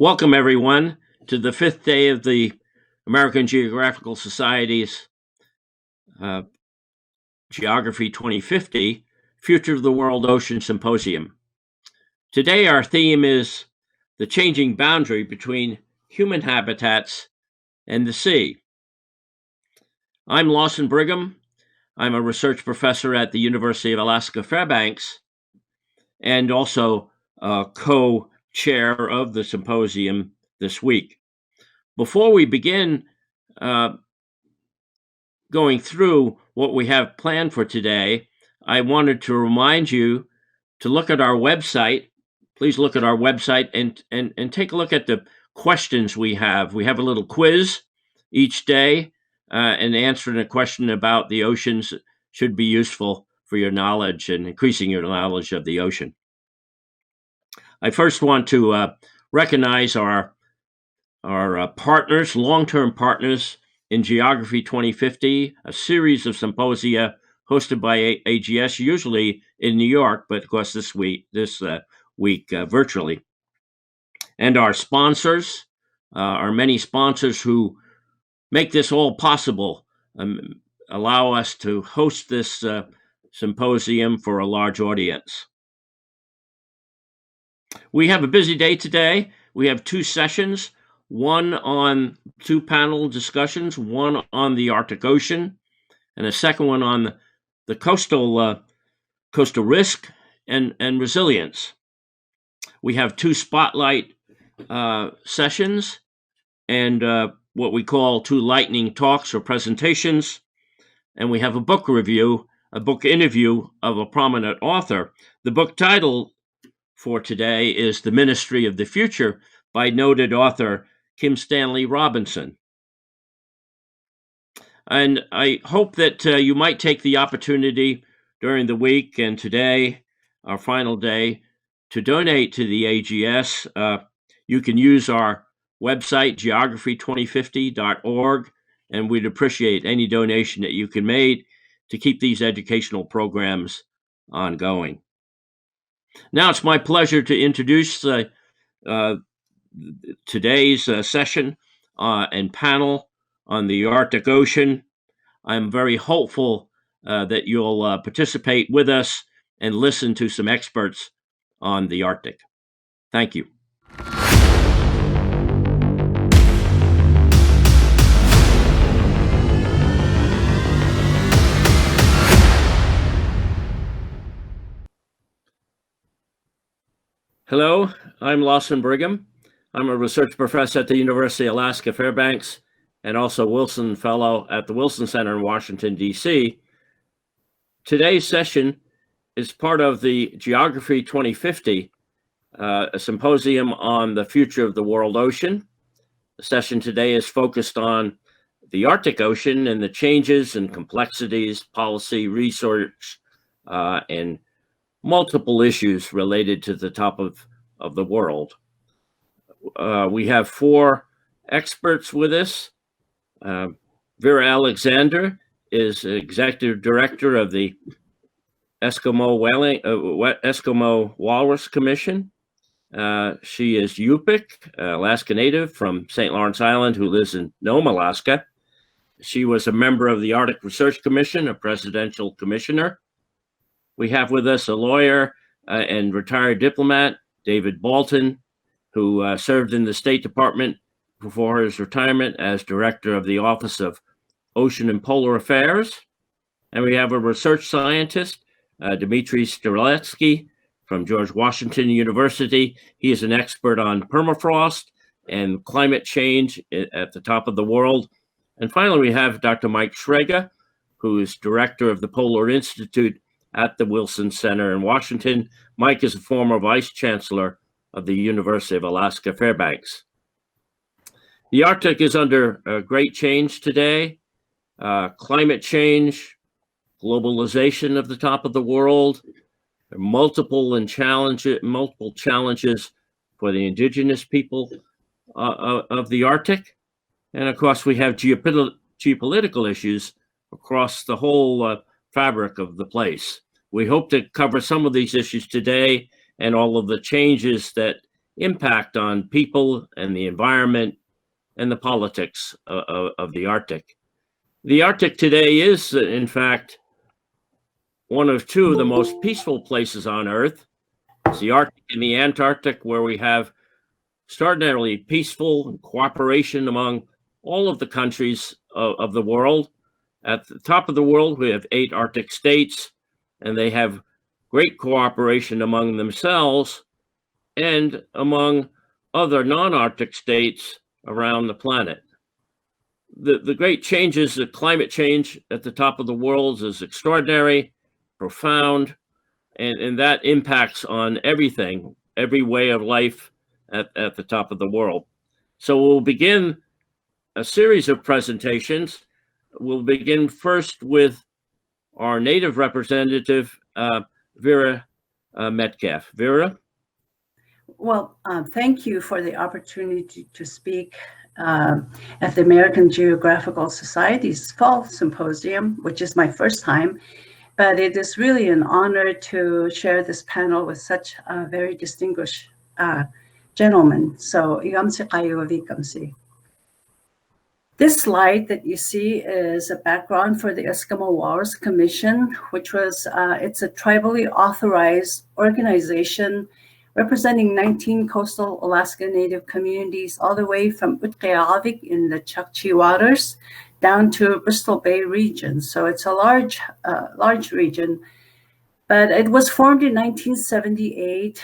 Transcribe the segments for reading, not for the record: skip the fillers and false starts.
Welcome, everyone, to the fifth day of the American Geographical Society's Geography 2050 Future of the World Ocean Symposium. Today, our theme is the changing boundary between human habitats and the sea. I'm Lawson Brigham. I'm a research professor at the University of Alaska Fairbanks and also co-chair of the symposium this week. Before we begin going through what we have planned for today, I wanted to remind you to look at our website. Please look at our website and take a look at the questions we have. We have a little quiz each day, and answering a question about the oceans should be useful for your knowledge and increasing your knowledge of the ocean. I first want to recognize our partners, long-term partners in Geography 2050, a series of symposia hosted by AGS, usually in New York, but of course this week virtually. And our sponsors, our many sponsors who make this all possible, allow us to host this symposium for a large audience. We have a busy day today. We have two sessions, one on two panel discussions, one on the Arctic Ocean, and a second one on the coastal risk and resilience. We have two spotlight sessions and what we call two lightning talks or presentations, and we have a book review, a book interview of a prominent author. The book title for today is The Ministry of the Future by noted author Kim Stanley Robinson. And I hope that you might take the opportunity during the week and today, our final day, to donate to the AGS. You can use our website, geography2050.org, and we'd appreciate any donation that you can make to keep these educational programs ongoing. Now it's my pleasure to introduce today's session and panel on the Arctic Ocean. I'm very hopeful that you'll participate with us and listen to some experts on the Arctic. Thank you. Hello, I'm Lawson Brigham. I'm a research professor at the University of Alaska Fairbanks and also Wilson Fellow at the Wilson Center in Washington, D.C. Today's session is part of the Geography 2050, a symposium on the future of the world ocean. The session today is focused on the Arctic Ocean and the changes and complexities, policy, research, and multiple issues related to the top of the world. We have four experts with us. Vera Alexander is executive director of the Eskimo Walrus Commission. She is Yupik, Alaska native from St. Lawrence Island, who lives in Nome, Alaska. She was a member of the Arctic Research Commission, a presidential commissioner. We have with us a lawyer and retired diplomat, David Bolton, who served in the State Department before his retirement as director of the Office of Ocean and Polar Affairs. And we have a research scientist, Dmitry Streletsky from George Washington University. He is an expert on permafrost and climate change at the top of the world. And finally, we have Dr. Mike Shrega, who is director of the Polar Institute at the Wilson Center in Washington. Mike is a former vice chancellor of the University of Alaska Fairbanks. The Arctic is under great change today. Climate change, globalization of the top of the world, multiple challenges for the indigenous people of the Arctic. And of course, we have geopolitical issues across the whole fabric of the place. We hope to cover some of these issues today and all of the changes that impact on people and the environment and the politics of the Arctic. The Arctic today is, in fact, one of two of the most peaceful places on Earth. It's the Arctic and the Antarctic, where we have extraordinarily peaceful cooperation among all of the countries of the world. At the top of the world, we have 8 Arctic states, and they have great cooperation among themselves and among other non-Arctic states around the planet. The great changes, the climate change at the top of the world is extraordinary, profound, and that impacts on everything, every way of life at the top of the world. So we'll begin a series of presentations. We'll begin first with our native representative, Vera Metcalf. Vera? Well, thank you for the opportunity to speak at the American Geographical Society's Fall Symposium, which is my first time. But it is really an honor to share this panel with such a very distinguished gentlemen. So, ikamsi kayo vikamsi. This slide that you see is a background for the Eskimo Walrus Commission, which was, it's a tribally authorized organization representing 19 coastal Alaska Native communities, all the way from Utqiagvik in the Chukchi waters down to Bristol Bay region. So it's a large region, but it was formed in 1978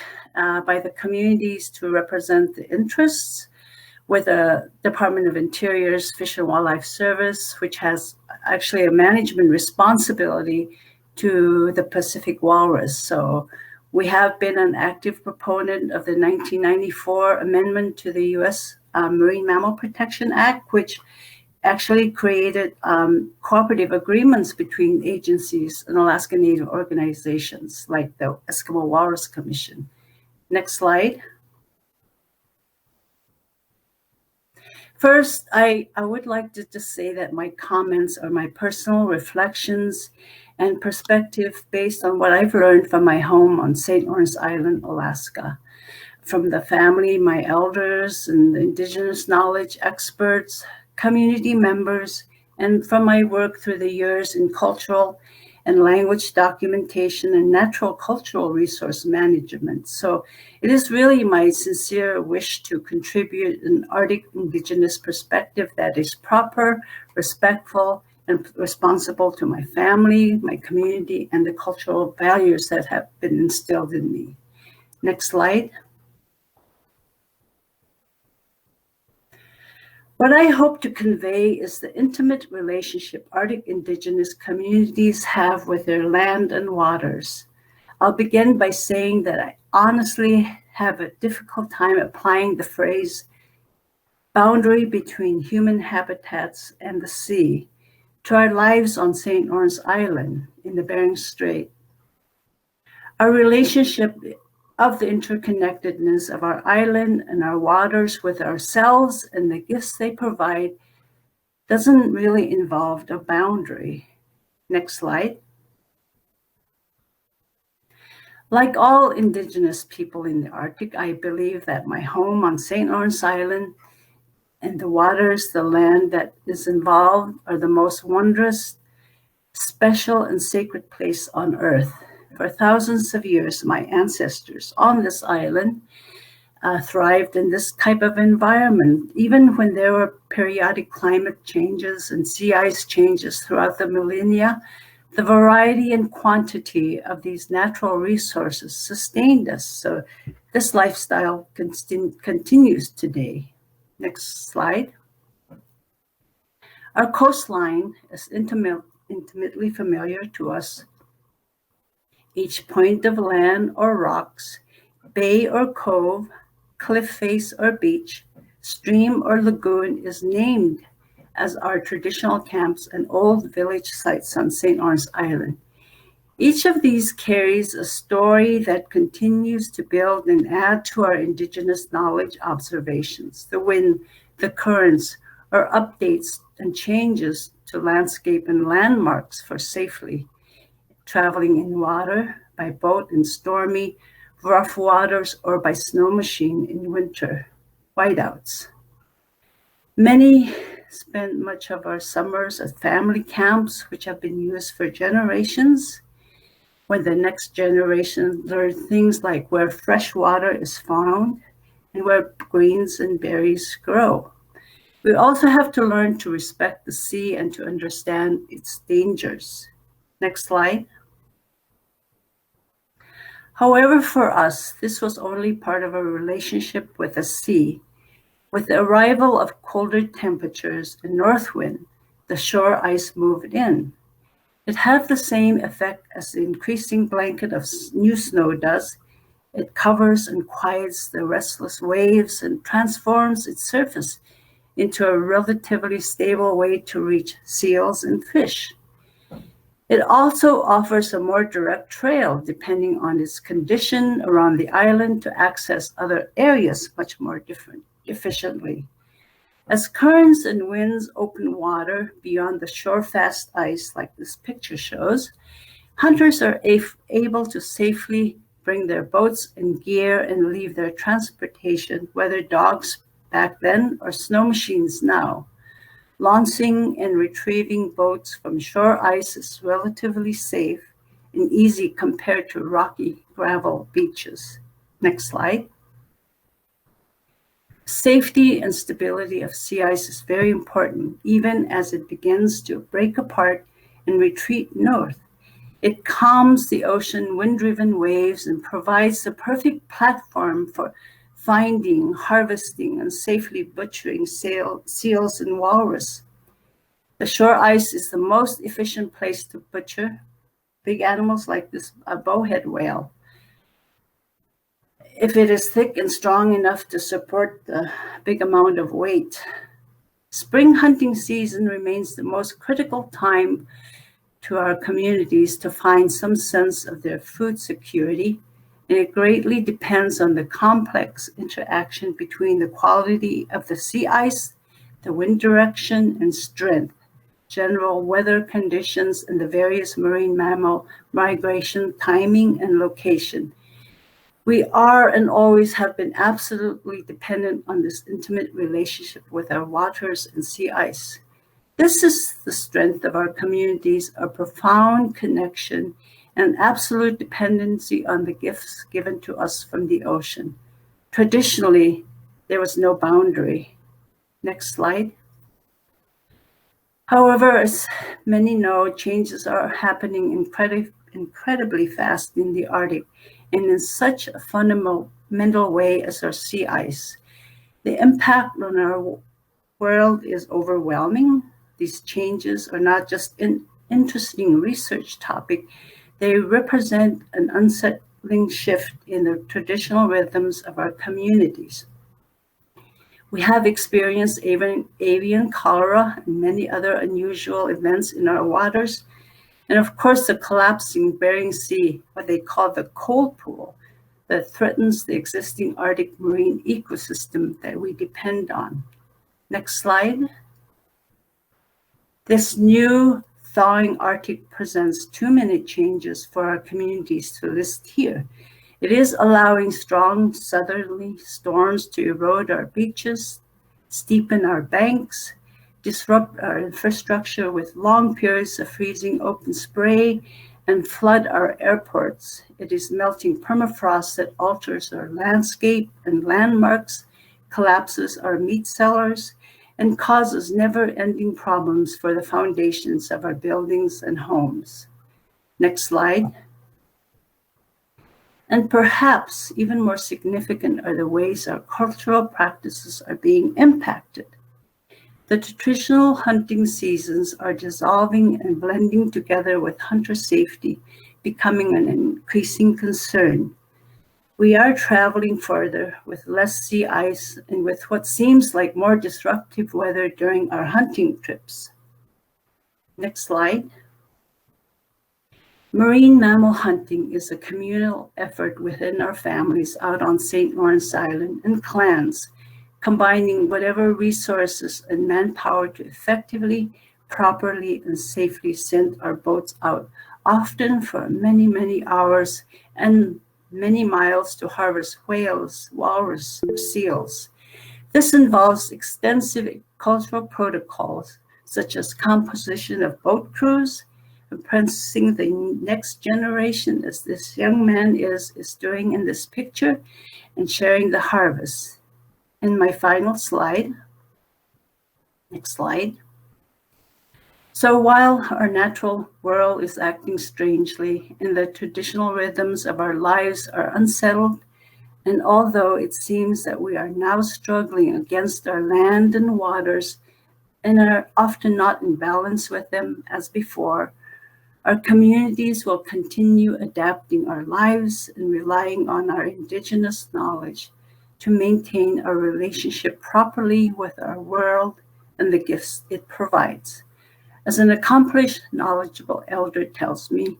by the communities to represent the interests with the Department of Interior's Fish and Wildlife Service, which has actually a management responsibility to the Pacific walrus. So we have been an active proponent of the 1994 amendment to the U.S. Marine Mammal Protection Act, which actually created cooperative agreements between agencies and Alaska Native organizations like the Eskimo Walrus Commission. Next slide. First, I would like to just say that my comments are my personal reflections and perspective based on what I've learned from my home on St. Lawrence Island, Alaska, from the family, my elders, and the indigenous knowledge experts, community members, and from my work through the years in cultural and language documentation and natural cultural resource management. So it is really my sincere wish to contribute an Arctic Indigenous perspective that is proper, respectful, and responsible to my family, my community, and the cultural values that have been instilled in me. Next slide. What I hope to convey is the intimate relationship Arctic Indigenous communities have with their land and waters. I'll begin by saying that I honestly have a difficult time applying the phrase boundary between human habitats and the sea to our lives on St. Lawrence Island in the Bering Strait. Our relationship of the interconnectedness of our island and our waters with ourselves and the gifts they provide doesn't really involve a boundary. Next slide. Like all Indigenous people in the Arctic, I believe that my home on St. Lawrence Island and the waters, the land that is involved are the most wondrous, special, and sacred place on Earth. For thousands of years, my ancestors on this island thrived in this type of environment, even when there were periodic climate changes and sea ice changes throughout the millennia. The variety and quantity of these natural resources sustained us. So this lifestyle continues today. Next slide. Our coastline is intimately familiar to us. Each point of land or rocks, bay or cove, cliff face or beach, stream or lagoon is named as our traditional camps and old village sites on St. Lawrence Island. Each of these carries a story that continues to build and add to our Indigenous knowledge observations, the wind, the currents, or updates and changes to landscape and landmarks for safely traveling in water, by boat in stormy, rough waters, or by snow machine in winter whiteouts. Many spend much of our summers at family camps, which have been used for generations, when the next generation learn things like where fresh water is found and where greens and berries grow. We also have to learn to respect the sea and to understand its dangers. Next slide. However, for us, this was only part of our relationship with the sea. With the arrival of colder temperatures and north wind, the shore ice moved in. It had the same effect as the increasing blanket of new snow does. It covers and quiets the restless waves and transforms its surface into a relatively stable way to reach seals and fish. It also offers a more direct trail, depending on its condition around the island, to access other areas much more efficiently. As currents and winds open water beyond the shore-fast ice, like this picture shows, hunters are able to safely bring their boats and gear and leave their transportation, whether dogs back then or snow machines now. Launching and retrieving boats from shore ice is relatively safe and easy compared to rocky gravel beaches. Next slide. Safety and stability of sea ice is very important, even as it begins to break apart and retreat north. It calms the ocean wind-driven waves and provides the perfect platform for finding, harvesting, and safely butchering seals and walrus. The shore ice is the most efficient place to butcher big animals like this bowhead whale, if it is thick and strong enough to support the big amount of weight. Spring hunting season remains the most critical time to our communities to find some sense of their food security, and it greatly depends on the complex interaction between the quality of the sea ice, the wind direction and strength, general weather conditions, and the various marine mammal migration timing and location. We are and always have been absolutely dependent on this intimate relationship with our waters and sea ice. This is the strength of our communities, a profound connection and absolute dependency on the gifts given to us from the ocean. Traditionally, there was no boundary. Next slide. However, as many know, changes are happening incredibly fast in the Arctic and in such a fundamental way as our sea ice. The impact on our world is overwhelming. These changes are not just an interesting research topic, they represent an unsettling shift in the traditional rhythms of our communities. We have experienced avian cholera and many other unusual events in our waters, and of course the collapsing Bering Sea, what they call the cold pool, that threatens the existing Arctic marine ecosystem that we depend on. Next slide. This new thawing Arctic presents too many changes for our communities to list here. It is allowing strong southerly storms to erode our beaches, steepen our banks, disrupt our infrastructure with long periods of freezing open spray, and flood our airports. It is melting permafrost that alters our landscape and landmarks, collapses our meat cellars, and causes never-ending problems for the foundations of our buildings and homes. Next slide. And perhaps even more significant are the ways our cultural practices are being impacted. The traditional hunting seasons are dissolving and blending together with hunter safety, becoming an increasing concern. We are traveling further with less sea ice and with what seems like more disruptive weather during our hunting trips. Next slide. Marine mammal hunting is a communal effort within our families out on St. Lawrence Island and clans, combining whatever resources and manpower to effectively, properly, and safely send our boats out, often for many, many hours, and many miles to harvest whales, walrus, or seals. This involves extensive cultural protocols, such as composition of boat crews, apprenticing the next generation, as this young man is doing in this picture, and sharing the harvest. And my final slide. Next slide. So while our natural world is acting strangely and the traditional rhythms of our lives are unsettled, and although it seems that we are now struggling against our land and waters and are often not in balance with them as before, our communities will continue adapting our lives and relying on our indigenous knowledge to maintain our relationship properly with our world and the gifts it provides. As an accomplished, knowledgeable elder tells me,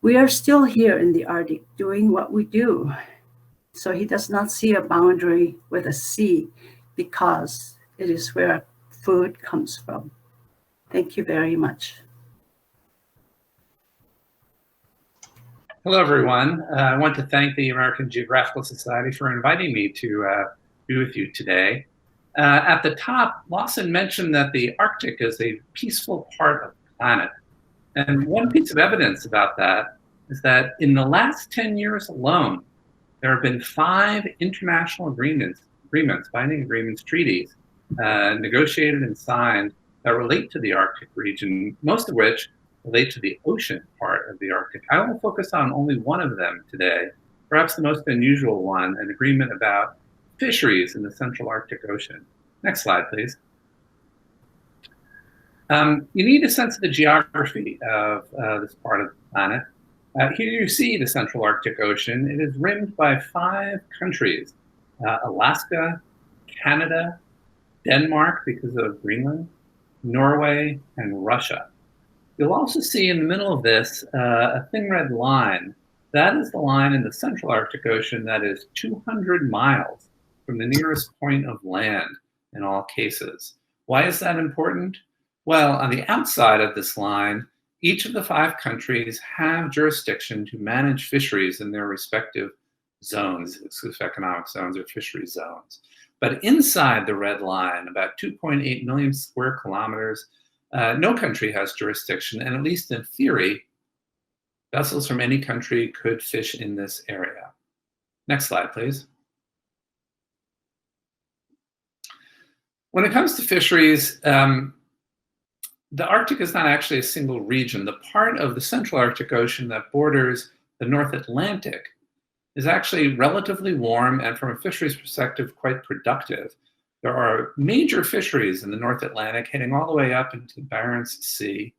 we are still here in the Arctic doing what we do. So he does not see a boundary with a sea because it is where our food comes from. Thank you very much. Hello, everyone. I want to thank the American Geographical Society for inviting me to be with you today. At the top, Lawson mentioned that the Arctic is a peaceful part of the planet. And one piece of evidence about that is that in the last 10 years alone, there have been 5 international agreements, binding agreements, treaties, negotiated and signed that relate to the Arctic region, most of which relate to the ocean part of the Arctic. I will focus on only one of them today, perhaps the most unusual one, an agreement about fisheries in the Central Arctic Ocean. Next slide, please. You need a sense of the geography of this part of the planet. Here you see the Central Arctic Ocean. It is rimmed by 5 countries, Alaska, Canada, Denmark because of Greenland, Norway, and Russia. You'll also see in the middle of this a thin red line. That is the line in the Central Arctic Ocean that is 200 miles from the nearest point of land in all cases. Why is that important? Well, on the outside of this line, each of the 5 countries have jurisdiction to manage fisheries in their respective zones, exclusive economic zones or fishery zones. But inside the red line, about 2.8 million square kilometers, no country has jurisdiction, and at least in theory, vessels from any country could fish in this area. Next slide, please. When it comes to fisheries, the Arctic is not actually a single region. The part of the Central Arctic Ocean that borders the North Atlantic is actually relatively warm and, from a fisheries perspective, quite productive. There are major fisheries in the North Atlantic heading all the way up into the Barents Sea.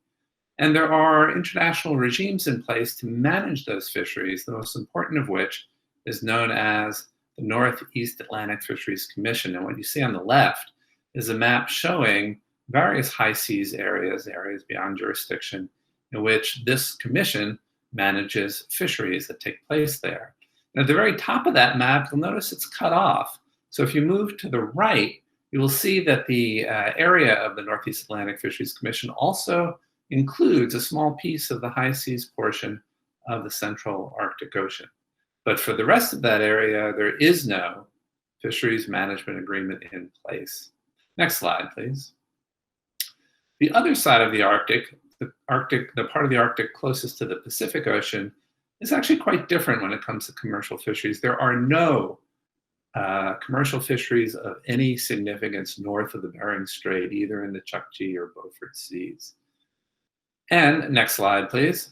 And there are international regimes in place to manage those fisheries, the most important of which is known as the Northeast Atlantic Fisheries Commission. And what you see on the left is a map showing various high seas areas beyond jurisdiction, in which this commission manages fisheries that take place there. And at the very top of that map, you'll notice it's cut off. So if you move to the right, you will see that the area of the Northeast Atlantic Fisheries Commission also includes a small piece of the high seas portion of the Central Arctic Ocean. But for the rest of that area, there is no fisheries management agreement in place. Next slide, please. The other side of the Arctic, the part of the Arctic closest to the Pacific Ocean, is actually quite different when it comes to commercial fisheries. There are no commercial fisheries of any significance north of the Bering Strait, either in the Chukchi or Beaufort Seas. And next slide, please.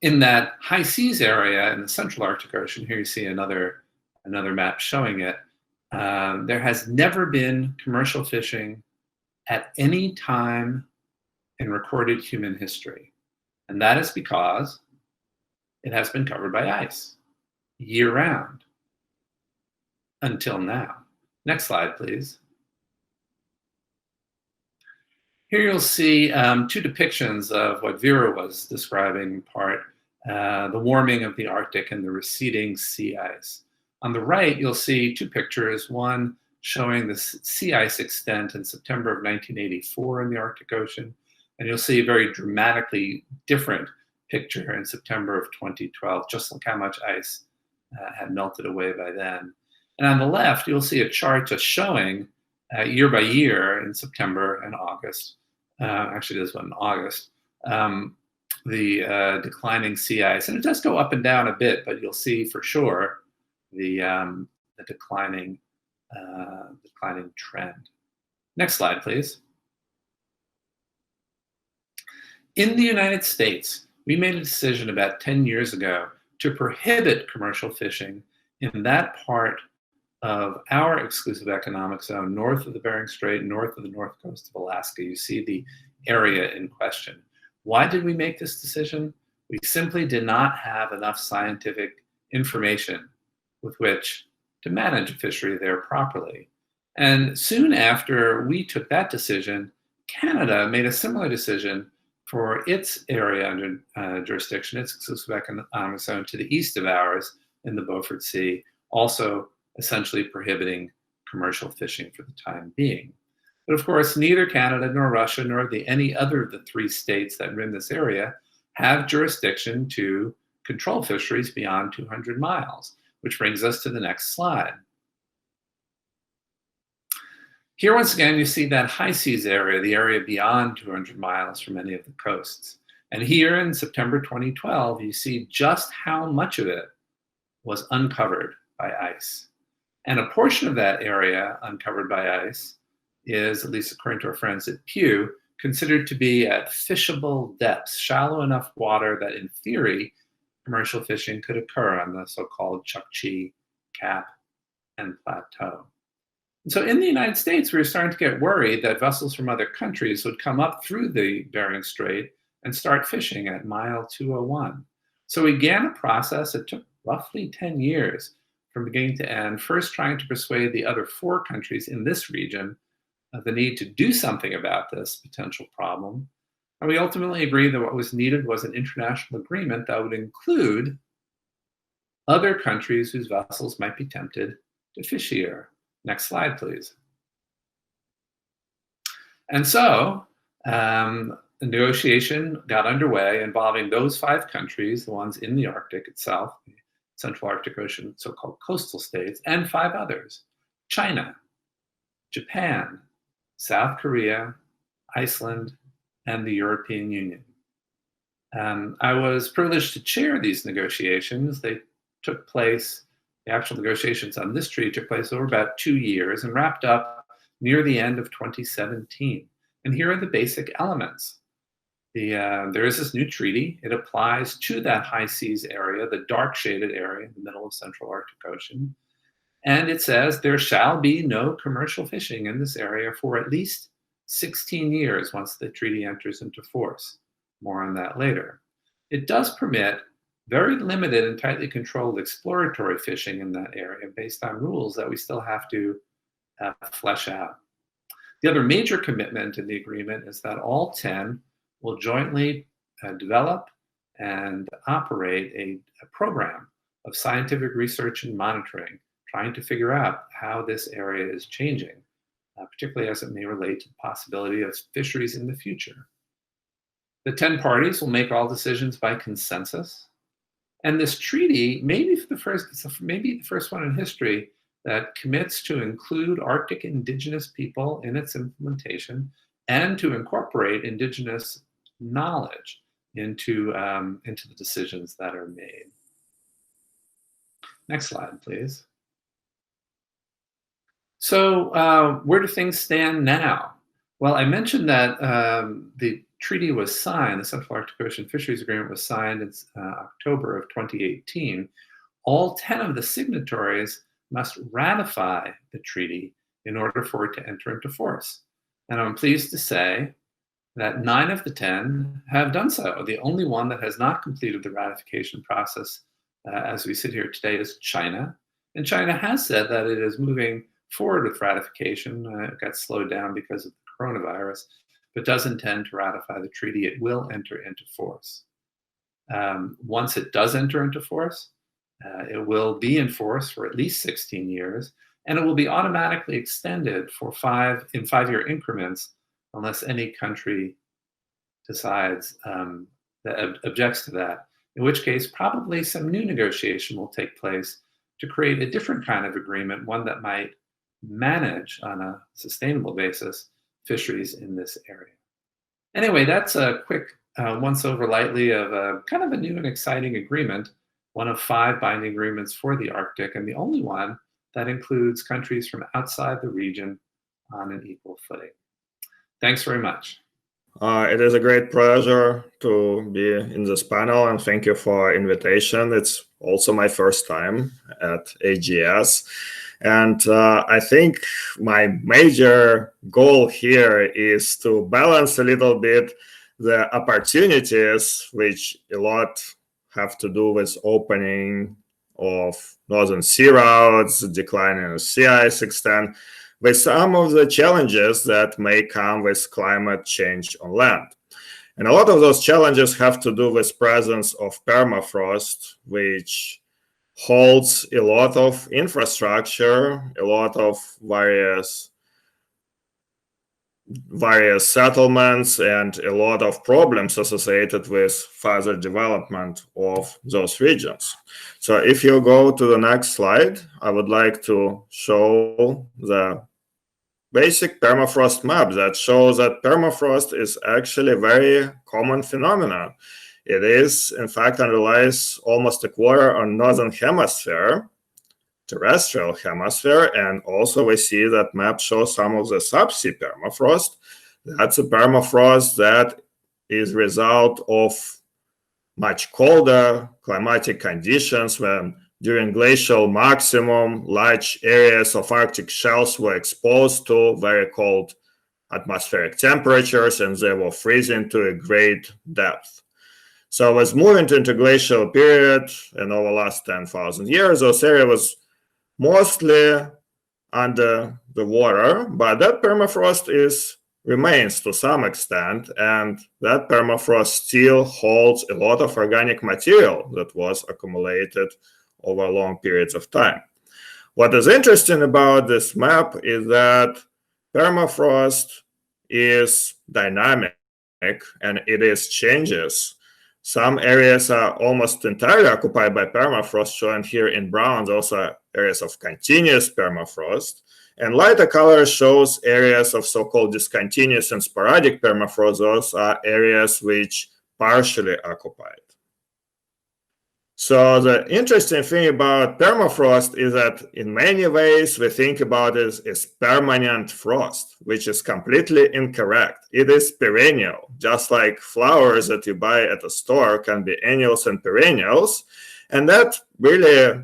In that high seas area in the Central Arctic Ocean, here you see another map showing it, there has never been commercial fishing at any time in recorded human history. And that is because it has been covered by ice year-round until now. Next slide, please. Here you'll see 2 depictions of what Vera was describing in part, the warming of the Arctic and the receding sea ice. On the right, you'll see 2 pictures, one showing the sea ice extent in September of 1984 in the Arctic Ocean, and you'll see very dramatically different picture in September of 2012. Just look how much ice had melted away by then. And on the left, you'll see a chart just showing year by year in September and August. Actually, this one in August. The declining sea ice, and it does go up and down a bit, but you'll see for sure the declining trend. Next slide, please. In the United States, we made a decision about 10 years ago to prohibit commercial fishing in that part of our exclusive economic zone, north of the Bering Strait, north of the north coast of Alaska. You see the area in question. Why did we make this decision? We simply did not have enough scientific information with which to manage a fishery there properly. And soon after we took that decision, Canada made a similar decision for its area under jurisdiction, its exclusive economic zone to the east of ours in the Beaufort Sea, also essentially prohibiting commercial fishing for the time being. But of course, neither Canada nor Russia nor any other of the 3 states that rim this area have jurisdiction to control fisheries beyond 200 miles, which brings us to the next slide. Here, once again, you see that high seas area, the area beyond 200 miles from any of the coasts. And here in September 2012, you see just how much of it was uncovered by ice. And a portion of that area uncovered by ice is, at least according to our friends at Pew, considered to be at fishable depths, shallow enough water that in theory, commercial fishing could occur on the so-called Chukchi, Cap, and Plateau. And so in the United States, we were starting to get worried that vessels from other countries would come up through the Bering Strait and start fishing at mile 201. So we began a process that took roughly 10 years from beginning to end, first trying to persuade the other 4 countries in this region of the need to do something about this potential problem. And we ultimately agreed that what was needed was an international agreement that would include other countries whose vessels might be tempted to fish here. Next slide, please. And so the negotiation got underway involving those 5 countries, the ones in the Arctic itself, the Central Arctic Ocean, so-called coastal states, and 5 others: China, Japan, South Korea, Iceland, and the European Union. I was privileged to chair these negotiations. They took place, the actual negotiations on this treaty took place over about 2 years and wrapped up near the end of 2017. And here are the basic elements. There is this new treaty. It applies to that high seas area, the dark shaded area in the middle of Central Arctic Ocean. And it says there shall be no commercial fishing in this area for at least 16 years once the treaty enters into force. More on that later. It does permit very limited and tightly controlled exploratory fishing in that area based on rules that we still have to flesh out. The other major commitment in the agreement is that all 10 will jointly develop and operate a program of scientific research and monitoring, trying to figure out how this area is changing, particularly as it may relate to the possibility of fisheries in the future. The 10 parties will make all decisions by consensus. And this treaty may be the first one in history that commits to include Arctic indigenous people in its implementation and to incorporate indigenous knowledge into the decisions that are made. Next slide, please. So where do things stand now? Well, I mentioned that the treaty was signed, the Central Arctic Ocean Fisheries Agreement was signed in October of 2018. All 10 of the signatories must ratify the treaty in order for it to enter into force. And I'm pleased to say that 9 of the 10 have done so. The only one that has not completed the ratification process as we sit here today is China. And China has said that it is moving forward with ratification. It got slowed down because of the coronavirus, but does intend to ratify the treaty. It will enter into force. Once it does enter into force, it will be in force for at least 16 years, and it will be automatically extended for 5-year increments unless any country decides that objects to that, in which case probably some new negotiation will take place to create a different kind of agreement, one that might manage on a sustainable basis fisheries in this area. Anyway, that's a quick once-over lightly of a kind of a new and exciting agreement, one of 5 binding agreements for the Arctic, and the only one that includes countries from outside the region on an equal footing. Thanks very much. It is a great pleasure to be in this panel, and thank you for invitation. It's also my first time at AGS. And I think my major goal here is to balance a little bit the opportunities, which a lot have to do with opening of northern sea routes, declining of sea ice extent, with some of the challenges that may come with climate change on land. And a lot of those challenges have to do with presence of permafrost, which holds a lot of infrastructure, a lot of various settlements, and a lot of problems associated with further development of those regions. So if you go to the next slide, I would like to show the basic permafrost map that shows that permafrost is actually a very common phenomenon. It is, in fact, underlies almost a quarter on northern hemisphere, terrestrial hemisphere, and also we see that map shows some of the subsea permafrost. That's a permafrost that is result of much colder climatic conditions when during glacial maximum, large areas of Arctic shelves were exposed to very cold atmospheric temperatures and they were freezing to a great depth. So as moving to interglacial period and over the last 10,000 years, those areas was mostly under the water, but that permafrost remains to some extent, and that permafrost still holds a lot of organic material that was accumulated over long periods of time. What is interesting about this map is that permafrost is dynamic and it is changes. Some areas are almost entirely occupied by permafrost, shown here in brown. Those are areas of continuous permafrost. And lighter color shows areas of so-called discontinuous and sporadic permafrost. Those are areas which partially occupied. So the interesting thing about permafrost is that in many ways we think about it as permanent frost, which is completely incorrect. It is perennial, just like flowers that you buy at a store can be annuals and perennials. And that really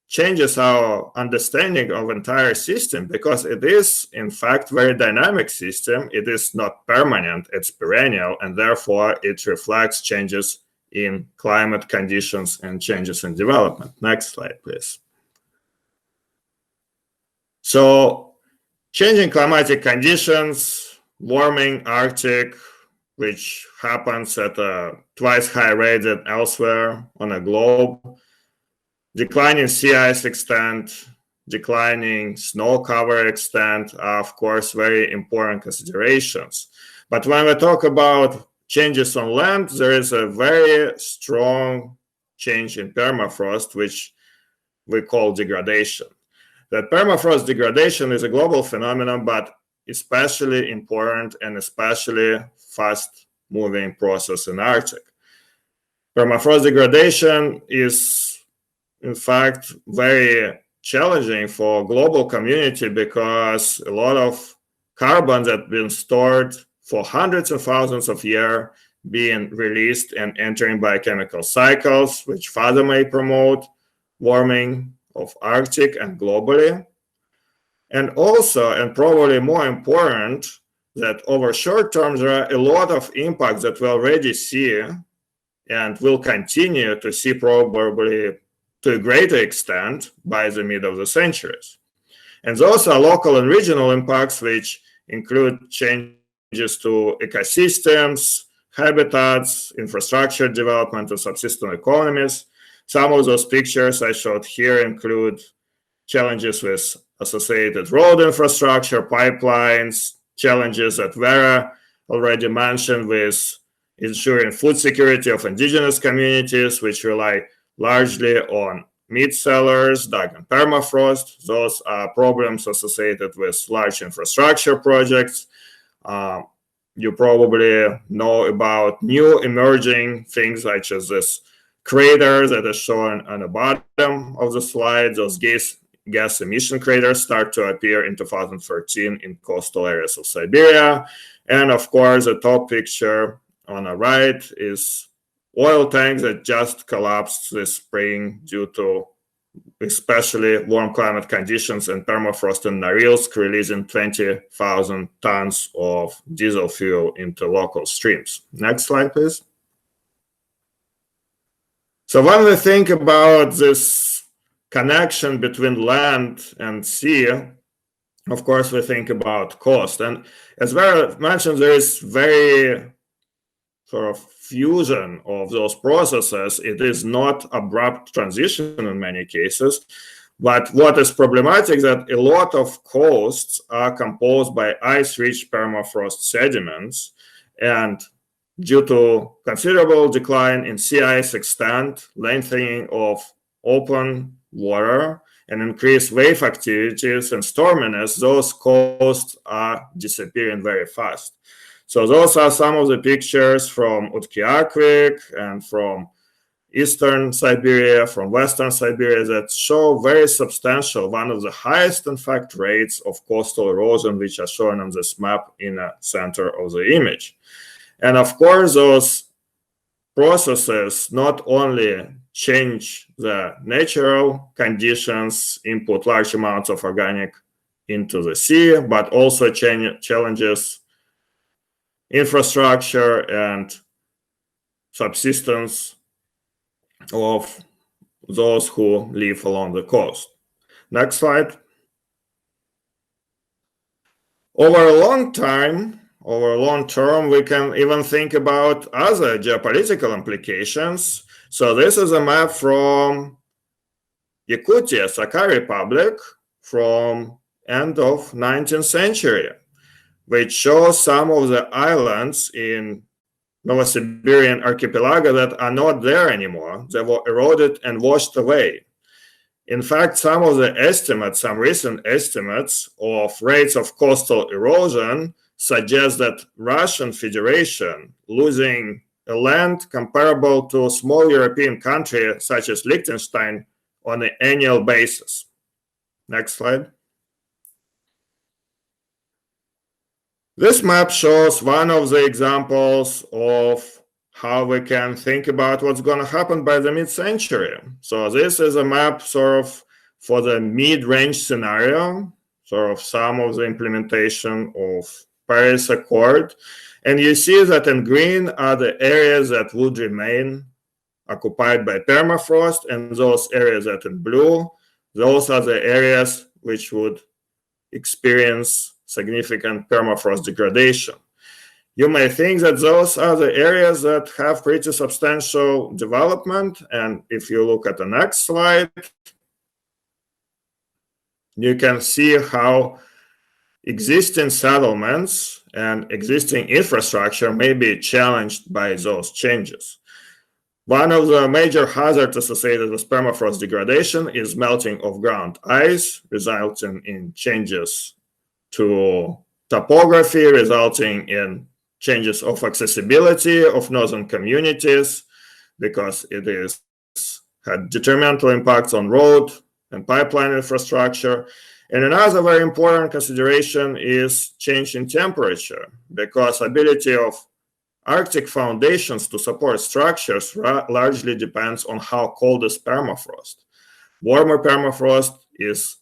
changes our understanding of entire system because it is in fact very dynamic system. It is not permanent, it's perennial, and therefore it reflects changes in climate conditions and changes in development. Next slide, please. So changing climatic conditions, warming Arctic, which happens at a twice higher rate than elsewhere on the globe, declining sea ice extent, declining snow cover extent are, of course, very important considerations. But when we talk about changes on land, there is a very strong change in permafrost, which we call degradation. That permafrost degradation is a global phenomenon, but especially important and especially fast-moving process in Arctic. Permafrost degradation is, in fact, very challenging for global community because a lot of carbon that's been stored for hundreds of thousands of years being released and entering biochemical cycles, which further may promote warming of Arctic and globally. And also, and probably more important, that over short term, there are a lot of impacts that we already see and will continue to see probably to a greater extent by the mid of the centuries. And those are local and regional impacts, which include changes to ecosystems, habitats, infrastructure development, and subsistence economies. Some of those pictures I showed here include challenges with associated road infrastructure, pipelines, challenges that Vera already mentioned with ensuring food security of indigenous communities, which rely largely on meat sellers dug in permafrost. Those are problems associated with large infrastructure projects. You probably know about new emerging things such as this crater that is shown on the bottom of the slide. Those gas emission craters start to appear in 2013 in coastal areas of Siberia. And of course, the top picture on the right is oil tanks that just collapsed this spring due to especially warm climate conditions and permafrost in Norilsk, releasing 20,000 tons of diesel fuel into local streams. Next slide, please. So when we think about this connection between land and sea, of course, we think about cost. And as Vera mentioned, there is very sort of fusion of those processes. It is not abrupt transition in many cases, but what is problematic is that a lot of coasts are composed by ice-rich permafrost sediments, and due to considerable decline in sea ice extent, lengthening of open water, and increased wave activities and storminess, those coasts are disappearing very fast. So those are some of the pictures from Utqiagvik and from eastern Siberia, from western Siberia, that show very substantial, one of the highest, in fact, rates of coastal erosion, which are shown on this map in the center of the image. And of course, those processes not only change the natural conditions, input large amounts of organic into the sea, but also challenges infrastructure and subsistence of those who live along the coast. Next slide. Over a long term, we can even think about other geopolitical implications. So this is a map from Yakutia, Sakha Republic, from end of 19th century, which shows some of the islands in Novosiberian archipelago that are not there anymore. They were eroded and washed away. In fact, some of the estimates, some recent estimates of rates of coastal erosion suggest that Russian Federation losing a land comparable to a small European country such as Liechtenstein on an annual basis. Next slide. This map shows one of the examples of how we can think about what's going to happen by the mid-century. So this is a map sort of for the mid-range scenario, sort of some of the implementation of Paris Accord. And you see that in green are the areas that would remain occupied by permafrost, and those areas that in blue, those are the areas which would experience significant permafrost degradation. You may think that those are the areas that have pretty substantial development, and if you look at the next slide, you can see how existing settlements and existing infrastructure may be challenged by those changes. One of the major hazards associated with permafrost degradation is melting of ground ice, resulting in changes to topography, resulting in changes of accessibility of northern communities, because it had detrimental impacts on road and pipeline infrastructure. And another very important consideration is change in temperature, because ability of Arctic foundations to support structures largely depends on how cold is permafrost. Warmer permafrost is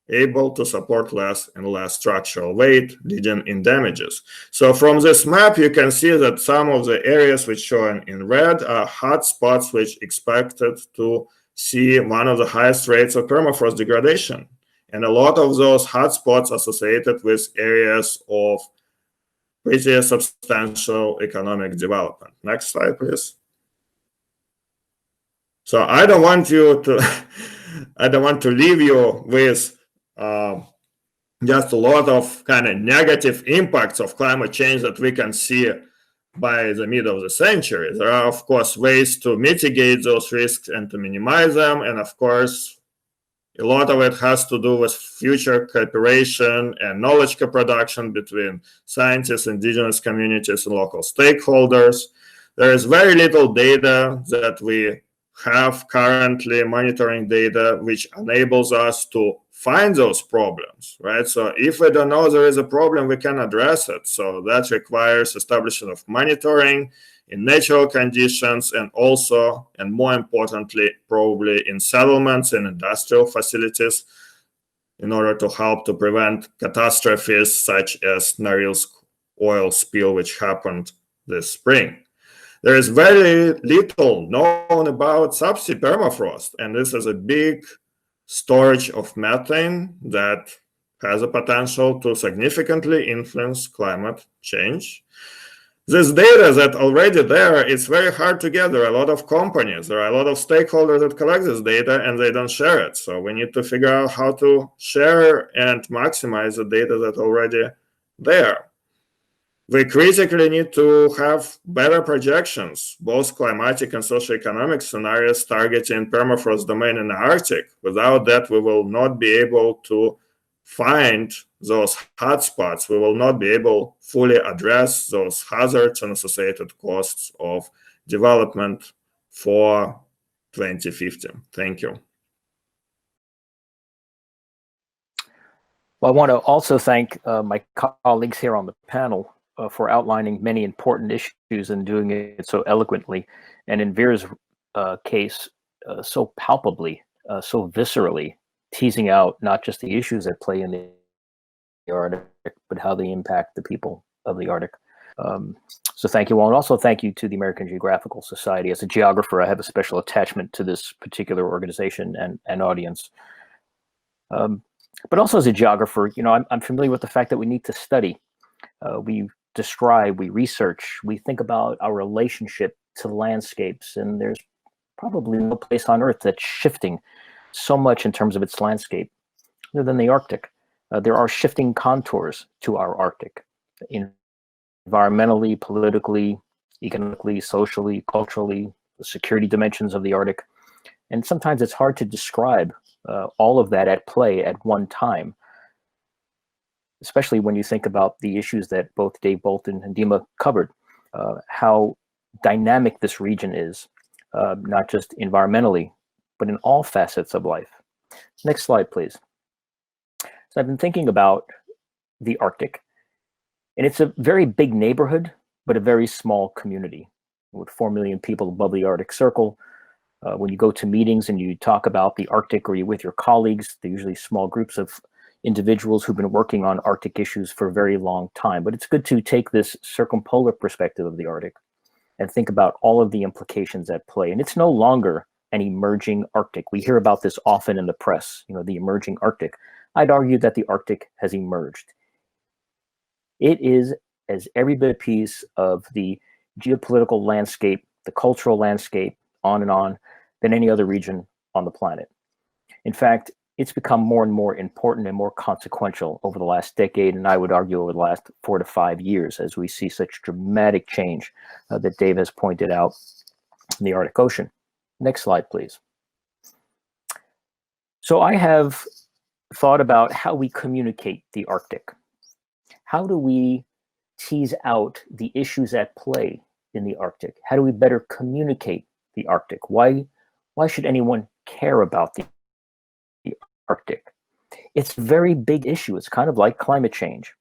able to support less and less structural weight, leading in damages. So from this map, you can see that some of the areas which shown in red are hot spots which expected to see one of the highest rates of permafrost degradation. And a lot of those hot spots associated with areas of pretty substantial economic development. Next slide, please. So I don't want to leave you with just a lot of kind of negative impacts of climate change that we can see by the middle of the century. There are, of course, ways to mitigate those risks and to minimize them. And of course, a lot of it has to do with future cooperation and knowledge co-production between scientists, indigenous communities, and local stakeholders. There is very little data that we have currently, monitoring data, which enables us to find those problems, right? So if we don't know there is a problem, we can address it. So that requires establishment of monitoring in natural conditions, and also, and more importantly, probably in settlements and industrial facilities, in order to help to prevent catastrophes such as Norilsk oil spill, which happened this spring. There is very little known about subsea permafrost, and this is a big storage of methane that has a potential to significantly influence climate change. This data that already there, it's very hard to get. There are a lot of companies, there are a lot of stakeholders that collect this data and they don't share it. So we need to figure out how to share and maximize the data that's already there. We critically need to have better projections, both climatic and socioeconomic scenarios targeting permafrost domain in the Arctic. Without that, we will not be able to find those hotspots. We will not be able to fully address those hazards and associated costs of development for 2050. Thank you. Well, I want to also thank my colleagues here on the panel for outlining many important issues and doing it so eloquently, and in Vera's case, so palpably, so viscerally, teasing out not just the issues at play in the Arctic, but how they impact the people of the Arctic. So thank you all, and also thank you to the American Geographical Society. As a geographer, I have a special attachment to this particular organization and audience. But also as a geographer, you know, I'm familiar with the fact that we need to study. We describe, we research, we think about our relationship to landscapes, and there's probably no place on Earth that's shifting so much in terms of its landscape other than the Arctic. There are shifting contours to our Arctic, environmentally, politically, economically, socially, culturally, the security dimensions of the Arctic. And sometimes it's hard to describe all of that at play at one time, especially when you think about the issues that both Dave Bolton and Dima covered, how dynamic this region is, not just environmentally, but in all facets of life. Next slide, please. So I've been thinking about the Arctic, and it's a very big neighborhood, but a very small community with 4 million people above the Arctic Circle. When you go to meetings and you talk about the Arctic, or you're with your colleagues, they're usually small groups of individuals who've been working on Arctic issues for a very long time. But it's good to take this circumpolar perspective of the Arctic and think about all of the implications at play. And it's no longer an emerging Arctic. We hear about this often in the press, you know, the emerging Arctic. I'd argue that the Arctic has emerged. It is as every bit a piece of the geopolitical landscape, the cultural landscape, on and on, than any other region on the planet. In fact, it's become more and more important and more consequential over the last decade, and I would argue over the last 4 to 5 years, as we see such dramatic change that Dave has pointed out in the Arctic Ocean. Next slide, please. So I have thought about how we communicate the Arctic. How do we tease out the issues at play in the Arctic? How do we better communicate the Arctic? Why should anyone care about the Arctic? It's a very big issue. It's kind of like climate change.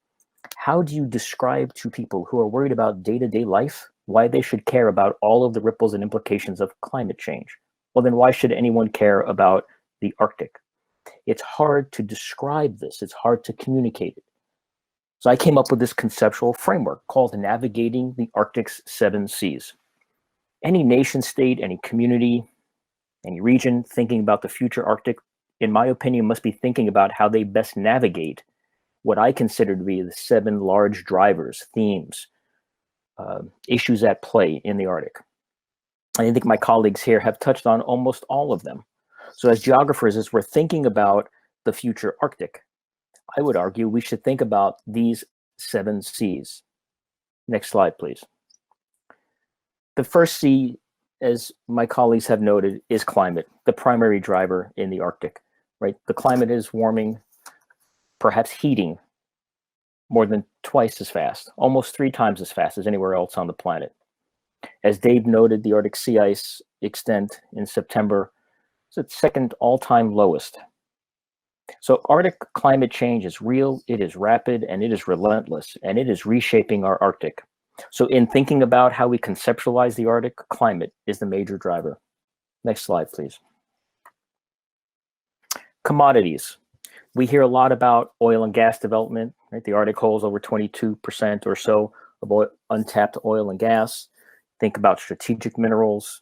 How do you describe to people who are worried about day-to-day life why they should care about all of the ripples and implications of climate change? Well, then why should anyone care about the Arctic? It's hard to describe this. It's hard to communicate it. So I came up with this conceptual framework called Navigating the Arctic's 7 Seas. Any nation state, any community, any region thinking about the future Arctic, in my opinion, must be thinking about how they best navigate what I consider to be the 7 large drivers, themes, issues at play in the Arctic. I think my colleagues here have touched on almost all of them. So as geographers, as we're thinking about the future Arctic, I would argue we should think about these 7 Cs. Next slide, please. The first C, as my colleagues have noted, is climate, the primary driver in the Arctic, right? The climate is warming, perhaps heating more than twice as fast, almost 3 times as fast as anywhere else on the planet. As Dave noted, the Arctic sea ice extent in September is its second all-time lowest. So Arctic climate change is real, it is rapid, and it is relentless, and it is reshaping our Arctic. So in thinking about how we conceptualize the Arctic, climate is the major driver. Next slide, please. Commodities. We hear a lot about oil and gas development, right? The Arctic holds over 22% or so of untapped oil and gas. Think about strategic minerals.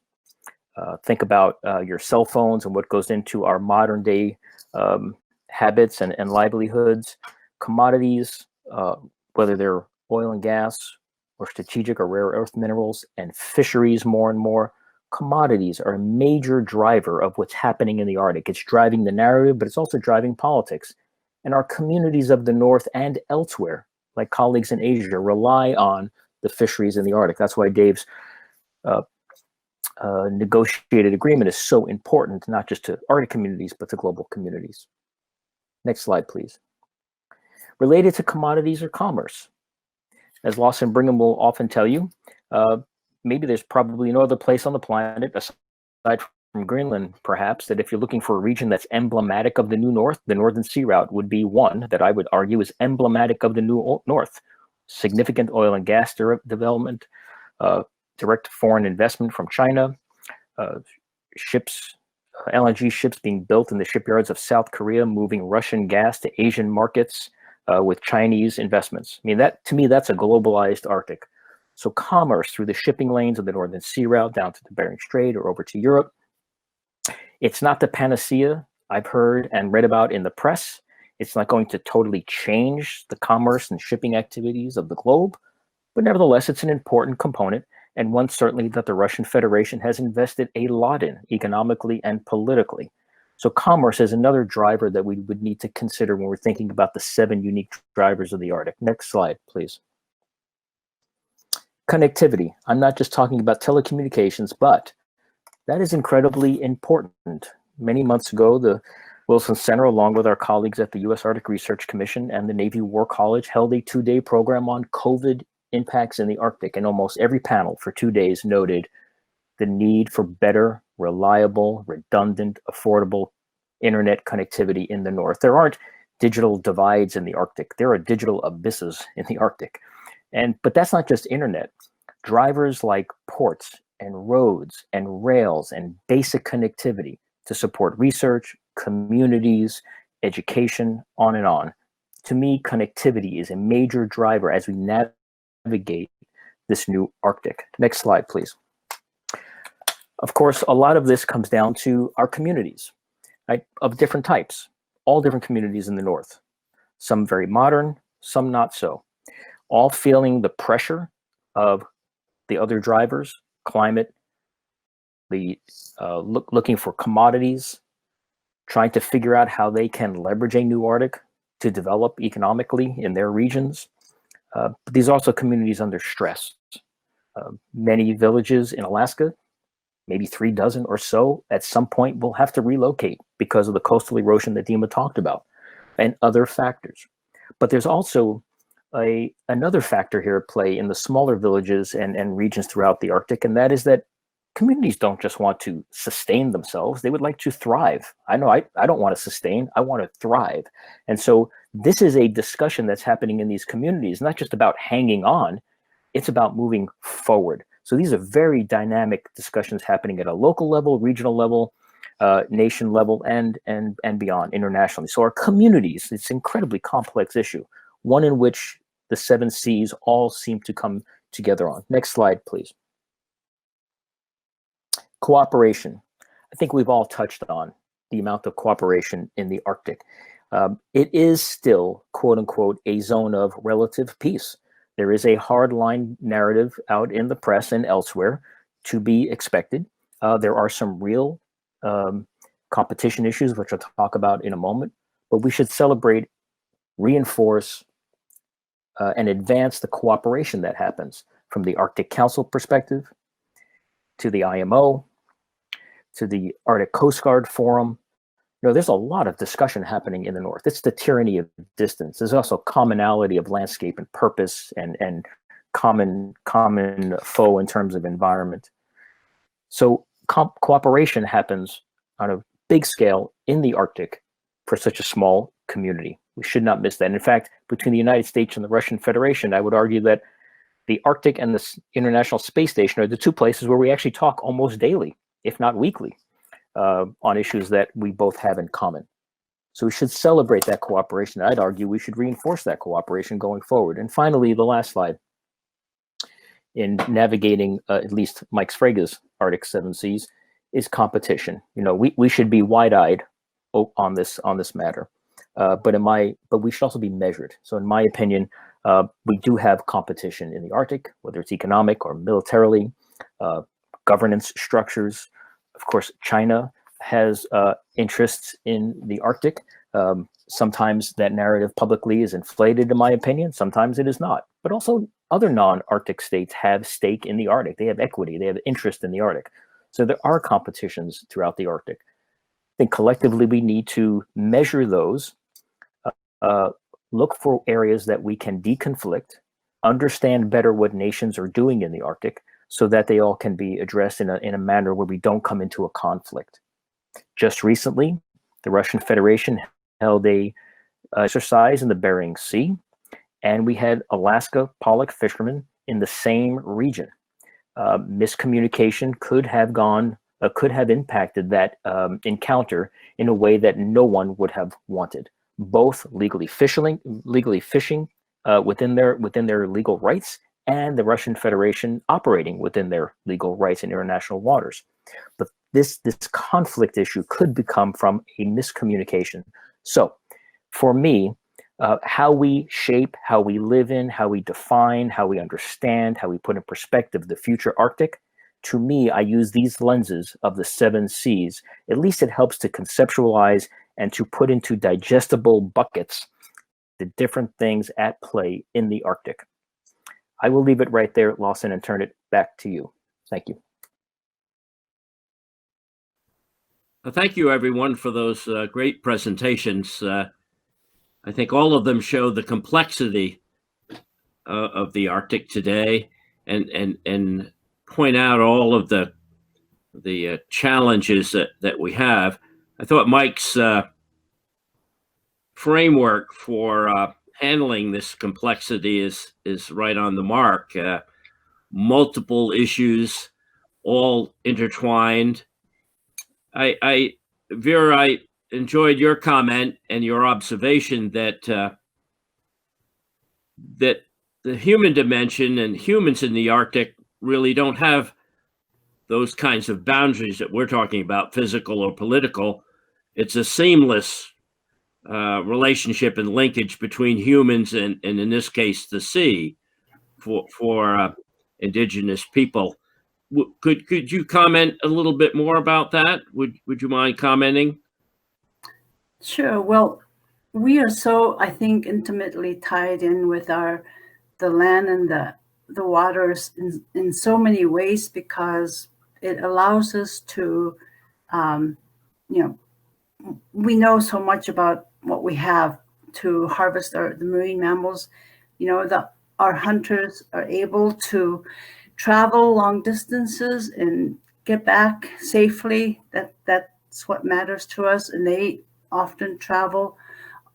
Think about your cell phones and what goes into our modern day habits and livelihoods. Commodities, whether they're oil and gas or strategic or rare earth minerals, and fisheries more and more. Commodities are a major driver of what's happening in the Arctic. It's driving the narrative, but it's also driving politics. And our communities of the North and elsewhere, like colleagues in Asia, rely on the fisheries in the Arctic. That's why Dave's negotiated agreement is so important, not just to Arctic communities, but to global communities. Next slide, please. Related to commodities or commerce. As Lawson Brigham will often tell you, maybe there's probably no other place on the planet, aside from Greenland, perhaps, that if you're looking for a region that's emblematic of the New North, the Northern Sea Route would be one that I would argue is emblematic of the New North. Significant oil and gas development, direct foreign investment from China, ships, LNG ships being built in the shipyards of South Korea, moving Russian gas to Asian markets with Chinese investments. I mean, that to me, that's a globalized Arctic. So commerce through the shipping lanes of the Northern Sea Route down to the Bering Strait or over to Europe. It's not the panacea I've heard and read about in the press. It's not going to totally change the commerce and shipping activities of the globe, but nevertheless, it's an important component, and one certainly that the Russian Federation has invested a lot in economically and politically. So commerce is another driver that we would need to consider when we're thinking about the 7 unique drivers of the Arctic. Next slide, please. Connectivity. I'm not just talking about telecommunications, but that is incredibly important. Many months ago, the Wilson Center, along with our colleagues at the U.S. Arctic Research Commission and the Navy War College, held a 2-day program on COVID impacts in the Arctic, and almost every panel for 2 days noted the need for better, reliable, redundant, affordable internet connectivity in the North. There aren't digital divides in the Arctic. There are digital abysses in the Arctic. But that's not just internet. Drivers like ports and roads and rails and basic connectivity to support research, communities, education, on and on. To me, connectivity is a major driver as we navigate this new Arctic. Next slide, please. Of course, a lot of this comes down to our communities, right, of different types, all different communities in the North. Some very modern, some not so. All feeling the pressure of the other drivers, climate, the looking for commodities, trying to figure out how they can leverage a new Arctic to develop economically in their regions. But these are also communities under stress. Many villages in Alaska, maybe 3 dozen or so, at some point will have to relocate because of the coastal erosion that Dima talked about and other factors. But there's also another factor here at play in the smaller villages and regions throughout the Arctic, and that is that communities don't just want to sustain themselves, they would like to thrive. I know I don't want to sustain, I want to thrive. And so this is a discussion that's happening in these communities, not just about hanging on, it's about moving forward. So these are very dynamic discussions happening at a local level, regional level, nation level, and beyond, internationally. So our communities, it's an incredibly complex issue, one in which the 7 Cs all seem to come together on. Next slide, please. Cooperation. I think we've all touched on the amount of cooperation in the Arctic. It is still, quote unquote, a zone of relative peace. There is a hardline narrative out in the press and elsewhere to be expected. There are some real competition issues, which I'll talk about in a moment, but we should celebrate, reinforce, and advance the cooperation that happens from the Arctic Council perspective, to the IMO, to the Arctic Coast Guard Forum. There's a lot of discussion happening in the North. It's the tyranny of distance. There's also commonality of landscape and purpose and common foe in terms of environment. So cooperation happens on a big scale in the Arctic for such a small community. We should not miss that. In fact, between the United States and the Russian Federation, I would argue that the Arctic and the International Space Station are the two places where we actually talk almost daily, if not weekly, on issues that we both have in common. So we should celebrate that cooperation. I'd argue we should reinforce that cooperation going forward. And finally, the last slide. In navigating at least Mike Sfrage's Arctic 7 Seas is competition. We should be wide-eyed on this matter, but we should also be measured. So in my opinion, we do have competition in the Arctic, whether it's economic or militarily, governance structures. Of course, China has interests in the Arctic. Sometimes that narrative publicly is inflated, in my opinion. Sometimes it is not. But also other non-Arctic states have stake in the Arctic. They have equity. They have interest in the Arctic. So there are competitions throughout the Arctic. I think collectively we need to measure those, look for areas that we can deconflict, understand better what nations are doing in the Arctic so that they all can be addressed in a manner where we don't come into a conflict. Just recently, the Russian Federation held a exercise in the Bering Sea, and we had Alaska pollock fishermen in the same region. Miscommunication could have impacted that encounter in a way that no one would have wanted. Both legally fishing within their legal rights, and the Russian Federation operating within their legal rights in international waters. But this conflict issue could become from a miscommunication. So for me, how we shape, how we live in, how we define, how we understand, how we put in perspective the future Arctic, to me, I use these lenses of the 7 Seas. At least it helps to conceptualize and to put into digestible buckets the different things at play in the Arctic. I will leave it right there, Lawson, and turn it back to you. Thank you. Thank you, everyone, for those great presentations. I think all of them show the complexity of the Arctic today, and point out all of the challenges that we have. I thought Mike's framework for handling this complexity is right on the mark. Multiple issues, all intertwined. Vera, I enjoyed your comment and your observation that that the human dimension and humans in the Arctic really don't have those kinds of boundaries that we're talking about, physical or political. It's a seamless relationship and linkage between humans and in this case, the sea for indigenous people. Could you comment a little bit more about that? Would you mind commenting? Sure. Well, we are so, I think, intimately tied in with the land and the waters in so many ways, because it allows us to, we know so much about what we have to harvest the marine mammals. Our hunters are able to travel long distances and get back safely. That's what matters to us. And they often travel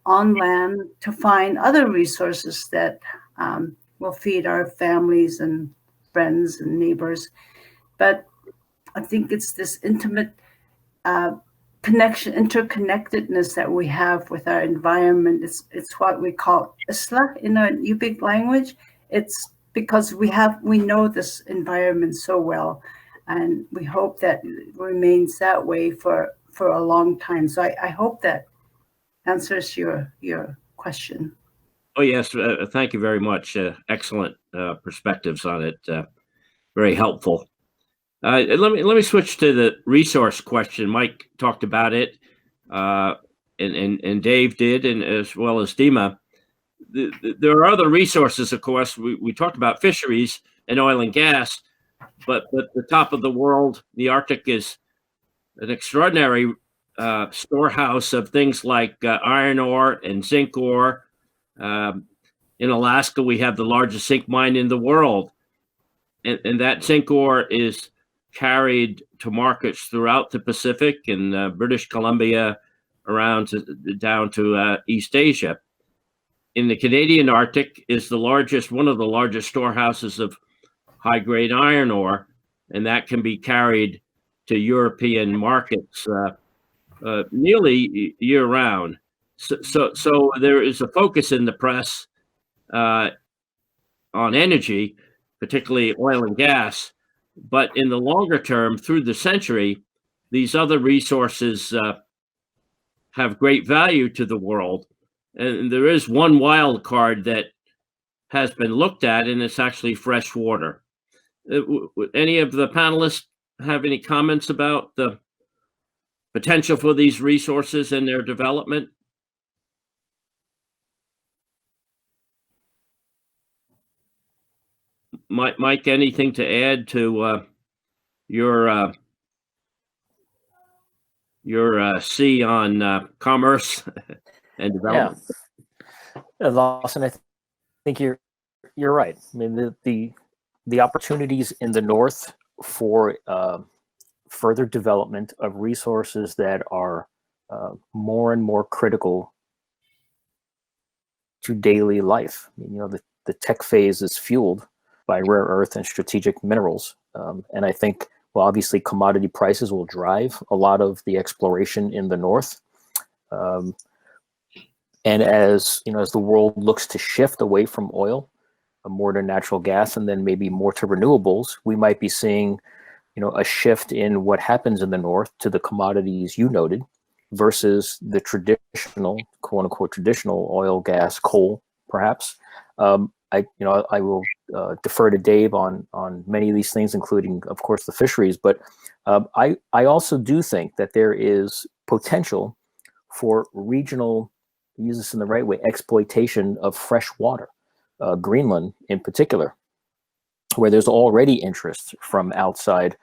on land to find other resources that will feed our families and friends and neighbors. But I think it's this intimate interconnectedness that we have with our environment. It's what we call isla in a Yupik language. It's because we know this environment so well, and we hope that it remains that way for a long time. So I hope that answers your question. Oh, yes. Thank you very much. Excellent perspectives on it. Very helpful. Let me switch to the resource question. Mike talked about it, and Dave did, and as well as Dima. There are other resources, of course. We talked about fisheries and oil and gas, but the top of the world, the Arctic is an extraordinary storehouse of things like iron ore and zinc ore. In Alaska, we have the largest zinc mine in the world, and that zinc ore is carried to markets throughout the Pacific and British Columbia, down to East Asia. In the Canadian Arctic is one of the largest storehouses of high-grade iron ore, and that can be carried to European markets nearly year-round. So there is a focus in the press on energy, particularly oil and gas, but in the longer term, through the century, these other resources have great value to the world. And there is one wild card that has been looked at, and it's actually fresh water. Any of the panelists have any comments about the potential for these resources and their development? Mike, anything to add to your C on commerce and development? Yeah, Lawson, I think you're right. I mean, the opportunities in the north for further development of resources that are more and more critical to daily life. I mean, the tech phase is fueled by rare earth and strategic minerals, and I think, well, obviously, commodity prices will drive a lot of the exploration in the north. And as the world looks to shift away from oil, more to natural gas, and then maybe more to renewables, we might be seeing, a shift in what happens in the north to the commodities you noted versus the traditional, quote unquote, traditional oil, gas, coal, perhaps. I will defer to Dave on many of these things, including, of course, the fisheries. But I also do think that there is potential for regional, use this in the right way, exploitation of fresh water, Greenland in particular, where there's already interest from outside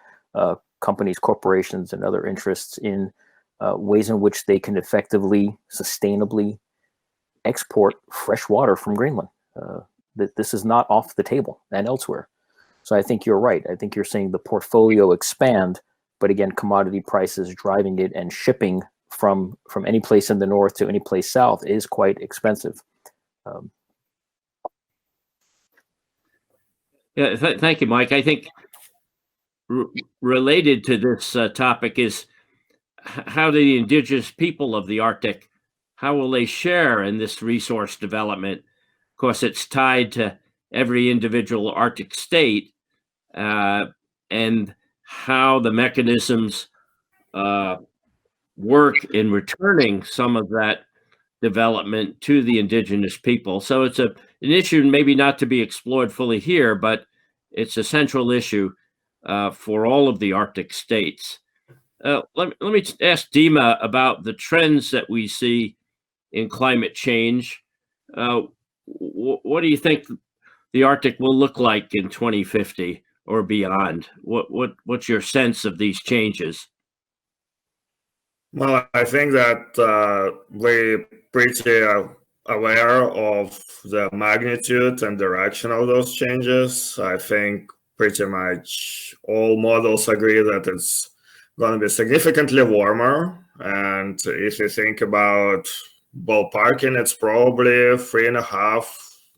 companies, corporations, and other interests in ways in which they can effectively, sustainably export fresh water from Greenland. That this is not off the table and elsewhere. So I think you're right. I think you're seeing the portfolio expand, but again, commodity prices driving it, and shipping from any place in the north to any place south is quite expensive. Yeah, thank you, Mike. I think related to this topic is how the indigenous people of the Arctic, how will they share in this resource development? Of course, it's tied to every individual Arctic state, and how the mechanisms work in returning some of that development to the indigenous people. So it's an issue maybe not to be explored fully here, but it's a central issue for all of the Arctic states. Let me ask Dima about the trends that we see in climate change. What do you think the Arctic will look like in 2050 or beyond? What's your sense of these changes? Well, I think that we're pretty aware of the magnitude and direction of those changes. I think pretty much all models agree that it's going to be significantly warmer. And if you think about ballparking, it's probably 3.5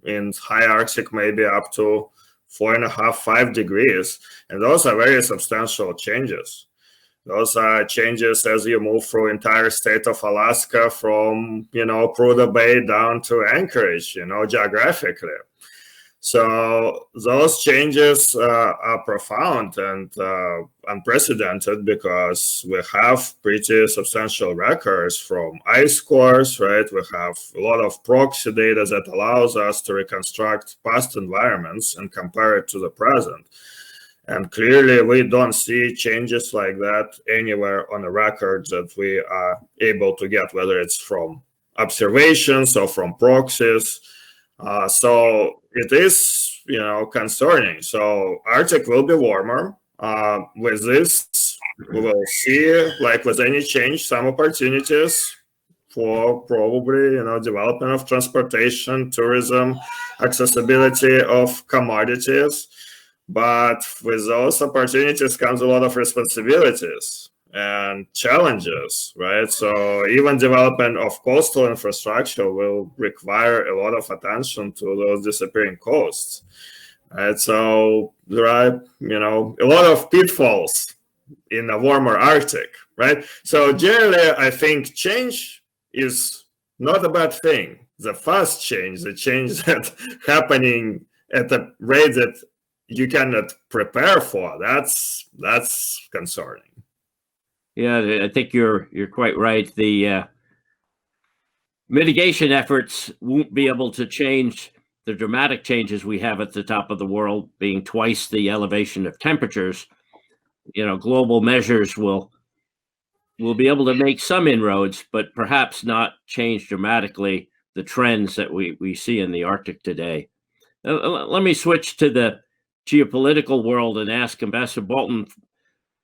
in high Arctic, maybe up to 4.5, 5 degrees. And those are very substantial changes. Those are changes as you move through entire state of Alaska from, Prudhoe Bay down to Anchorage, geographically. So those changes are profound and unprecedented, because we have pretty substantial records from ice cores, right? We have a lot of proxy data that allows us to reconstruct past environments and compare it to the present. And clearly, we don't see changes like that anywhere on the records that we are able to get, whether it's from observations or from proxies. So it is concerning. So Arctic will be warmer. With this, we will see, like with any change, some opportunities for probably development of transportation, tourism, accessibility of commodities. But with those opportunities comes a lot of responsibilities and challenges, right? So even development of coastal infrastructure will require a lot of attention to those disappearing coasts, right? So there are, a lot of pitfalls in a warmer Arctic, right? So generally, I think change is not a bad thing. The fast change, the change that's happening at a rate that you cannot prepare for, that's concerning. Yeah, I think you're quite right. The mitigation efforts won't be able to change the dramatic changes we have at the top of the world, being twice the elevation of temperatures. Global measures will be able to make some inroads, but perhaps not change dramatically the trends that we see in the Arctic today. Let me switch to the geopolitical world and ask Ambassador Bolton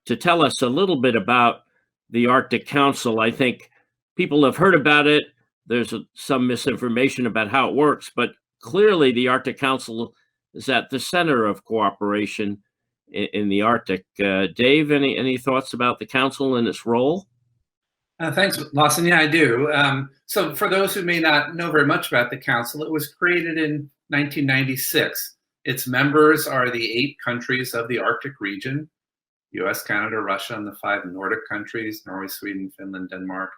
to tell us a little bit about the Arctic Council. I think people have heard about it. There's some misinformation about how it works, but clearly the Arctic Council is at the center of cooperation in the Arctic. Dave, any thoughts about the Council and its role? Thanks, Lawson. Yeah, I do. So for those who may not know very much about the Council, it was created in 1996. Its members are the 8 countries of the Arctic region: US, Canada, Russia, and the 5 Nordic countries, Norway, Sweden, Finland, Denmark,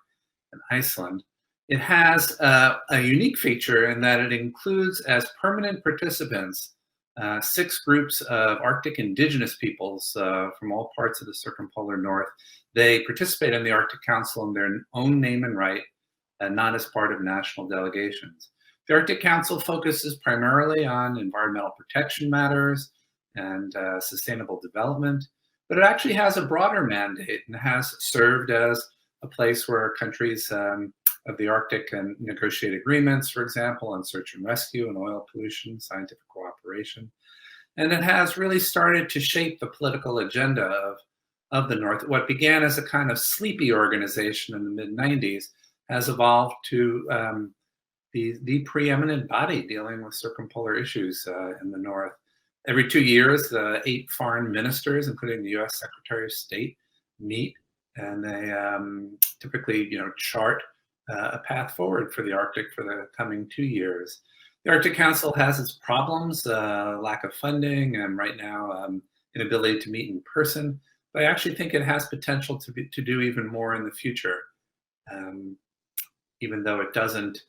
and Iceland. It has a unique feature in that it includes as permanent participants 6 groups of Arctic indigenous peoples from all parts of the circumpolar north. They participate in the Arctic Council in their own name and right, and not as part of national delegations. The Arctic Council focuses primarily on environmental protection matters and sustainable development, but it actually has a broader mandate and has served as a place where countries of the Arctic can negotiate agreements, for example, on search and rescue and oil pollution, scientific cooperation. And it has really started to shape the political agenda of the North. What began as a kind of sleepy organization in the mid-90s has evolved to the preeminent body dealing with circumpolar issues in the North. Every 2 years, 8 foreign ministers, including the US Secretary of State, meet, and they typically chart a path forward for the Arctic for the coming 2 years. The Arctic Council has its problems, lack of funding, and right now inability to meet in person. But I actually think it has potential to do even more in the future, even though it doesn't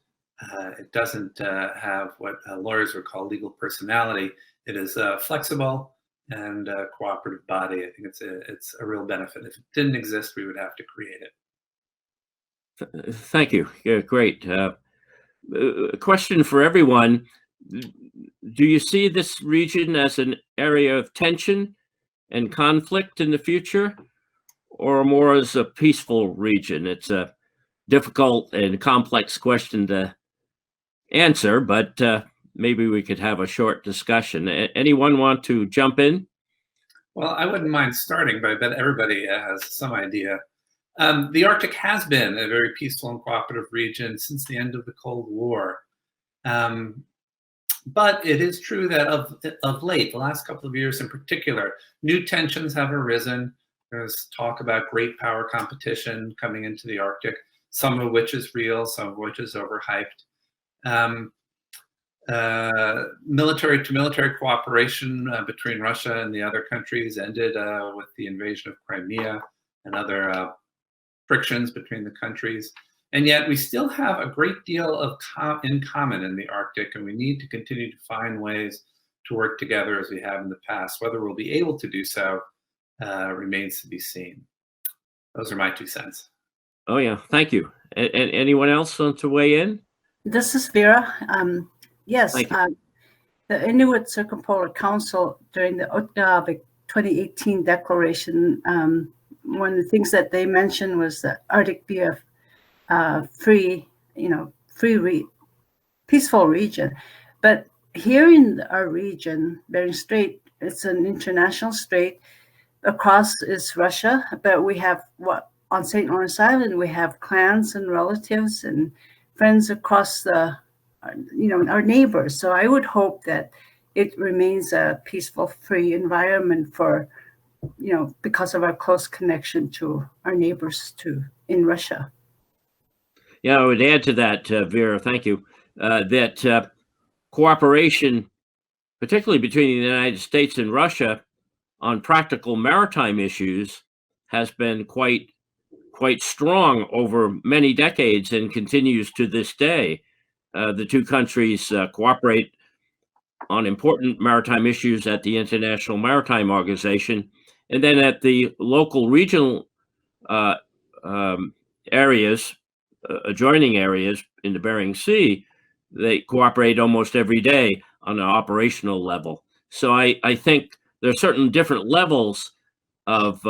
have what lawyers would call legal personality. It is a flexible and cooperative body. I think it's a real benefit. If it didn't exist, we would have to create it. Thank you. Yeah, great. A question for everyone. Do you see this region as an area of tension and conflict in the future, or more as a peaceful region? It's a difficult and complex question to answer, but maybe we could have a short discussion. Anyone want to jump in? Well, I wouldn't mind starting, but I bet everybody has some idea. The Arctic has been a very peaceful and cooperative region since the end of the Cold War. But it is true that of late, the last couple of years in particular, new tensions have arisen. There's talk about great power competition coming into the Arctic, some of which is real, some of which is overhyped. Military-to-military cooperation between Russia and the other countries ended with the invasion of Crimea and other frictions between the countries. And yet we still have a great deal in common in the Arctic, and we need to continue to find ways to work together as we have in the past. Whether we'll be able to do so remains to be seen. Those are my 2 cents. Oh, yeah. Thank you. And anyone else want to weigh in? This is Vera. Yes, the Inuit Circumpolar Council during the Utqiagvik 2018 declaration, one of the things that they mentioned was that Arctic be a free, peaceful region. But here in our region, Bering Strait, it's an international strait. Across is Russia, but we have on St. Lawrence Island, we have clans and relatives and friends across our neighbors. So I would hope that it remains a peaceful, free environment for, because of our close connection to our neighbors too in Russia. Yeah, I would add to that, Vera, thank you, that cooperation, particularly between the United States and Russia on practical maritime issues, has been quite strong over many decades and continues to this day. The two countries cooperate on important maritime issues at the International Maritime Organization, and then at the local regional areas, adjoining areas in the Bering Sea, they cooperate almost every day on an operational level. So I think there are certain different levels of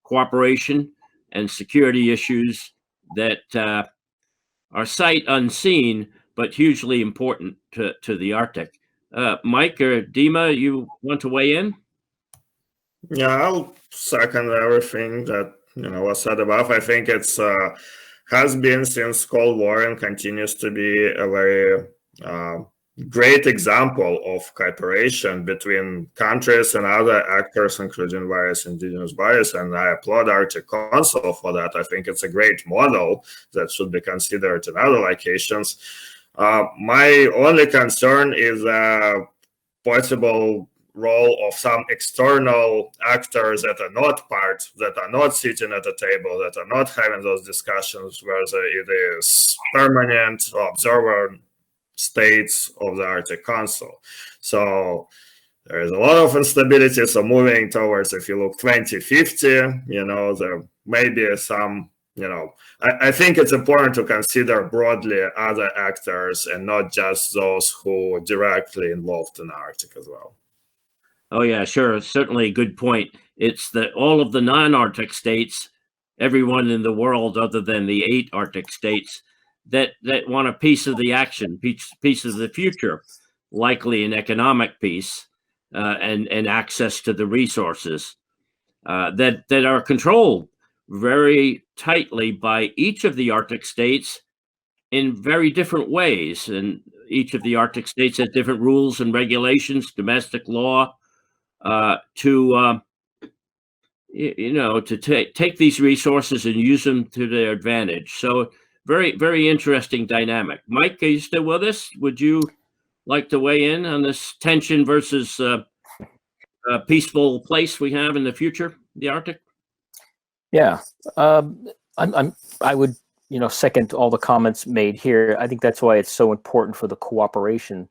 cooperation and security issues that are sight unseen, but hugely important to the Arctic. Mike or Dima, you want to weigh in? Yeah, I'll second everything that was said above. I think it's has been since Cold War and continues to be a very great example of cooperation between countries and other actors, including various indigenous bodies. And I applaud Arctic Council for that. I think it's a great model that should be considered in other locations. My only concern is a possible role of some external actors that are not sitting at the table, that are not having those discussions, whether it is permanent or observer states of the Arctic Council. So there is a lot of instability. So moving towards, if you look 2050, there may be some, I think it's important to consider broadly other actors and not just those who are directly involved in the Arctic as well. Oh yeah, sure. Certainly a good point. It's that all of the non-Arctic states, everyone in the world other than the 8 Arctic states, that want a piece of the action, piece of the future, likely an economic piece, and access to the resources that are controlled very tightly by each of the Arctic states in very different ways. And each of the Arctic states has different rules and regulations, domestic law, to take these resources and use them to their advantage. So very, very interesting dynamic. Mike, are you still with us? Would you like to weigh in on this tension versus peaceful place we have in the future, the Arctic? Yeah, I would second all the comments made here. I think that's why it's so important for the cooperation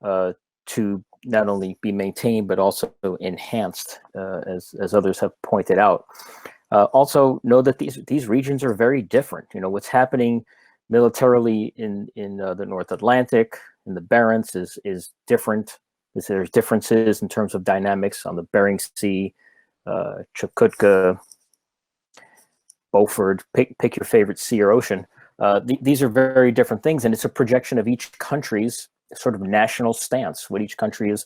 to not only be maintained but also enhanced, as others have pointed out. Also, know that these regions are very different. What's happening militarily in the North Atlantic, in the Barents, is different. There's differences in terms of dynamics on the Bering Sea, Chukotka, Beaufort. Pick your favorite sea or ocean. These are very different things, and it's a projection of each country's sort of national stance, what each country is,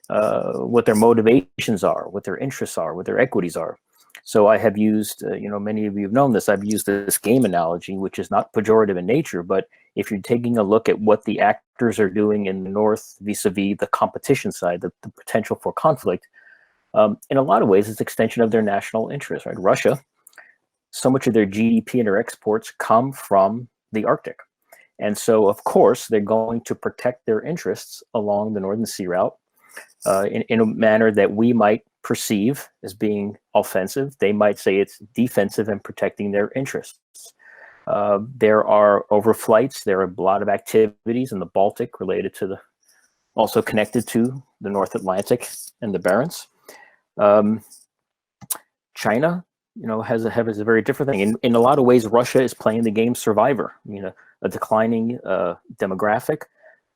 what their motivations are, what their interests are, what their equities are. So I have used, many of you have known this, I've used this game analogy, which is not pejorative in nature, but if you're taking a look at what the actors are doing in the North vis-a-vis the competition side, the potential for conflict, in a lot of ways, it's an extension of their national interests, right? Russia, so much of their GDP and their exports come from the Arctic. And so, of course, they're going to protect their interests along the Northern Sea Route in a manner that we might perceive as being offensive. They might say it's defensive and protecting their interests. There are overflights. There are a lot of activities in the Baltic related to also connected to the North Atlantic and the Barents. China, has a very different thing. In a lot of ways, Russia is playing the game survivor. A declining demographic,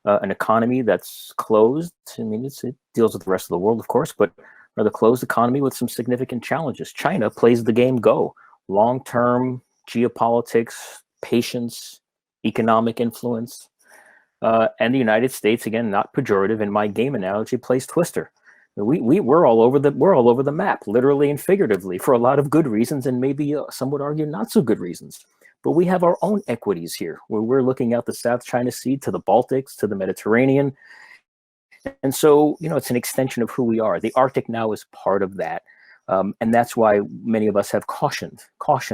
an economy that's closed. It deals with the rest of the world, of course, but the closed economy with some significant challenges. China plays the game go. Long-term geopolitics, patience, economic influence. And the United States, again, not pejorative in my game analogy, plays Twister. We're all over the map, literally and figuratively, for a lot of good reasons, and maybe some would argue not so good reasons. But we have our own equities here, where we're looking out the South China Sea to the Baltics to the Mediterranean, and so it's an extension of who we are. The Arctic now is part of that, and that's why many of us have cautioned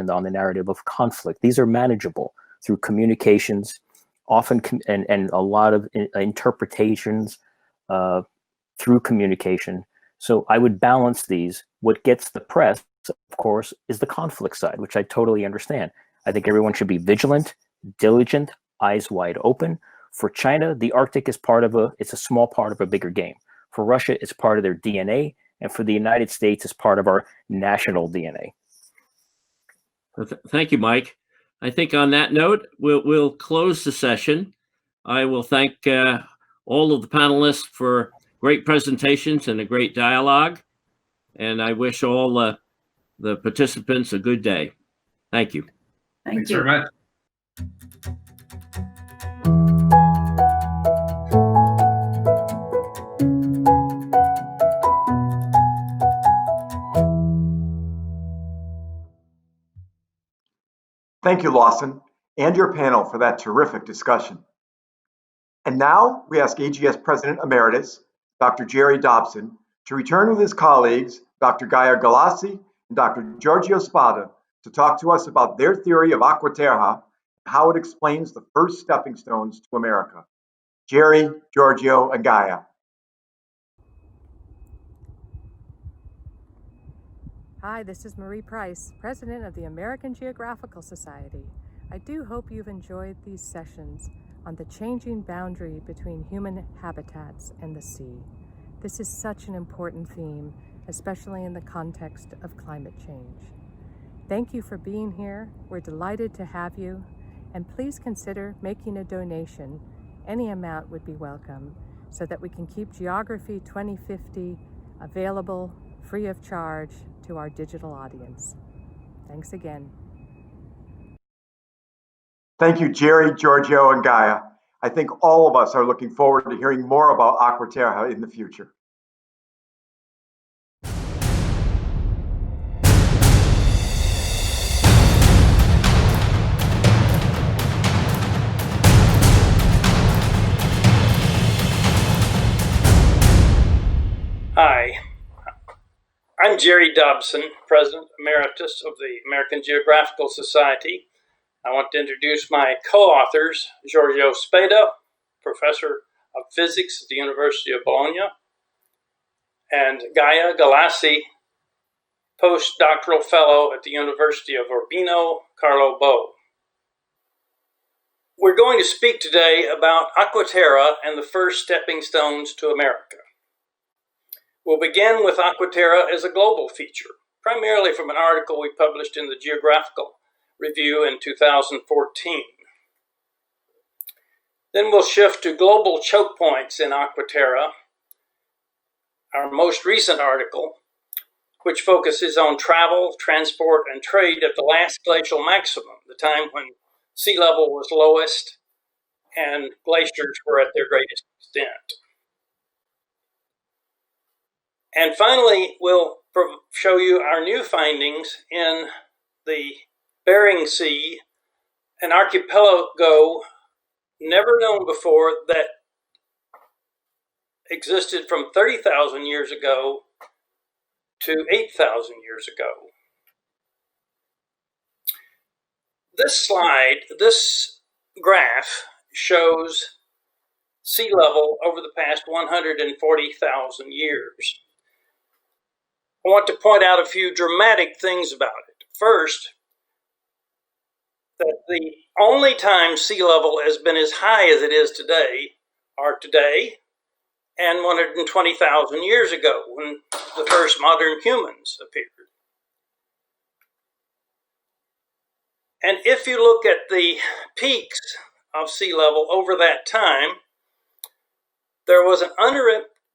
on the narrative of conflict. These are manageable through communications, often and a lot of interpretations through communication. So I would balance these. What gets the press, of course, is the conflict side, which I totally understand. I think everyone should be vigilant, diligent, eyes wide open. For China, the Arctic is it's a small part of a bigger game. For Russia, it's part of their DNA. And for the United States, it's part of our national DNA. Thank you, Mike. I think on that note, we'll close the session. I will thank all of the panelists for great presentations and a great dialogue. And I wish all the participants a good day. Thank you. Thanks very much. Thank you, Lawson, and your panel for that terrific discussion. And now we ask AGS President Emeritus, Dr. Jerry Dobson, to return with his colleagues, Dr. Gaia Galassi and Dr. Giorgio Spada, to talk to us about their theory of Aquaterra and how it explains the first stepping stones to America. Jerry, Giorgio, and Gaia. Hi, this is Marie Price, President of the American Geographical Society. I do hope you've enjoyed these sessions on the changing boundary between human habitats and the sea. This is such an important theme, especially in the context of climate change. Thank you for being here. We're delighted to have you, and please consider making a donation. Any amount would be welcome, so that we can keep Geography 2050 available free of charge to our digital audience. Thanks again. Thank you, Jerry, Giorgio, and Gaia. I think all of us are looking forward to hearing more about Aquaterra in the future. Hi, I'm Jerry Dobson, President Emeritus of the American Geographical Society. I want to introduce my co-authors, Giorgio Spada, Professor of Physics at the University of Bologna, and Gaia Galassi, Postdoctoral Fellow at the University of Urbino Carlo Bo. We're going to speak today about Aquaterra and the first stepping stones to America. We'll begin with Aquaterra as a global feature, primarily from an article we published in the Geographical Review in 2014. Then we'll shift to global choke points in Aquaterra, our most recent article, which focuses on travel, transport, and trade at the last glacial maximum, the time when sea level was lowest and glaciers were at their greatest extent. And finally, we'll show you our new findings in the Bering Sea, an archipelago never known before that existed from 30,000 years ago to 8,000 years ago. This slide, this graph, shows sea level over the past 140,000 years. I want to point out a few dramatic things about it. First, that the only time sea level has been as high as it is today are today and 120,000 years ago when the first modern humans appeared. And if you look at the peaks of sea level over that time, there was an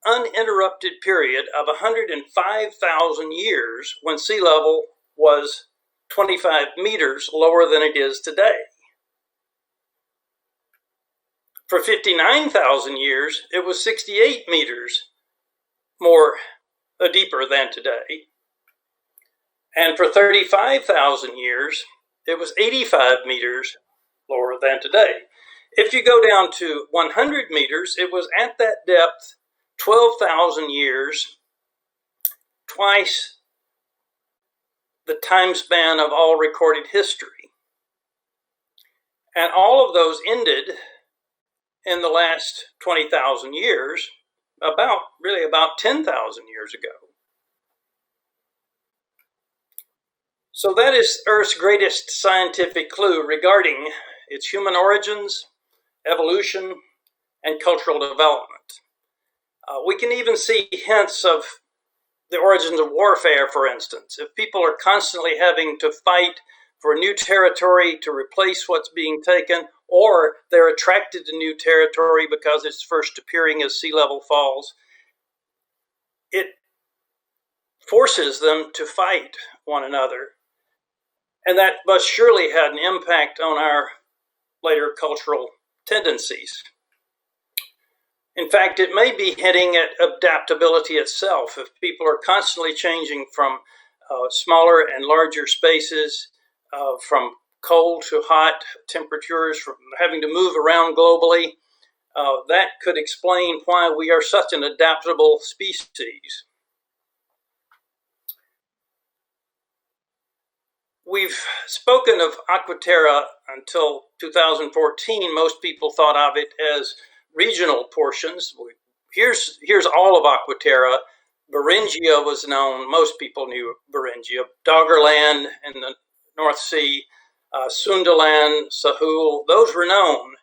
uninterrupted period of 105,000 years when sea level was 25 meters lower than it is today. For 59,000 years, it was 68 meters more deeper than today. And for 35,000 years, it was 85 meters lower than today. If you go down to 100 meters, it was at that depth 12,000 years, twice the time span of all recorded history. And all of those ended in the last 20,000 years, about 10,000 years ago. So that is Earth's greatest scientific clue regarding its human origins, evolution, and cultural development. We can even see hints of the origins of warfare, for instance. If people are constantly having to fight for new territory to replace what's being taken, or they're attracted to new territory because it's first appearing as sea level falls, it forces them to fight one another. And that must surely had an impact on our later cultural tendencies. In fact, it may be hitting at adaptability itself. If people are constantly changing from smaller and larger spaces, from cold to hot temperatures, from having to move around globally, that could explain why we are such an adaptable species. We've spoken of Aquaterra until 2014. Most people thought of it as regional portions. Here's all of Aquaterra. Beringia was known. Most people knew Beringia. Doggerland in the North Sea, Sundaland, Sahul, those were known.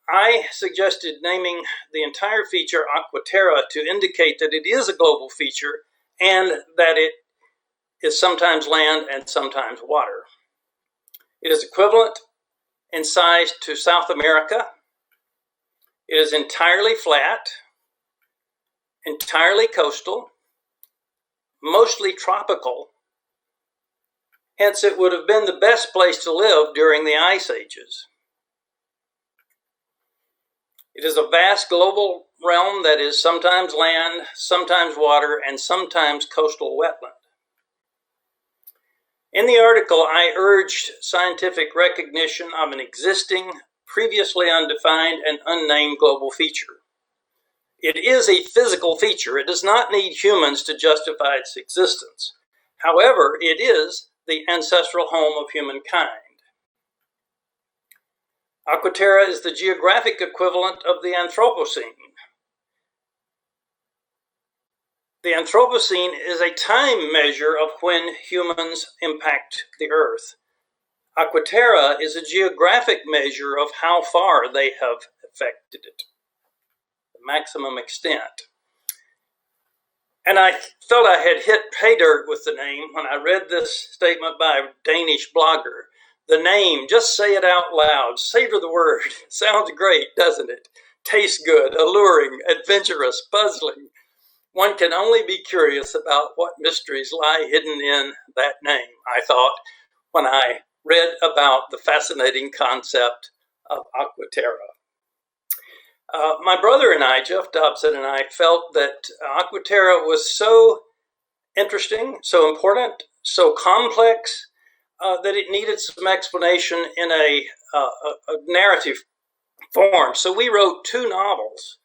I suggested naming the entire feature Aquaterra to indicate that it is a global feature and that it is sometimes land and sometimes water. It is equivalent in size to South America. It is entirely flat, entirely coastal, mostly tropical. Hence, it would have been the best place to live during the ice ages. It is a vast global realm that is sometimes land, sometimes water, and sometimes coastal wetland. In the article, I urged scientific recognition of an existing, previously undefined and unnamed global feature. It is a physical feature. It does not need humans to justify its existence. However, it is the ancestral home of humankind. Aquaterra is the geographic equivalent of the Anthropocene. The Anthropocene is a time measure of when humans impact the Earth. Aquaterra is a geographic measure of how far they have affected it, the maximum extent. And I felt I had hit pay dirt with the name when I read this statement by a Danish blogger. The name, just say it out loud, savor the word. Sounds great, doesn't it? Tastes good, alluring, adventurous, puzzling. One can only be curious about what mysteries lie hidden in that name, I thought, when I read about the fascinating concept of Aquaterra. My brother and I, Jeff Dobson and I, felt that Aquaterra was so interesting, so important, so complex, that it needed some explanation in a narrative form. So we wrote 2 novels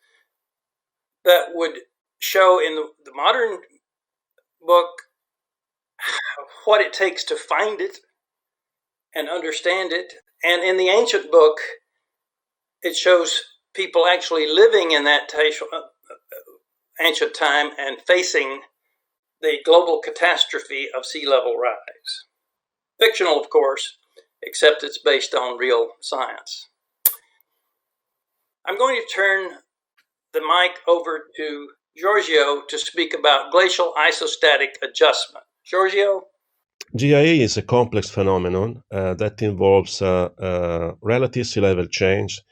that would show in the modern book what it takes to find it and understand it. And in the ancient book, it shows people actually living in that ancient time and facing the global catastrophe of sea level rise. Fictional, of course, except it's based on real science. I'm going to turn the mic over to Giorgio to speak about glacial isostatic adjustment. Giorgio? GIA is a complex phenomenon that involves relative sea level change,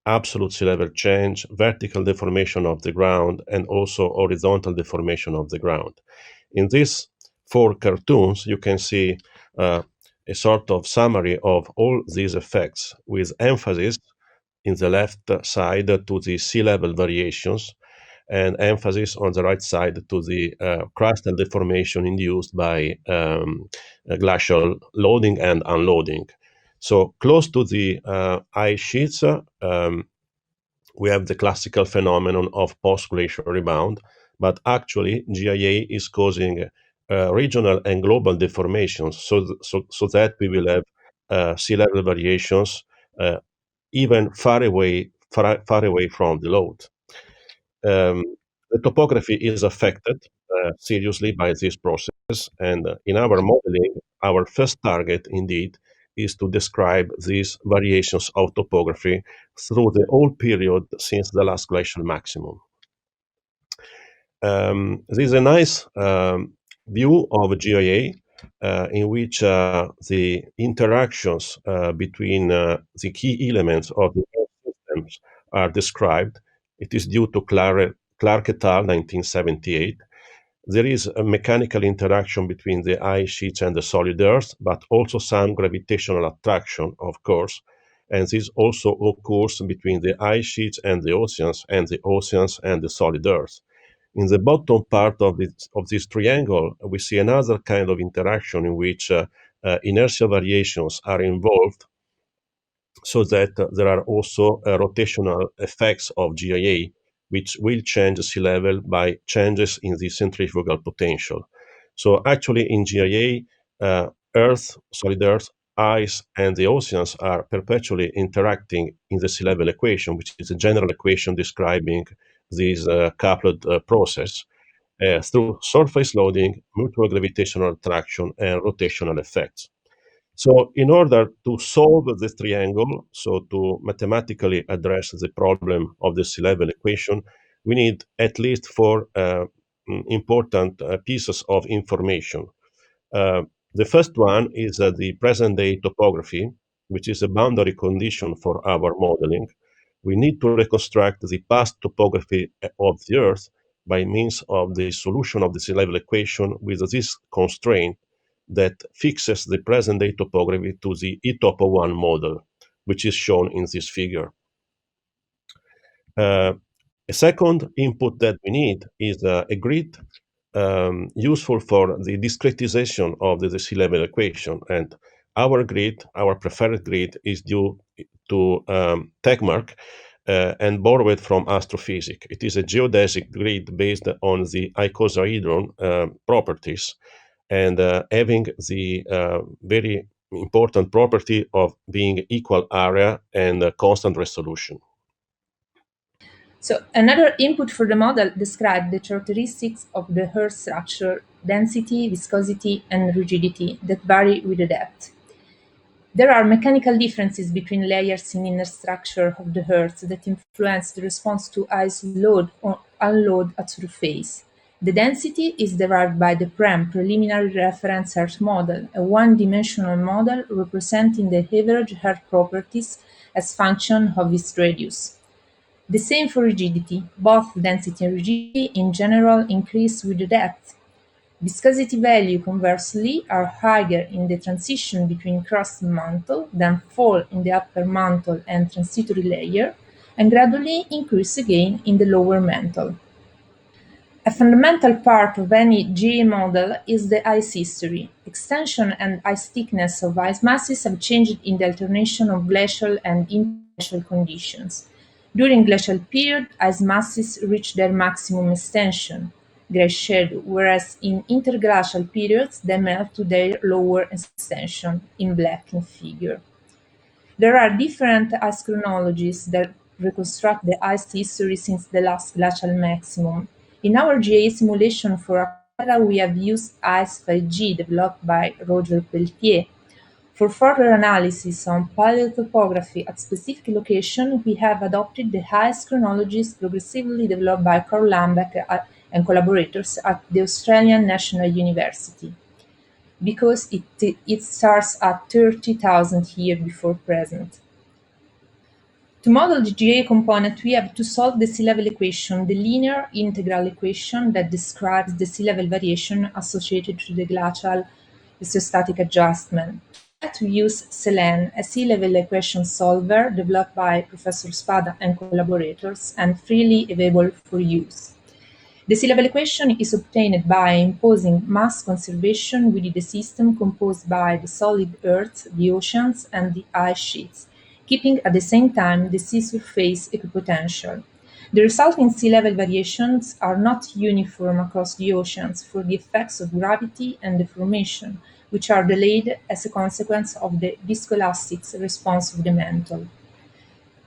absolute sea level change, vertical deformation of the ground, and also horizontal deformation of the ground. In these 4 cartoons, you can see a sort of summary of all these effects with emphasis in the left side to the sea level variations, and emphasis on the right side to the crustal deformation induced by glacial loading and unloading. So close to the ice sheets, we have the classical phenomenon of post-glacial rebound, but actually GIA is causing regional and global deformations, so that we will have sea level variations even far away from the load. The topography is affected seriously by this process, and in our modeling, our first target indeed is to describe these variations of topography through the whole period since the last glacial maximum. This is a nice view of GIA in which the interactions between the key elements of the systems are described. It is due to Clark et al. 1978. There is a mechanical interaction between the ice sheets and the solid Earth, but also some gravitational attraction, of course. And this also occurs between the ice sheets and the oceans and the solid Earth. In the bottom part of this triangle, we see another kind of interaction in which inertial variations are involved, so that there are also rotational effects of GIA, which will change sea level by changes in the centrifugal potential. So actually in GIA, Earth, solid Earth, ice, and the oceans are perpetually interacting in the sea level equation, which is a general equation describing this coupled process through surface loading, mutual gravitational attraction, and rotational effects. So in order to solve this triangle, so to mathematically address the problem of the sea level equation, we need at least four important pieces of information. The first one is the present day topography, which is a boundary condition for our modeling. We need to reconstruct the past topography of the Earth by means of the solution of the sea level equation with this constraint that fixes the present day topography to the eTopo1 model, which is shown in this figure. A second input that we need is a grid useful for the discretization of the sea level equation. And our grid, our preferred grid, is due to Tegmark and borrowed from astrophysics. It is a geodesic grid based on the icosahedron properties, and having the very important property of being equal area and constant resolution. So another input for the model describes the characteristics of the Earth structure, density, viscosity, and rigidity that vary with the depth. There are mechanical differences between layers in inner structure of the Earth that influence the response to ice load or unload at surface. The density is derived by the PREM, Preliminary Reference Earth Model, a one-dimensional model representing the average Earth properties as function of its radius. The same for rigidity. Both density and rigidity in general increase with the depth. Viscosity value, conversely, are higher in the transition between crust and mantle, then fall in the upper mantle and transitory layer, and gradually increase again in the lower mantle. A fundamental part of any GA model is the ice history. Extension and ice thickness of ice masses have changed in the alternation of glacial and interglacial conditions. During glacial period, ice masses reach their maximum extension, gray shadow, whereas in interglacial periods they melt to their lower extension, in black in figure. There are different ice chronologies that reconstruct the ice history since the last glacial maximum. In our GA simulation for Aquila, we have used ice 5G developed by Roger Peltier. For further analysis on paleotopography at specific location, we have adopted the ice chronologies progressively developed by Carl Lambeck and collaborators at the Australian National University, because it starts at 30,000 years before present. To model the GA component, we have to solve the sea level equation, the linear integral equation that describes the sea level variation associated to the glacial isostatic adjustment. To to use SELEN, a sea-level equation solver developed by Professor Spada and collaborators and freely available for use. The sea-level equation is obtained by imposing mass conservation within the system composed by the solid Earth, the oceans, and the ice sheets, keeping at the same time the sea surface equipotential. The resulting sea level variations are not uniform across the oceans for the effects of gravity and deformation, which are delayed as a consequence of the viscoelastic response of the mantle.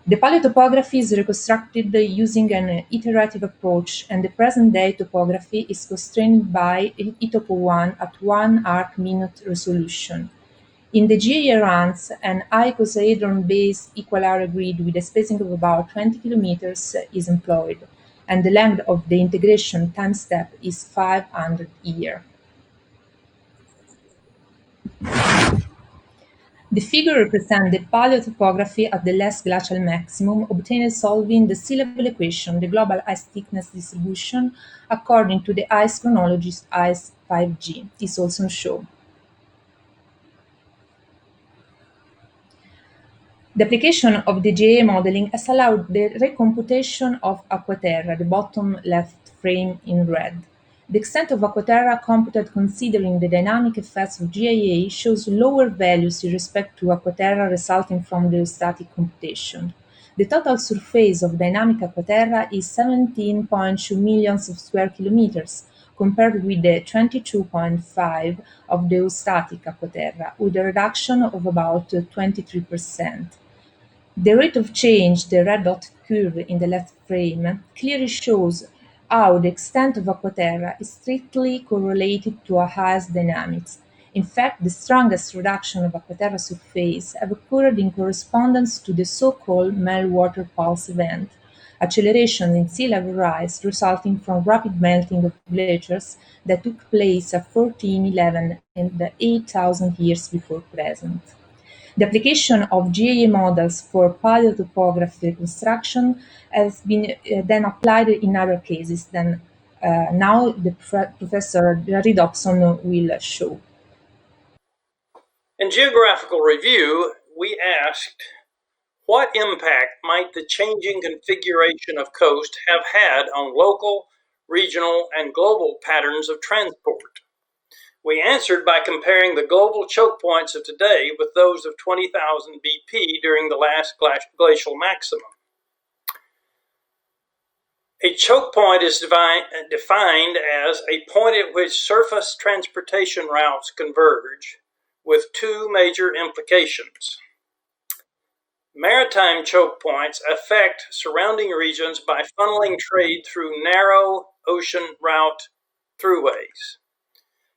The paleotopography is reconstructed using an iterative approach, and the present-day topography is constrained by eTopo1 at 1 arc-minute resolution. In the GIA runs, an icosahedron-based equal-area grid with a spacing of about 20 kilometers is employed, and the length of the integration time step is 500 years. The figure represents the paleotopography at the last glacial maximum obtained solving the sea level equation, the global ice thickness distribution, according to the ice chronologist ICE 5G, is also shown. The application of the GA modeling has allowed the recomputation of Aquaterra, the bottom left frame in red. The extent of Aquaterra computed considering the dynamic effects of GIA shows lower values in respect to Aquaterra resulting from the static computation. The total surface of dynamic Aquaterra is 17.2 millions of square kilometers, compared with the 22.5 of the static Aquaterra, with a reduction of about 23%. The rate of change, the red dot curve in the left frame, clearly shows how the extent of Aquaterra is strictly correlated to ice dynamics. In fact, the strongest reduction of Aquaterra surface have occurred in correspondence to the so-called meltwater pulse event, acceleration in sea level rise resulting from rapid melting of glaciers that took place at 1411 and 8,000 years before present. The application of GIA models for paleotopography reconstruction has been then applied in other cases than now the Professor Jerry Dobson will show. In geographical review, we asked, what impact might the changing configuration of coast have had on local, regional, and global patterns of transport? We answered by comparing the global choke points of today with those of 20,000 BP during the last glacial maximum. A choke point is defined as a point at which surface transportation routes converge, with two major implications. Maritime choke points affect surrounding regions by funneling trade through narrow ocean route throughways.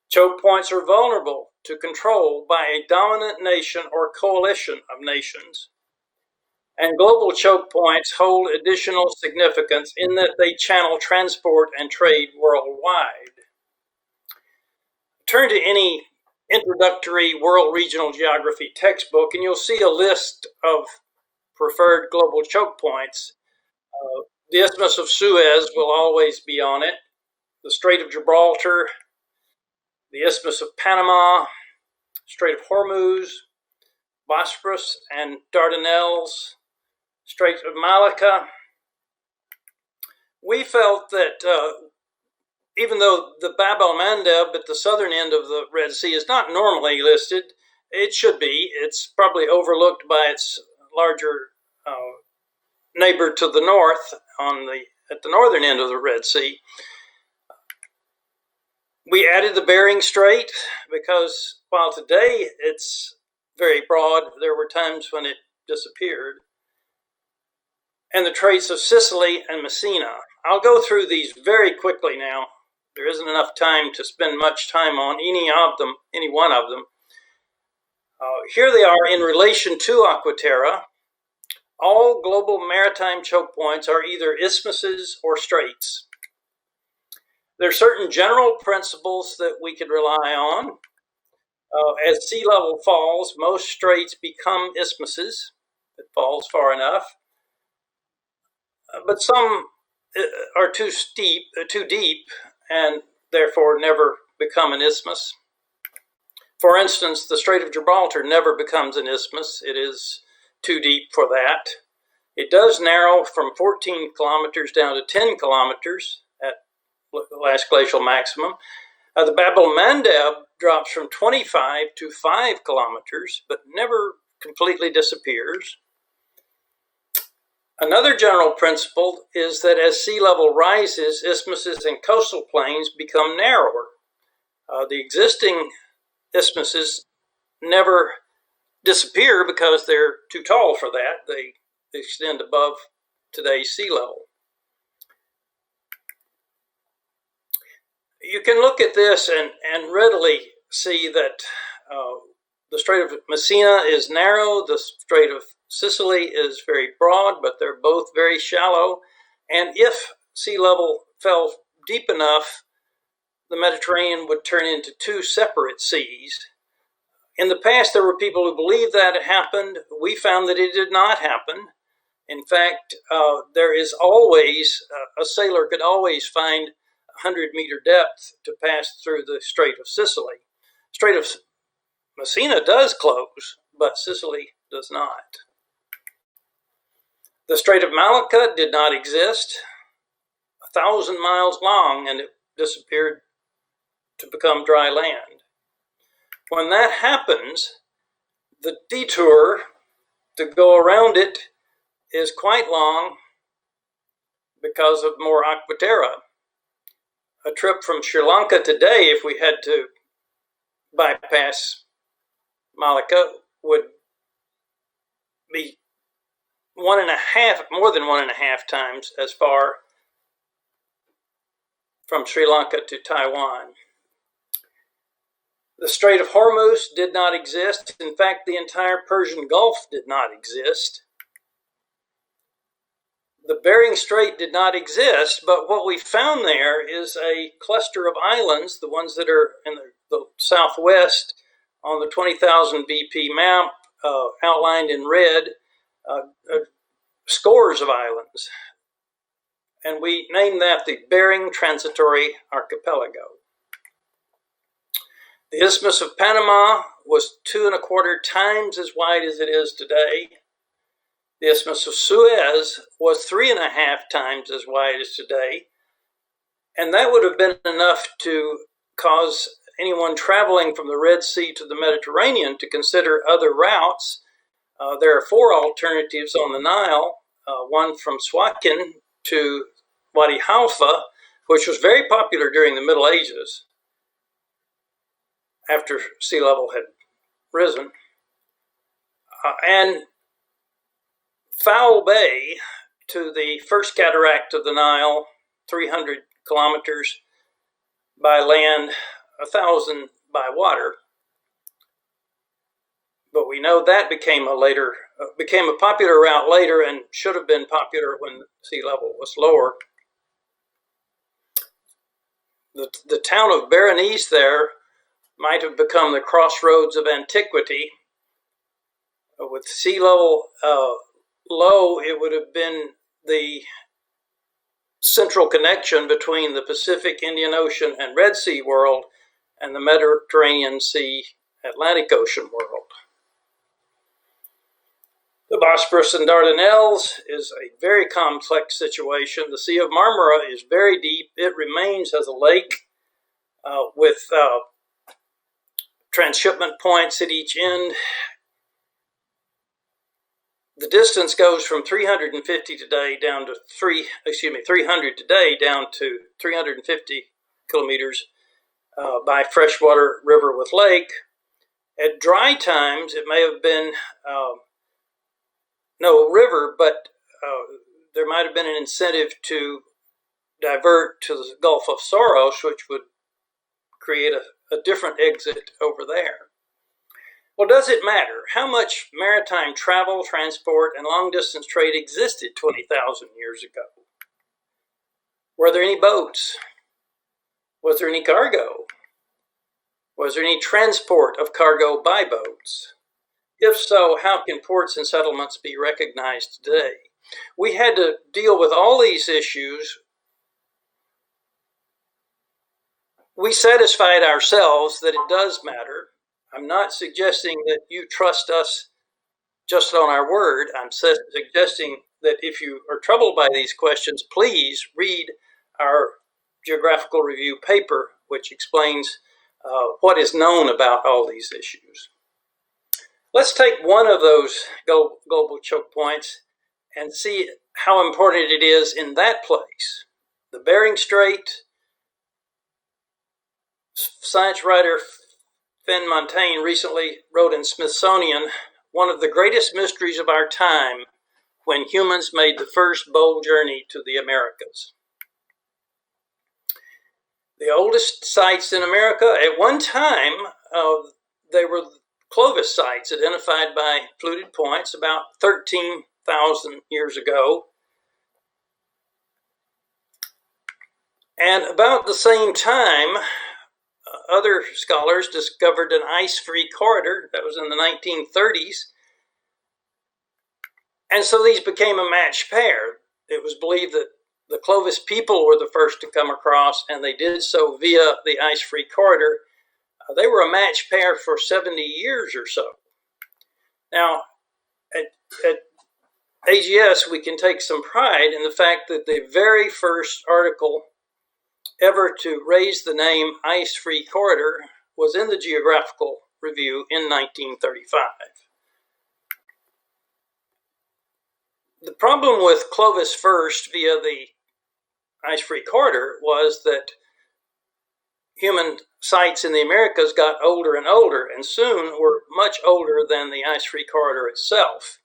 Choke points are vulnerable to control by a dominant nation or coalition of nations. And global choke points hold additional significance in that they channel transport and trade worldwide. Turn to any introductory world regional geography textbook and you'll see a list of preferred global choke points. The Isthmus of Suez will always be on it, the Strait of Gibraltar, the Isthmus of Panama, Strait of Hormuz, Bosporus and Dardanelles, Strait of Malacca. We felt that even though the Bab el-Mandeb at the southern end of the Red Sea is not normally listed, it should be. It's probably overlooked by its larger neighbor to the north at the northern end of the Red Sea. We added the Bering Strait because while today it's very broad, there were times when it disappeared. And the Straits of Sicily and Messina. I'll go through these very quickly now. There isn't enough time to spend much time on any one of them. Here they are in relation to Aquaterra. All global maritime choke points are either isthmuses or straits. There are certain general principles that we could rely on. As sea level falls, most straits become isthmuses. It falls far enough. But some are too deep, and therefore never become an isthmus. For instance, the Strait of Gibraltar never becomes an isthmus. It is too deep for that. It does narrow from 14 kilometers down to 10 kilometers at last glacial maximum. The Bab el-Mandeb drops from 25 to 5 kilometers, but never completely disappears. Another general principle is that as sea level rises, isthmuses and coastal plains become narrower. The existing isthmuses never disappear because they're too tall for that. They extend above today's sea level. You can look at this and readily see that the Strait of Messina is narrow, the Strait of Sicily is very broad, but they're both very shallow. And if sea level fell deep enough, the Mediterranean would turn into two separate seas. In the past, there were people who believed that it happened. We found that it did not happen. In fact, there is always, a sailor could always find 100-meter depth to pass through the Strait of Sicily. Strait of Messina does close, but Sicily does not. The Strait of Malacca did not exist, 1,000 miles long, and it disappeared to become dry land. When that happens, the detour to go around it is quite long because of more aquaterra. A trip from Sri Lanka today, if we had to bypass Malacca, would be more than 1.5 times as far from Sri Lanka to Taiwan. The Strait of Hormuz did not exist. In fact, the entire Persian Gulf did not exist. The Bering Strait did not exist, but what we found there is a cluster of islands, the ones that are in the southwest on the 20,000 BP map, outlined in red, scores of islands. And we named that the Bering Transitory Archipelago. The Isthmus of Panama was 2.25 times as wide as it is today. The Isthmus of Suez was 3.5 times as wide as today. And that would have been enough to cause anyone traveling from the Red Sea to the Mediterranean to consider other routes. There are 4 alternatives on the Nile, one from Suakin to Wadi Halfa, which was very popular during the Middle Ages after sea level had risen, and Foul Bay to the first cataract of the Nile, 300 kilometers by land, 1,000 by water. But we know that became a popular route later and should have been popular when sea level was lower. The town of Berenice there might have become the crossroads of antiquity. With sea level low, it would have been the central connection between the Pacific, Indian Ocean, and Red Sea world and the Mediterranean Sea, Atlantic Ocean world. The Bosporus and Dardanelles is a very complex situation. The Sea of Marmara is very deep. It remains as a lake with transshipment points at each end. The distance goes from 350 today down to 300 today down to 350 kilometers by freshwater river with lake. At dry times, it may have been no river, but there might have been an incentive to divert to the Gulf of Saros, which would create a different exit over there. Well, does it matter? How much maritime travel, transport, and long-distance trade existed 20,000 years ago? Were there any boats? Was there any cargo? Was there any transport of cargo by boats? If so, how can ports and settlements be recognized today? We had to deal with all these issues. We satisfied ourselves that it does matter. I'm not suggesting that you trust us just on our word. I'm suggesting that if you are troubled by these questions, please read our Geographical Review paper, which explains what is known about all these issues. Let's take one of those global choke points and see how important it is in that place. The Bering Strait. Science writer Finn Montaigne recently wrote in Smithsonian, one of the greatest mysteries of our time, when humans made the first bold journey to the Americas. The oldest sites in America, at one time, they were Clovis sites identified by fluted points about 13,000 years ago. And about the same time, other scholars discovered an ice-free corridor that was in the 1930s. And so these became a matched pair. It was believed that the Clovis people were the first to come across, and they did so via the ice-free corridor. They were a matched pair for 70 years or so. Now, at AGS, we can take some pride in the fact that the very first article ever to raise the name ice-free corridor was in the Geographical Review in 1935. The problem with Clovis first via the ice-free corridor was that human sites in the Americas got older and older, and soon were much older than the ice-free corridor itself.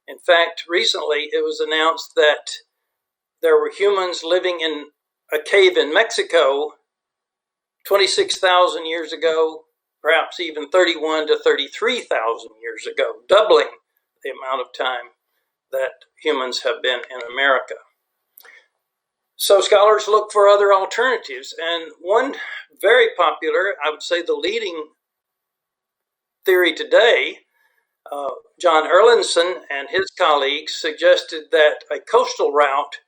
In fact, recently it was announced that there were humans living in a cave in Mexico 26,000 years ago, perhaps even 31 to 33,000 years ago, doubling the amount of time that humans have been in America. So scholars look for other alternatives, and one very popular, I would say the leading theory today, John Erlandson and his colleagues suggested that a coastal route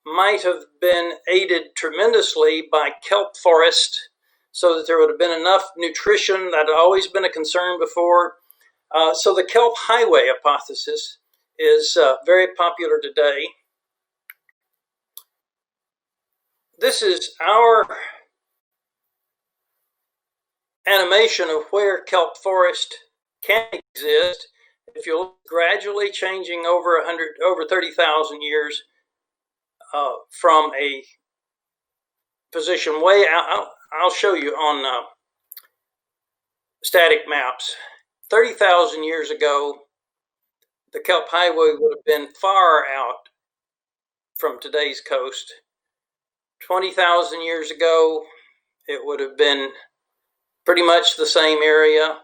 might have been aided tremendously by kelp forest, so that there would have been enough nutrition. That had always been a concern before. So the kelp highway hypothesis is very popular today. This is our animation of where kelp forest can exist. If you look, gradually changing over 30,000 years from a position way out. I'll show you on static maps. 30,000 years ago, the kelp highway would have been far out from today's coast. 20,000 years ago, it would have been pretty much the same area.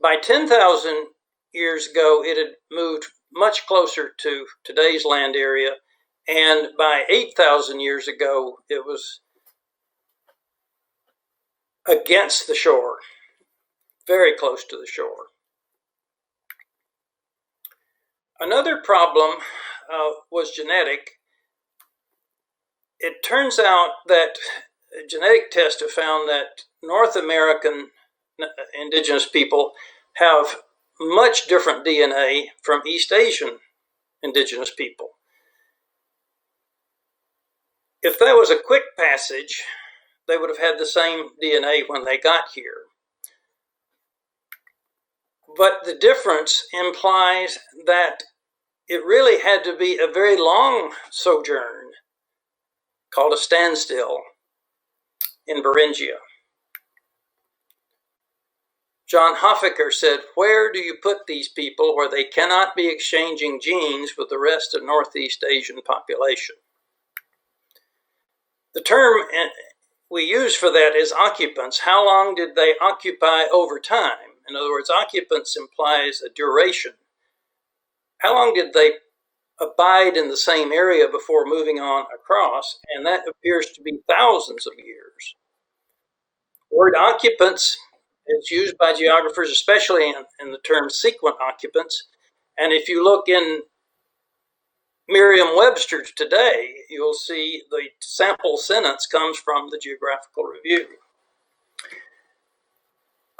By 10,000 years ago, it had moved much closer to today's land area. And by 8,000 years ago, it was against the shore, very close to the shore. Another problem was genetic. It turns out that genetic tests have found that North American indigenous people have much different DNA from East Asian indigenous people. If that was a quick passage, they would have had the same DNA when they got here. But the difference implies that it really had to be a very long sojourn, called a standstill, in Beringia. John Hoffaker said, "Where do you put these people where they cannot be exchanging genes with the rest of Northeast Asian population?" The term we use for that is occupants. How long did they occupy over time? In other words, occupants implies a duration. How long did they abide in the same area before moving on across? And that appears to be thousands of years. The word occupants is used by geographers, especially in the term sequent occupants. And if you look in Merriam-Webster today, you'll see the sample sentence comes from the Geographical Review.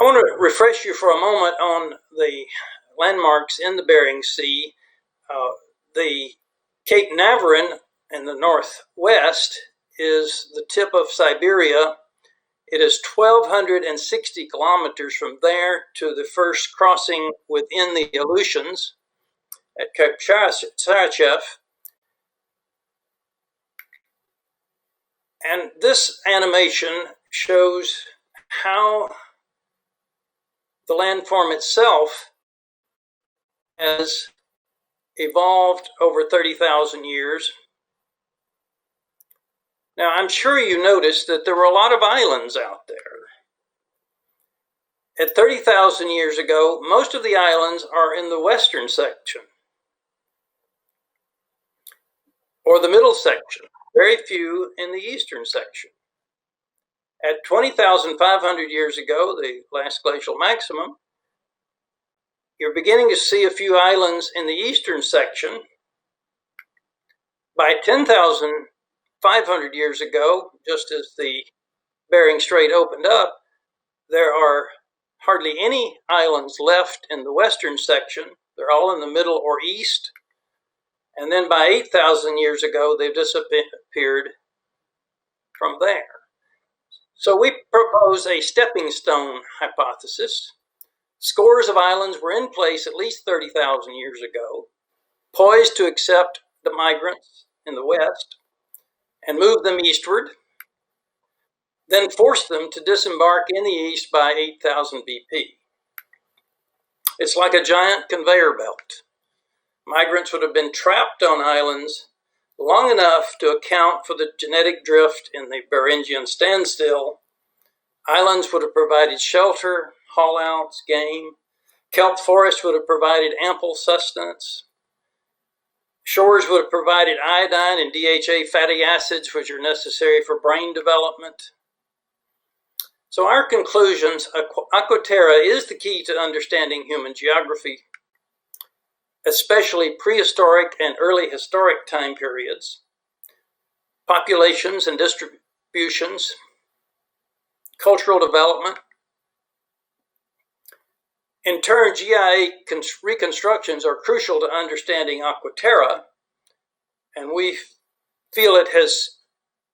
I want to refresh you for a moment on the landmarks in the Bering Sea. The Cape Navarin in the northwest is the tip of Siberia. It is 1,260 kilometers from there to the first crossing within the Aleutians at Cape Sarachev. And this animation shows how the landform itself has evolved over 30,000 years. Now, I'm sure you noticed that there were a lot of islands out there. At 30,000 years ago, most of the islands are in the western section or the middle section, very few in the eastern section. At 20,500 years ago, the last glacial maximum, you're beginning to see a few islands in the eastern section. By 10,500 years ago, just as the Bering Strait opened up, there are hardly any islands left in the western section. They're all in the middle or east. And then by 8,000 years ago, they've disappeared from there. So we propose a stepping stone hypothesis. Scores of islands were in place at least 30,000 years ago, poised to accept the migrants in the west and move them eastward, then force them to disembark in the east by 8,000 BP. It's like a giant conveyor belt. Migrants would have been trapped on islands long enough to account for the genetic drift in the Beringian standstill. Islands would have provided shelter, haul-outs, game. Kelp forests would have provided ample sustenance. Shores would have provided iodine and DHA fatty acids, which are necessary for brain development. So our conclusions, Aquaterra is the key to understanding human geography, especially prehistoric and early historic time periods, populations and distributions, cultural development. In turn, GIA reconstructions are crucial to understanding Aquaterra, and we feel it has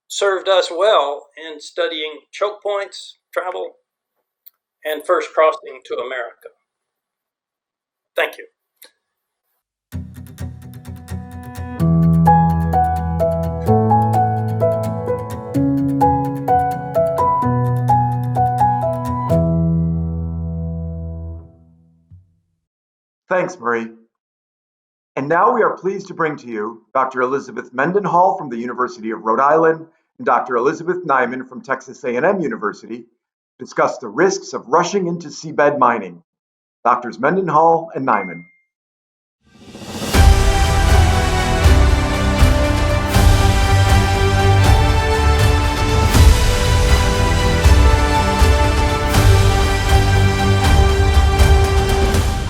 served us well in studying choke points, travel, and first crossing to America. Thank you. Thanks, Marie. And now we are pleased to bring to you Dr. Elizabeth Mendenhall from the University of Rhode Island and Dr. Elizabeth Nyman from Texas A&M University to discuss the risks of rushing into seabed mining. Drs. Mendenhall and Nyman.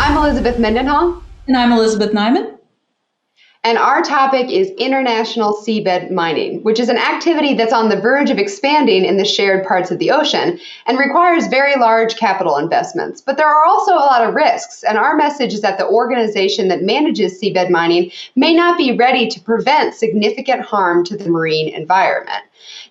I'm Elizabeth Mendenhall. And I'm Elizabeth Nyman. And our topic is international seabed mining, which is an activity that's on the verge of expanding in the shared parts of the ocean and requires very large capital investments. But there are also a lot of risks, and our message is that the organization that manages seabed mining may not be ready to prevent significant harm to the marine environment.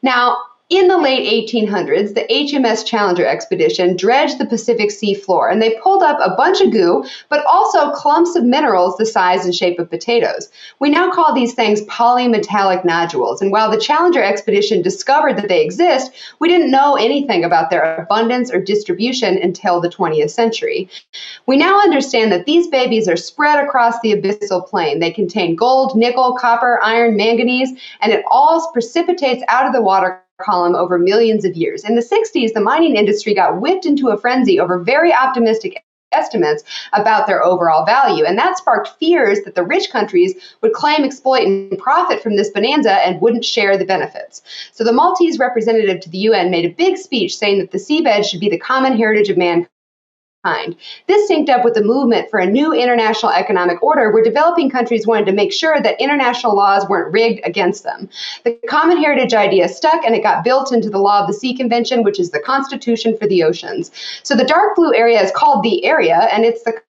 Now, in the late 1800s, the HMS Challenger expedition dredged the Pacific Sea floor, and they pulled up a bunch of goo, but also clumps of minerals the size and shape of potatoes. We now call these things polymetallic nodules, and while the Challenger expedition discovered that they exist, we didn't know anything about their abundance or distribution until the 20th century. We now understand that these babies are spread across the abyssal plain. They contain gold, nickel, copper, iron, manganese, and it all precipitates out of the water column over millions of years. In the 60s, the mining industry got whipped into a frenzy over very optimistic estimates about their overall value, and that sparked fears that the rich countries would claim, exploit, and profit from this bonanza and wouldn't share the benefits. So the Maltese representative to the UN made a big speech saying that the seabed should be the common heritage of mankind. kind. This synced up with the movement for a new international economic order where developing countries wanted to make sure that international laws weren't rigged against them. The common heritage idea stuck, and it got built into the Law of the Sea Convention, which is the Constitution for the Oceans. So the dark blue area is called the area, and it's the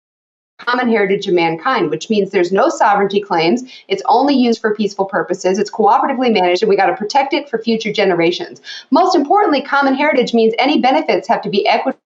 common heritage of mankind, which means there's no sovereignty claims. It's only used for peaceful purposes. It's cooperatively managed, and we got to protect it for future generations. Most importantly, common heritage means any benefits have to be equitably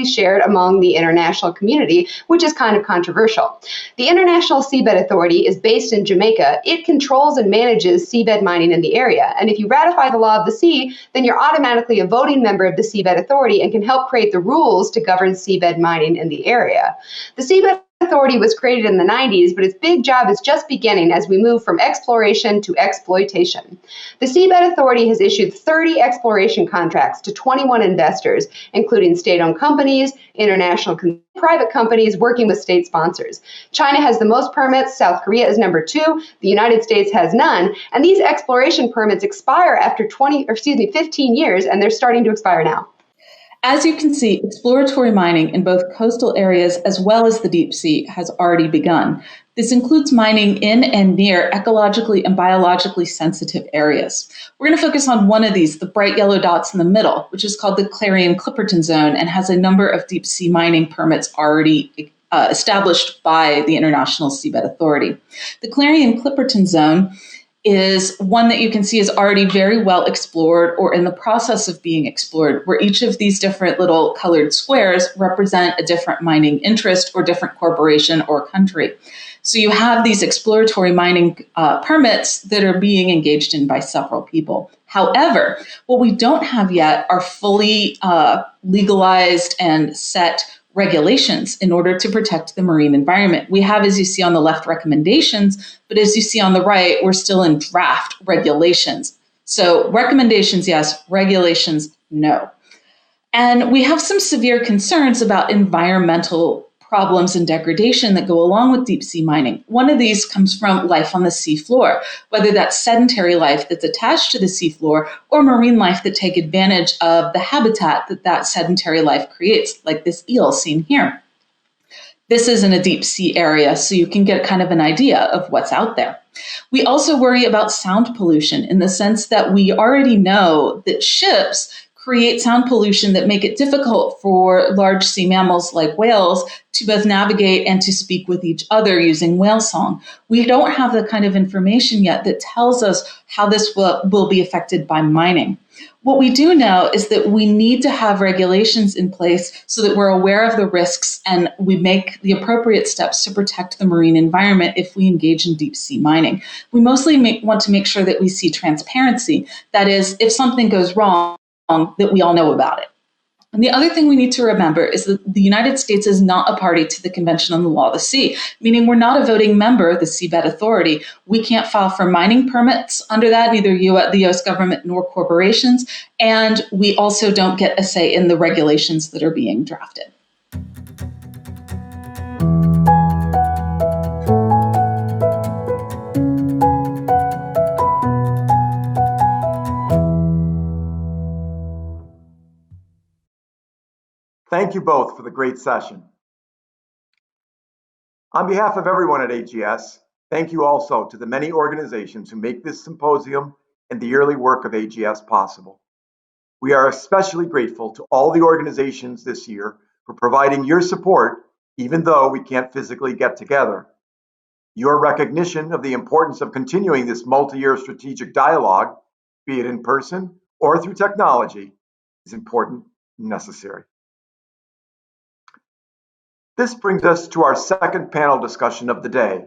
shared among the international community, which is kind of controversial. The International Seabed Authority is based in Jamaica. It controls and manages seabed mining in the area. And if you ratify the Law of the Sea, then you're automatically a voting member of the Seabed Authority and can help create the rules to govern seabed mining in the area. The Seabed Authority was created in the 90s, but its big job is just beginning as we move from exploration to exploitation. The Seabed Authority has issued 30 exploration contracts to 21 investors, including state-owned companies, international private companies working with state sponsors. China has the most permits, South Korea is number 2, the United States has none, and these exploration permits expire after 15 years, and they're starting to expire now. As you can see, exploratory mining in both coastal areas as well as the deep sea has already begun. This includes mining in and near ecologically and biologically sensitive areas. We're going to focus on one of these, the bright yellow dots in the middle, which is called the Clarion-Clipperton Zone and has a number of deep sea mining permits already established by the International Seabed Authority. The Clarion-Clipperton Zone is one that you can see is already very well explored or in the process of being explored, where each of these different little colored squares represent a different mining interest or different corporation or country. So you have these exploratory mining permits that are being engaged in by several people. However, what we don't have yet are fully legalized and set regulations in order to protect the marine environment. We have, as you see on the left, recommendations, but as you see on the right, we're still in draft regulations. So recommendations, yes, regulations, no. And we have some severe concerns about environmental problems and degradation that go along with deep sea mining. One of these comes from life on the seafloor, whether that's sedentary life that's attached to the seafloor or marine life that take advantage of the habitat that sedentary life creates, like this eel seen here. This is in a deep sea area, so you can get kind of an idea of what's out there. We also worry about sound pollution in the sense that we already know that ships create sound pollution that make it difficult for large sea mammals like whales to both navigate and to speak with each other using whale song. We don't have the kind of information yet that tells us how this will be affected by mining. What we do know is that we need to have regulations in place so that we're aware of the risks and we make the appropriate steps to protect the marine environment if we engage in deep sea mining. We mostly want to make sure that we see transparency. That is, if something goes wrong, that we all know about it. And the other thing we need to remember is that the United States is not a party to the Convention on the Law of the Sea, meaning we're not a voting member of the Seabed Authority. We can't file for mining permits under that, neither the U.S. government nor corporations, and we also don't get a say in the regulations that are being drafted. Thank you both for the great session. On behalf of everyone at AGS, thank you also to the many organizations who make this symposium and the yearly work of AGS possible. We are especially grateful to all the organizations this year for providing your support, even though we can't physically get together. Your recognition of the importance of continuing this multi-year strategic dialogue, be it in person or through technology, is important and necessary. This brings us to our second panel discussion of the day,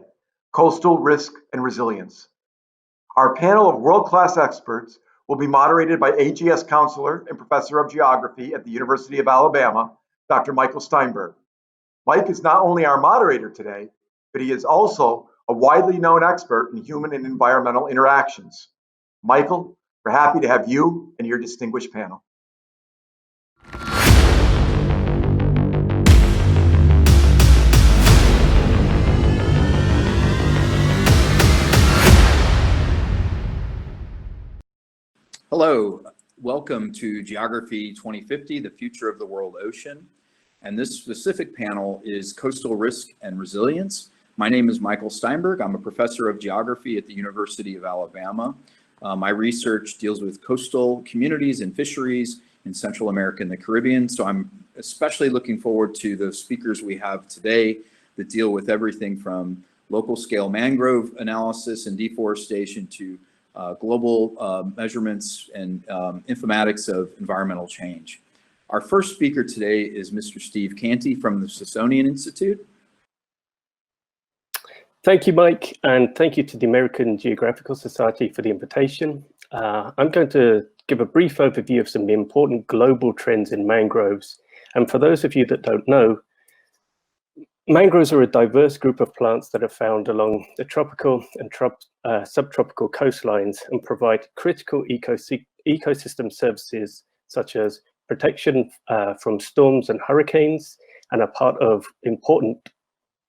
Coastal Risk and Resilience. Our panel of world-class experts will be moderated by AGS counselor and professor of geography at the University of Alabama, Dr. Michael Steinberg. Mike is not only our moderator today, but he is also a widely known expert in human and environmental interactions. Michael, we're happy to have you and your distinguished panel. Hello, welcome to Geography 2050, the Future of the World Ocean. and this specific panel is Coastal Risk and Resilience. My name is Michael Steinberg. I'm a professor of geography at the University of Alabama. My research deals with coastal communities and fisheries in Central America and the Caribbean. So I'm especially looking forward to the speakers we have today that deal with everything from local scale mangrove analysis and deforestation to global measurements and informatics of environmental change. Our first speaker today is Mr. Steve Canty from the Smithsonian Institute. Thank you, Mike, and thank you to the American Geographical Society for the invitation. I'm going to give a brief overview of some important global trends in mangroves. And for those of you that don't know, mangroves are a diverse group of plants that are found along the tropical and subtropical coastlines and provide critical ecosystem services such as protection from storms and hurricanes, and are part of important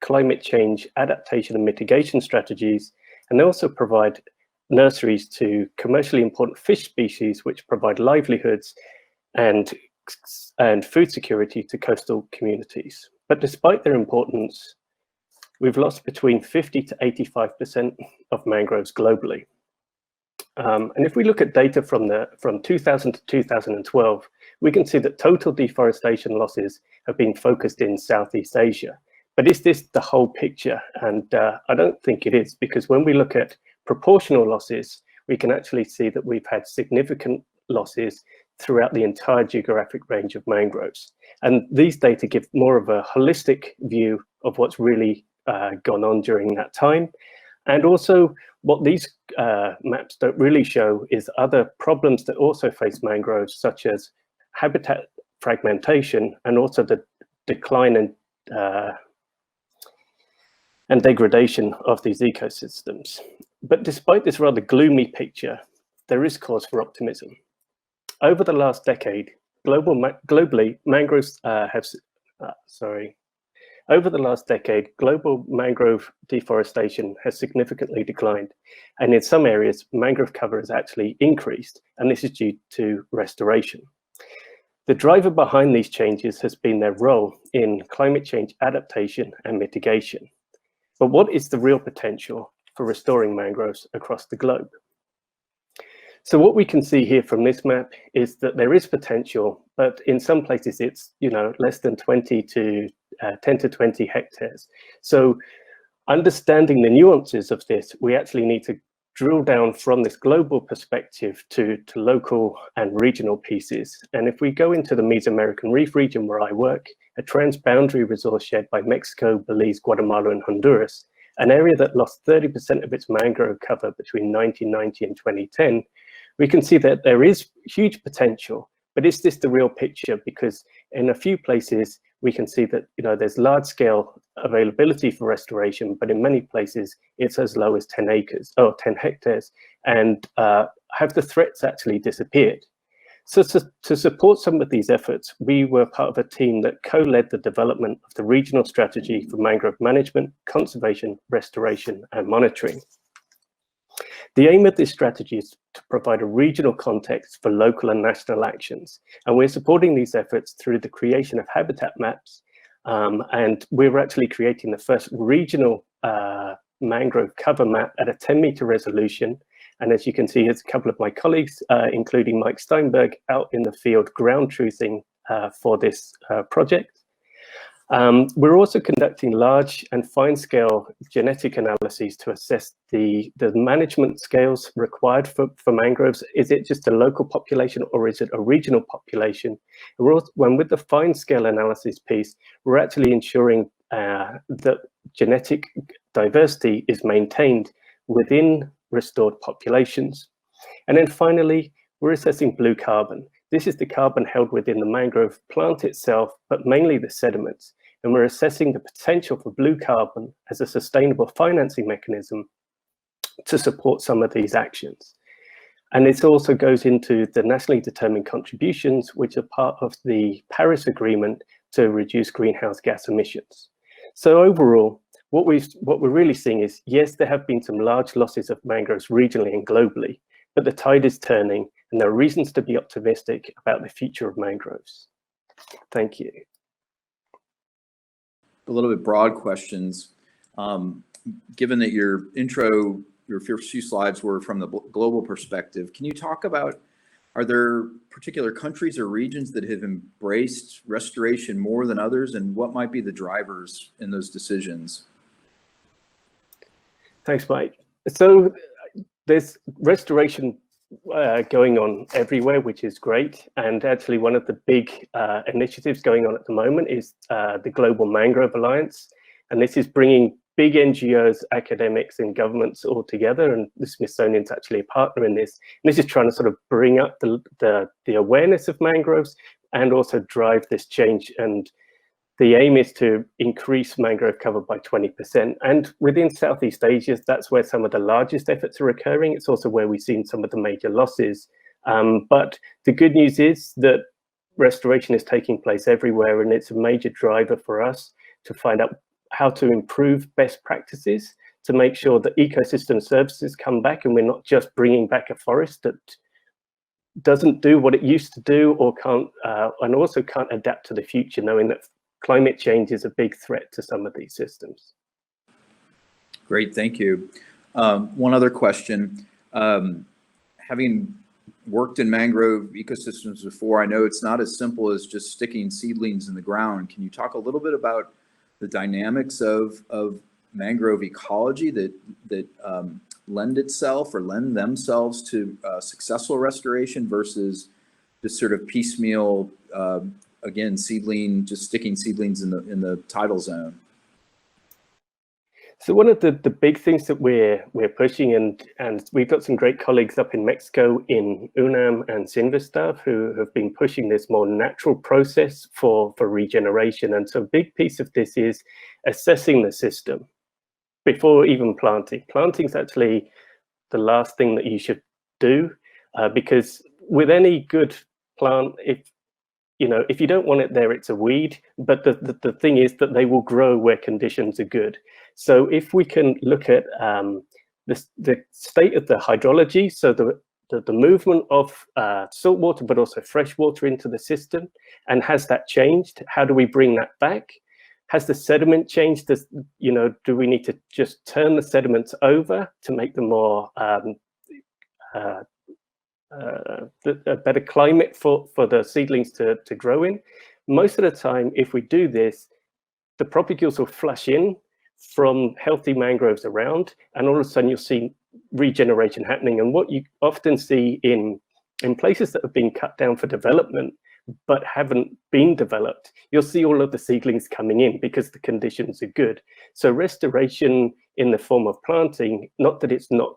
climate change adaptation and mitigation strategies. And they also provide nurseries to commercially important fish species, which provide livelihoods and food security to coastal communities. But despite their importance, we've lost between 50 to 85% of mangroves globally. And if we look at data from 2000 to 2012, we can see that total deforestation losses have been focused in Southeast Asia. But is this the whole picture? And I don't think it is, because when we look at proportional losses, we can actually see that we've had significant losses throughout the entire geographic range of mangroves. And these data give more of a holistic view of what's really gone on during that time. And also what these maps don't really show is other problems that also face mangroves, such as habitat fragmentation and also the decline and degradation of these ecosystems. But despite this rather gloomy picture, there is cause for optimism. Over the last decade, globally, mangroves Over the last decade, global mangrove deforestation has significantly declined, and in some areas, mangrove cover has actually increased, and this is due to restoration. The driver behind these changes has been their role in climate change adaptation and mitigation. But what is the real potential for restoring mangroves across the globe? So what we can see here from this map is that there is potential, but in some places it's less than 10 to 20 hectares. So understanding the nuances of this, we actually need to drill down from this global perspective to local and regional pieces. And if we go into the Mesoamerican Reef region where I work, a transboundary resource shared by Mexico, Belize, Guatemala, and Honduras, an area that lost 30% of its mangrove cover between 1990 and 2010, we can see that there is huge potential. But is this the real picture? Because in a few places, we can see that there's large-scale availability for restoration, but in many places, it's as low as 10 hectares. And have the threats actually disappeared? So to support some of these efforts, we were part of a team that co-led the development of the regional strategy for mangrove management, conservation, restoration, and monitoring. The aim of this strategy is to provide a regional context for local and national actions. And we're supporting these efforts through the creation of habitat maps. And we're actually creating the first regional mangrove cover map at a 10-meter resolution. And as you can see, here's a couple of my colleagues, including Mike Steinberg, out in the field ground truthing for this project. We're also conducting large and fine-scale genetic analyses to assess the management scales required for mangroves. Is it just a local population or is it a regional population? When with the fine-scale analysis piece, we're actually ensuring that genetic diversity is maintained within restored populations. And then finally, we're assessing blue carbon. This is the carbon held within the mangrove plant itself, but mainly the sediments. And we're assessing the potential for blue carbon as a sustainable financing mechanism to support some of these actions. And it also goes into the nationally determined contributions, which are part of the Paris Agreement to reduce greenhouse gas emissions. So overall, what we're really seeing is, yes, there have been some large losses of mangroves regionally and globally, but the tide is turning and there are reasons to be optimistic about the future of mangroves. Thank you. a little bit broad questions. Given that your first few slides were from the global perspective, can you talk about, are there particular countries or regions that have embraced restoration more than others, and what might be the drivers in those decisions? Thanks, Mike. So there's restoration going on everywhere, which is great. And actually one of the big initiatives going on at the moment is the Global Mangrove Alliance. And this is bringing big NGOs, academics and governments all together. And the Smithsonian's actually a partner in this. And this is trying to sort of bring up the awareness of mangroves and also drive this change. And the aim is to increase mangrove cover by 20%. And within Southeast Asia, that's where some of the largest efforts are occurring. It's also where we've seen some of the major losses. But the good news is that restoration is taking place everywhere, and it's a major driver for us to find out how to improve best practices to make sure that ecosystem services come back and we're not just bringing back a forest that doesn't do what it used to do or can't, and also can't adapt to the future, knowing that climate change is a big threat to some of these systems. Great, thank you. One other question. Having worked in mangrove ecosystems before, I know it's not as simple as just sticking seedlings in the ground. Can you talk a little bit about the dynamics of mangrove ecology that lend themselves to successful restoration versus just sort of piecemeal, again, just sticking seedlings in the tidal zone? So one of the big things that we're pushing, and we've got some great colleagues up in Mexico in UNAM and Cinvestav who have been pushing this more natural process for regeneration. And so a big piece of this is assessing the system before even planting. Planting is actually the last thing that you should do, because with any good plant, if you don't want it there, it's a weed. But the thing is that they will grow where conditions are good. So if we can look at the state of the hydrology, so the movement of salt water, but also fresh water into the system, and has that changed? How do we bring that back? Has the sediment changed? Do we need to just turn the sediments over to make them more a better climate for the seedlings to grow in? Most of the time, if we do this, the propagules will flush in from healthy mangroves around, and all of a sudden you'll see regeneration happening. And what you often see in places that have been cut down for development but haven't been developed, you'll see all of the seedlings coming in because the conditions are good. So restoration in the form of planting, not that it's not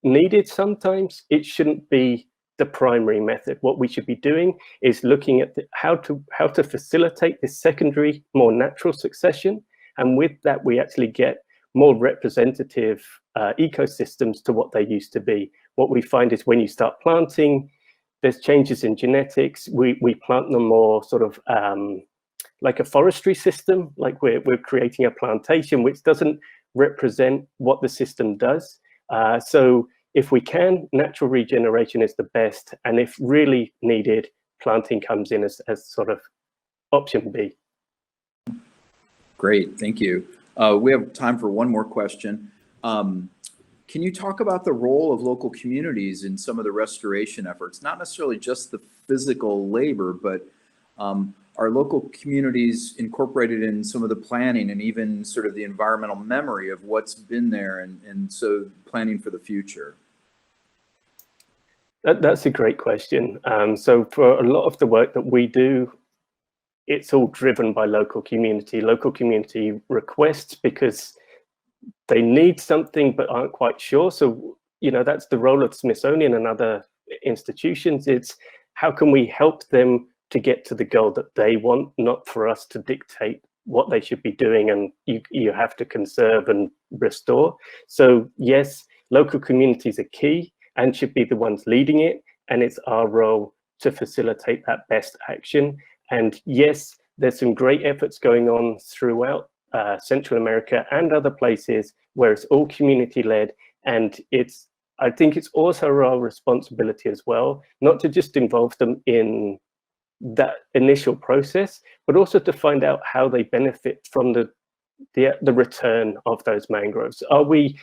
needed sometimes, it shouldn't be the primary method. What we should be doing is looking at how to facilitate this secondary, more natural succession. And with that, we actually get more representative ecosystems to what they used to be. What we find is when you start planting, there's changes in genetics. We plant them more sort of like a forestry system, like we're creating a plantation, which doesn't represent what the system does. So if we can, natural regeneration is the best. And if really needed, planting comes in as sort of option B. Great, thank you. We have time for one more question. Can you talk about the role of local communities in some of the restoration efforts? Not necessarily just the physical labor, but are local communities incorporated in some of the planning and even sort of the environmental memory of what's been there, and so planning for the future? That's a great question. So for a lot of the work that we do, it's all driven by local community requests because they need something but aren't quite sure. So, that's the role of the Smithsonian and other institutions. It's how can we help them to get to the goal that they want, not for us to dictate what they should be doing and you have to conserve and restore. So yes, local communities are key and should be the ones leading it. And it's our role to facilitate that best action. And yes, there's some great efforts going on throughout Central America and other places where it's all community-led. And I think it's also our responsibility as well, not to just involve them in that initial process, but also to find out how they benefit from the the return of those mangroves? Are we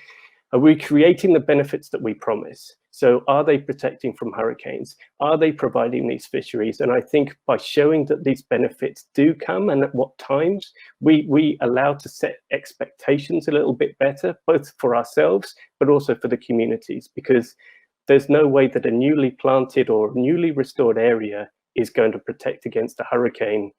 creating the benefits that we promise? So are they protecting from hurricanes? Are they providing these fisheries? And I think by showing that these benefits do come and at what times, we allow to set expectations a little bit better, both for ourselves, but also for the communities, because there's no way that a newly planted or newly restored area is going to protect against a hurricane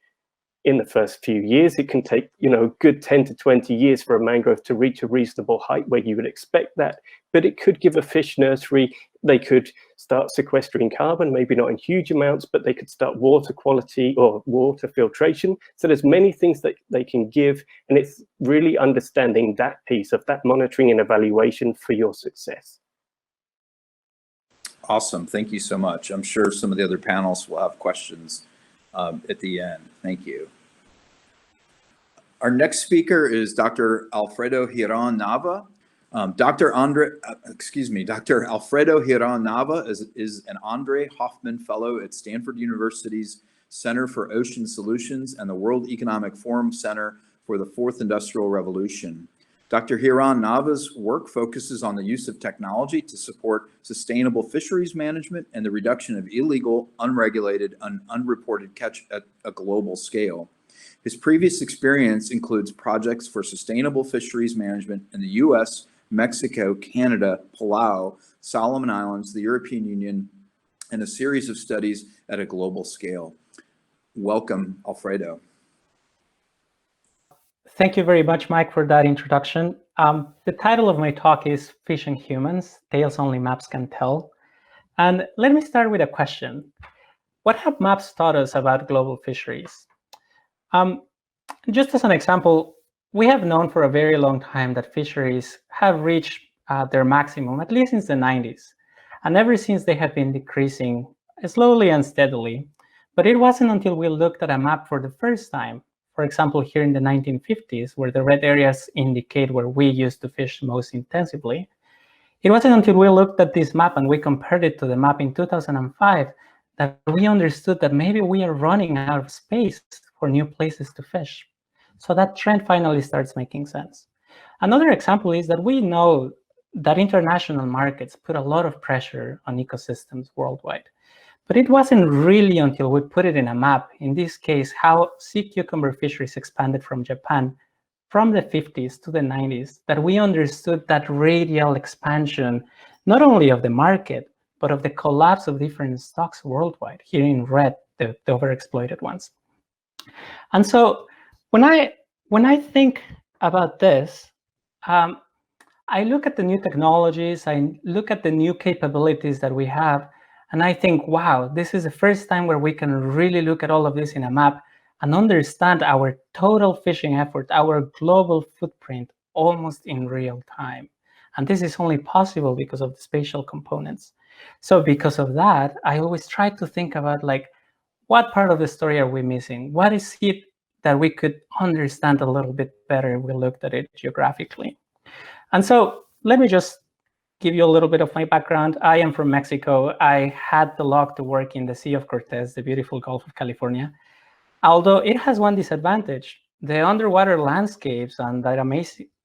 in the first few years. It can take, a good 10 to 20 years for a mangrove to reach a reasonable height where you would expect that. But it could give a fish nursery. They could start sequestering carbon, maybe not in huge amounts, but they could start water quality or water filtration. So there's many things that they can give. And it's really understanding that piece of that monitoring and evaluation for your success. Awesome. Thank you so much. I'm sure some of the other panels will have questions at the end. Thank you. Our next speaker is Dr. Alfredo Giron Nava. Dr. Alfredo Giron Nava is an Andre Hoffman Fellow at Stanford University's Center for Ocean Solutions and the World Economic Forum Center for the Fourth Industrial Revolution. Dr. Giron Nava's work focuses on the use of technology to support sustainable fisheries management and the reduction of illegal, unregulated, and unreported catch at a global scale. His previous experience includes projects for sustainable fisheries management in the US, Mexico, Canada, Palau, Solomon Islands, the European Union, and a series of studies at a global scale. Welcome, Alfredo. Thank you very much, Mike, for that introduction. The title of my talk is Fishing Humans, Tales Only Maps Can Tell. And let me start with a question. What have maps taught us about global fisheries? Just as an example, we have known for a very long time that fisheries have reached their maximum, at least since the 90s. And ever since, they have been decreasing slowly and steadily. But it wasn't until we looked at a map for the first time, for example, here in the 1950s, where the red areas indicate where we used to fish most intensively. It wasn't until we looked at this map and we compared it to the map in 2005 that we understood that maybe we are running out of space for new places to fish. So that trend finally starts making sense. Another example is that we know that international markets put a lot of pressure on ecosystems worldwide. But it wasn't really until we put it in a map, in this case, how sea cucumber fisheries expanded from Japan from the 50s to the 90s, that we understood that radial expansion, not only of the market, but of the collapse of different stocks worldwide, here in red, the overexploited ones. And so when I think about this, I look at the new technologies, I look at the new capabilities that we have, and I think, wow, this is the first time where we can really look at all of this in a map and understand our total fishing effort, our global footprint, almost in real time. And this is only possible because of the spatial components. So because of that, I always try to think about, like, what part of the story are we missing? What is it that we could understand a little bit better if we looked at it geographically? And so let me just give you a little bit of my background. I am from Mexico. I had the luck to work in the Sea of Cortez, the beautiful Gulf of California. Although it has one disadvantage, the underwater landscapes and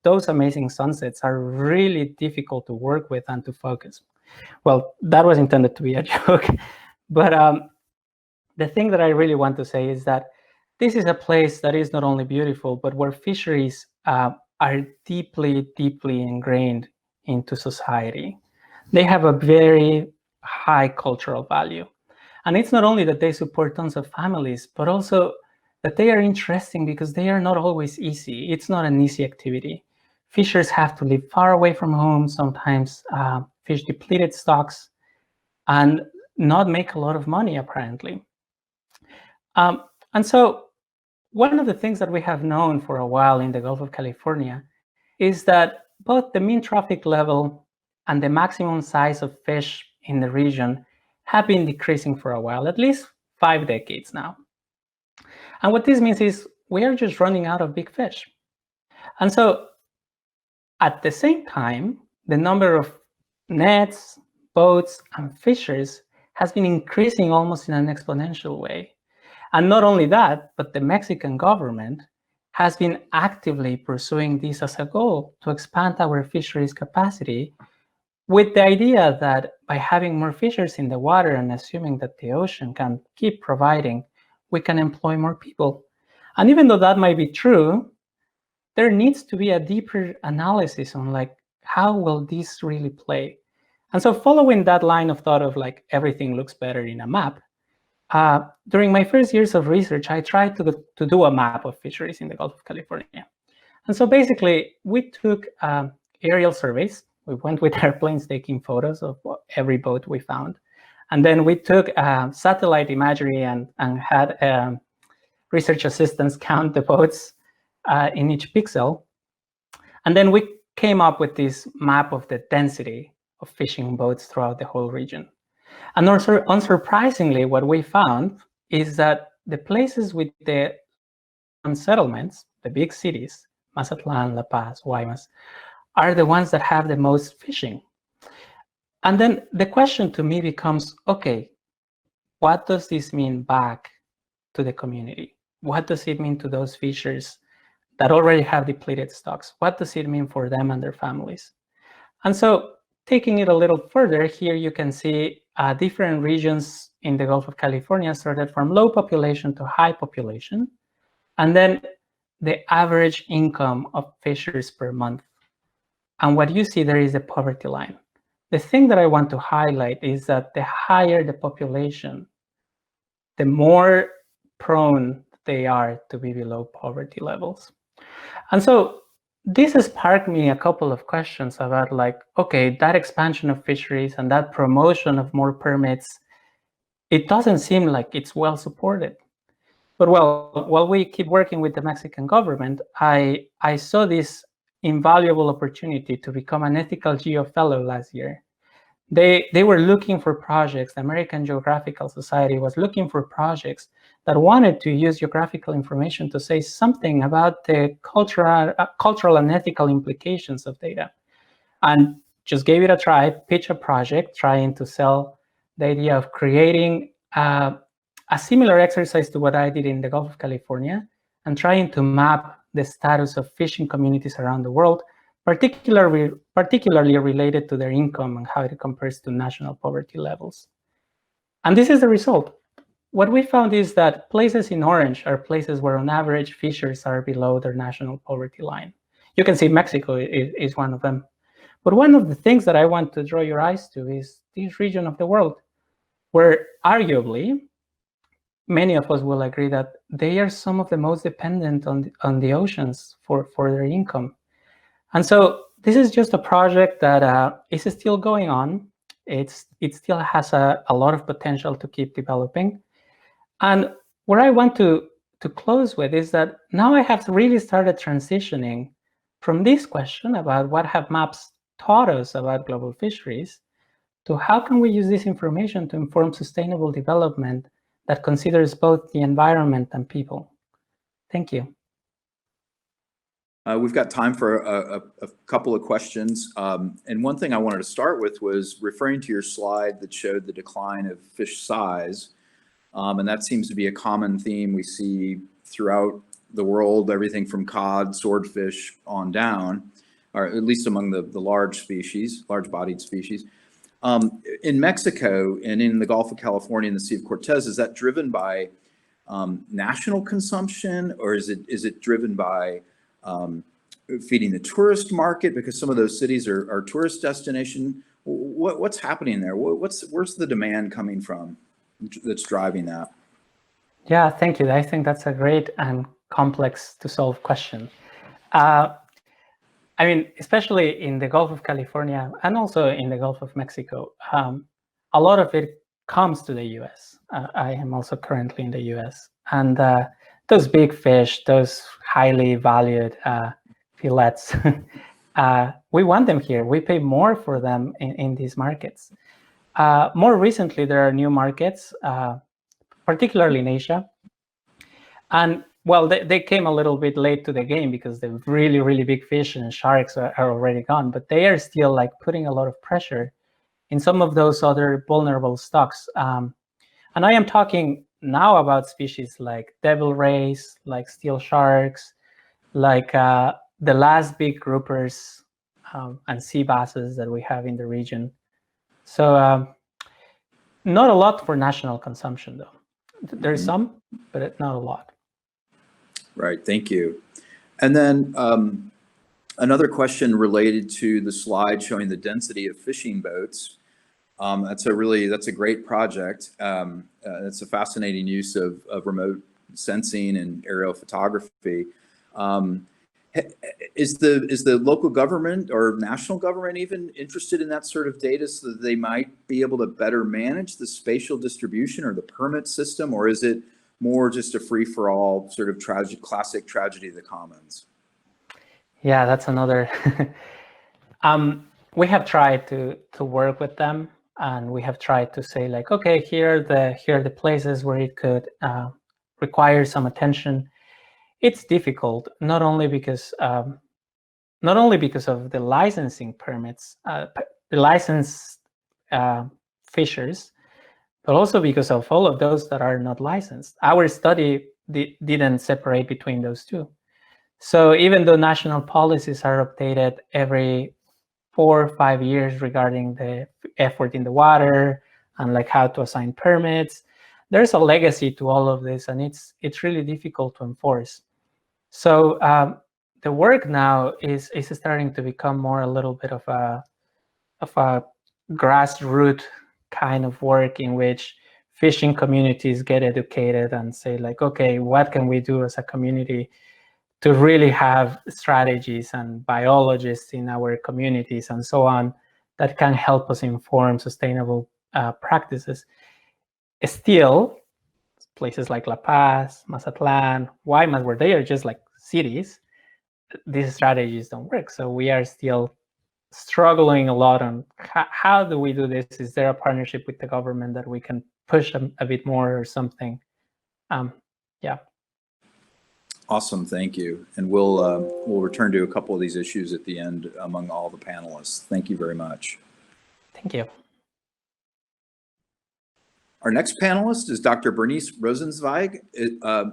those amazing sunsets are really difficult to work with and to focus. Well, that was intended to be a joke. But the thing that I really want to say is that this is a place that is not only beautiful, but where fisheries are deeply, deeply ingrained into society. They have a very high cultural value. And it's not only that they support tons of families, but also that they are interesting because they are not always easy. It's not an easy activity. Fishers have to live far away from home, sometimes fish depleted stocks, and not make a lot of money, apparently. And so one of the things that we have known for a while in the Gulf of California is that both the mean trophic level and the maximum size of fish in the region have been decreasing for a while, at least 5 decades now. And what this means is we are just running out of big fish. And so at the same time, the number of nets, boats, and fishers has been increasing almost in an exponential way. And not only that, but the Mexican government has been actively pursuing this as a goal to expand our fisheries capacity, with the idea that by having more fishers in the water and assuming that the ocean can keep providing, we can employ more people. And even though that might be true, there needs to be a deeper analysis on like, how will this really play? And so following that line of thought of like, everything looks better in a map, during my first years of research, I tried to do a map of fisheries in the Gulf of California. And so basically, we took aerial surveys. We went with airplanes taking photos of every boat we found. And then we took satellite imagery and had research assistants count the boats in each pixel. And then we came up with this map of the density of fishing boats throughout the whole region. And also, unsurprisingly, what we found is that the places with the settlements, the big cities, Mazatlan, La Paz, Guaymas, are the ones that have the most fishing. And then the question to me becomes, okay, what does this mean back to the community? What does it mean to those fishers that already have depleted stocks? What does it mean for them and their families? And so taking it a little further, here you can see different regions in the Gulf of California started from low population to high population, and then the average income of fishers per month. And what you see there is the poverty line. The thing that I want to highlight is that the higher the population, the more prone they are to be below poverty levels. And so this has sparked me a couple of questions about like, okay, that expansion of fisheries and that promotion of more permits, it doesn't seem like it's well supported. But well, while we keep working with the Mexican government, I saw this invaluable opportunity to become an ethical geo fellow last year. They were looking for projects. The American Geographical Society was looking for projects that wanted to use geographical information to say something about the cultural and ethical implications of data. And just gave it a try, pitch a project, trying to sell the idea of creating a similar exercise to what I did in the Gulf of California, and trying to map the status of fishing communities around the world, particularly related to their income and how it compares to national poverty levels. And this is the result. What we found is that places in orange are places where on average fishers are below their national poverty line. You can see Mexico is one of them. But one of the things that I want to draw your eyes to is this region of the world, where arguably, many of us will agree that they are some of the most dependent on the oceans for their income. And so this is just a project that is still going on. It still has a lot of potential to keep developing. And where I want to close with is that now I have really started transitioning from this question about what have maps taught us about global fisheries to how can we use this information to inform sustainable development that considers both the environment and people. Thank you. We've got time for a couple of questions. And one thing I wanted to start with was referring to your slide that showed the decline of fish size. And that seems to be a common theme we see throughout the world, everything from cod, swordfish on down, or at least among the large species, large-bodied species. In Mexico and in the Gulf of California and the Sea of Cortez, is that driven by national consumption, or is it driven by feeding the tourist market, because some of those cities are tourist destination? What's happening there? Where's the demand coming from that's driving that? Yeah, thank you. I think that's a great and complex to solve question. I mean, especially in the Gulf of California and also in the Gulf of Mexico, a lot of it comes to the US. I am also currently in the US. And those big fish, those highly valued fillets, we want them here. We pay more for them in these markets. More recently, there are new markets, particularly in Asia. And well, they came a little bit late to the game because the really, really big fish and sharks are already gone, but they are still like putting a lot of pressure in some of those other vulnerable stocks. And I am talking now about species like devil rays, like steel sharks, like the last big groupers and sea basses that we have in the region. So not a lot for national consumption, though. There's some, but not a lot. Right, thank you. And then another question related to the slide showing the density of fishing boats. That's a great project. It's a fascinating use of remote sensing and aerial photography. Is the local government or national government even interested in that sort of data so that they might be able to better manage the spatial distribution or the permit system, or is it more just a free-for-all sort of classic tragedy of the commons? Yeah, that's another. We have tried to work with them, and we have tried to say like, okay, here are the places where it could require some attention. It's difficult, not only because of the licensing permits, the licensed fishers, but also because of all of those that are not licensed. Our study didn't separate between those two. So even though national policies are updated every 4 or 5 years regarding the effort in the water and like how to assign permits, there's a legacy to all of this, and it's really difficult to enforce. So the work now is starting to become more a little bit of a grassroots kind of work in which fishing communities get educated and say like, okay, what can we do as a community to really have strategies and biologists in our communities and so on that can help us inform sustainable practices. Still, places like La Paz, Mazatlan, Guaymas, where they are just like cities, these strategies don't work. So we are still struggling a lot on how do we do this? Is there a partnership with the government that we can push a bit more or something? Yeah. Awesome, thank you. And we'll return to a couple of these issues at the end among all the panelists. Thank you very much. Thank you. Our next panelist is Dr. Bernice Rosenzweig.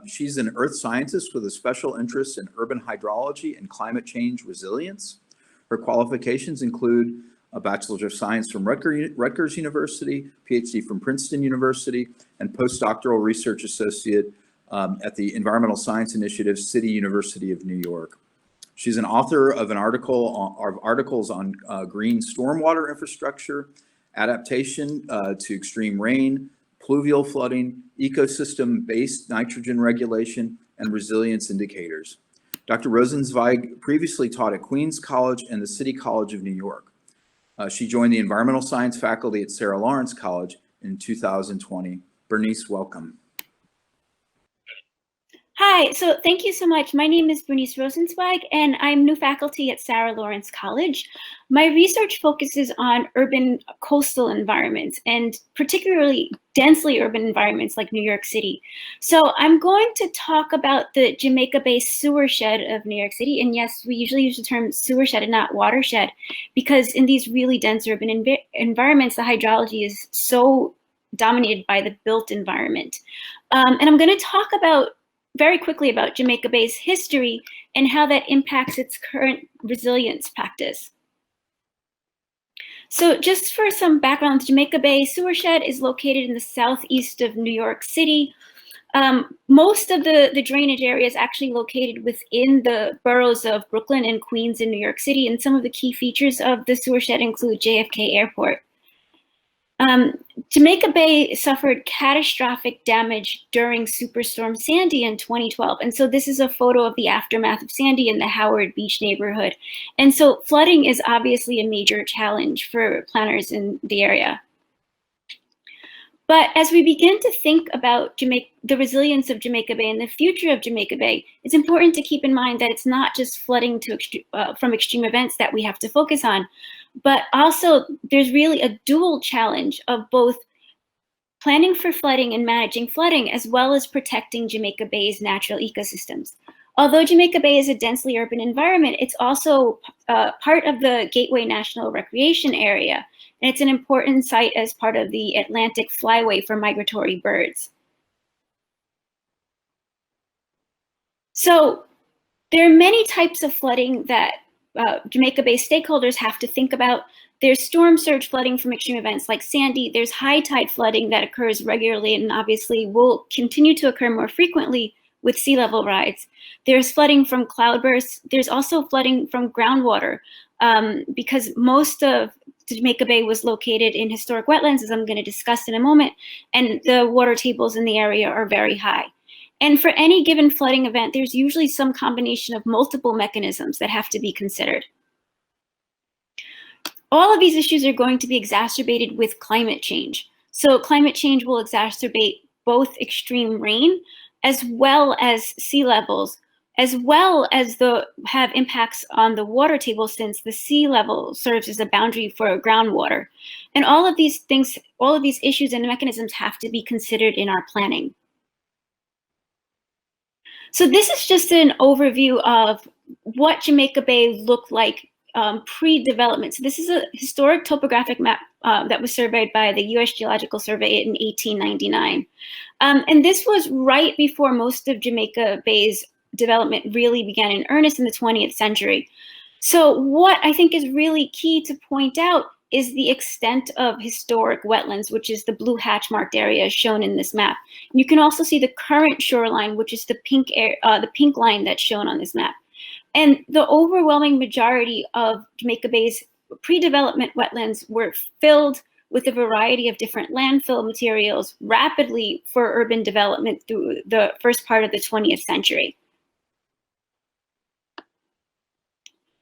She's an earth scientist with a special interest in urban hydrology and climate change resilience. Her qualifications include a Bachelor of Science from Rutgers University, PhD from Princeton University, and postdoctoral research associate at the Environmental Science Initiative, City University of New York. She's an author of articles on green stormwater infrastructure, adaptation to extreme rain, pluvial flooding, ecosystem-based nitrogen regulation, and resilience indicators. Dr. Rosenzweig previously taught at Queens College and the City College of New York. She joined the environmental science faculty at Sarah Lawrence College in 2020. Bernice, welcome. Hi, so thank you so much. My name is Bernice Rosenzweig, and I'm new faculty at Sarah Lawrence College. My research focuses on urban coastal environments, and particularly densely urban environments like New York City. So I'm going to talk about the Jamaica Bay sewershed of New York City. And yes, we usually use the term sewershed and not watershed, because in these really dense urban environments, the hydrology is so dominated by the built environment. And I'm going to talk very quickly about Jamaica Bay's history and how that impacts its current resilience practice. So just for some background, Jamaica Bay sewershed is located in the southeast of New York City. Most of the drainage area is actually located within the boroughs of Brooklyn and Queens in New York City, and some of the key features of the sewershed include JFK Airport. Jamaica Bay suffered catastrophic damage during Superstorm Sandy in 2012. And so this is a photo of the aftermath of Sandy in the Howard Beach neighborhood. And so flooding is obviously a major challenge for planners in the area. But as we begin to think about the resilience of Jamaica Bay and the future of Jamaica Bay, it's important to keep in mind that it's not just flooding from extreme events that we have to focus on, but also there's really a dual challenge of both planning for flooding and managing flooding, as well as protecting Jamaica Bay's natural ecosystems. Although Jamaica Bay is a densely urban environment, it's also part of the Gateway National Recreation Area, and it's an important site as part of the Atlantic Flyway for migratory birds. So There are many types of flooding that Jamaica Bay stakeholders have to think about. There's storm surge flooding from extreme events like Sandy. There's high tide flooding that occurs regularly and obviously will continue to occur more frequently with sea level rise. There's flooding from cloudbursts. There's also flooding from groundwater because most of Jamaica Bay was located in historic wetlands, as I'm going to discuss in a moment, and the water tables in the area are very high. And for any given flooding event, there's usually some combination of multiple mechanisms that have to be considered. All of these issues are going to be exacerbated with climate change. So climate change will exacerbate both extreme rain as well as sea levels, as well as have impacts on the water table, since the sea level serves as a boundary for groundwater. And all of these things, all of these issues and mechanisms have to be considered in our planning. So this is just an overview of what Jamaica Bay looked like pre-development. So this is a historic topographic map that was surveyed by the U.S. Geological Survey in 1899. And this was right before most of Jamaica Bay's development really began in earnest in the 20th century. So what I think is really key to point out is the extent of historic wetlands, which is the blue hatch marked area shown in this map. And you can also see the current shoreline, which is the pink line that's shown on this map. And the overwhelming majority of Jamaica Bay's pre-development wetlands were filled with a variety of different landfill materials rapidly for urban development through the first part of the 20th century.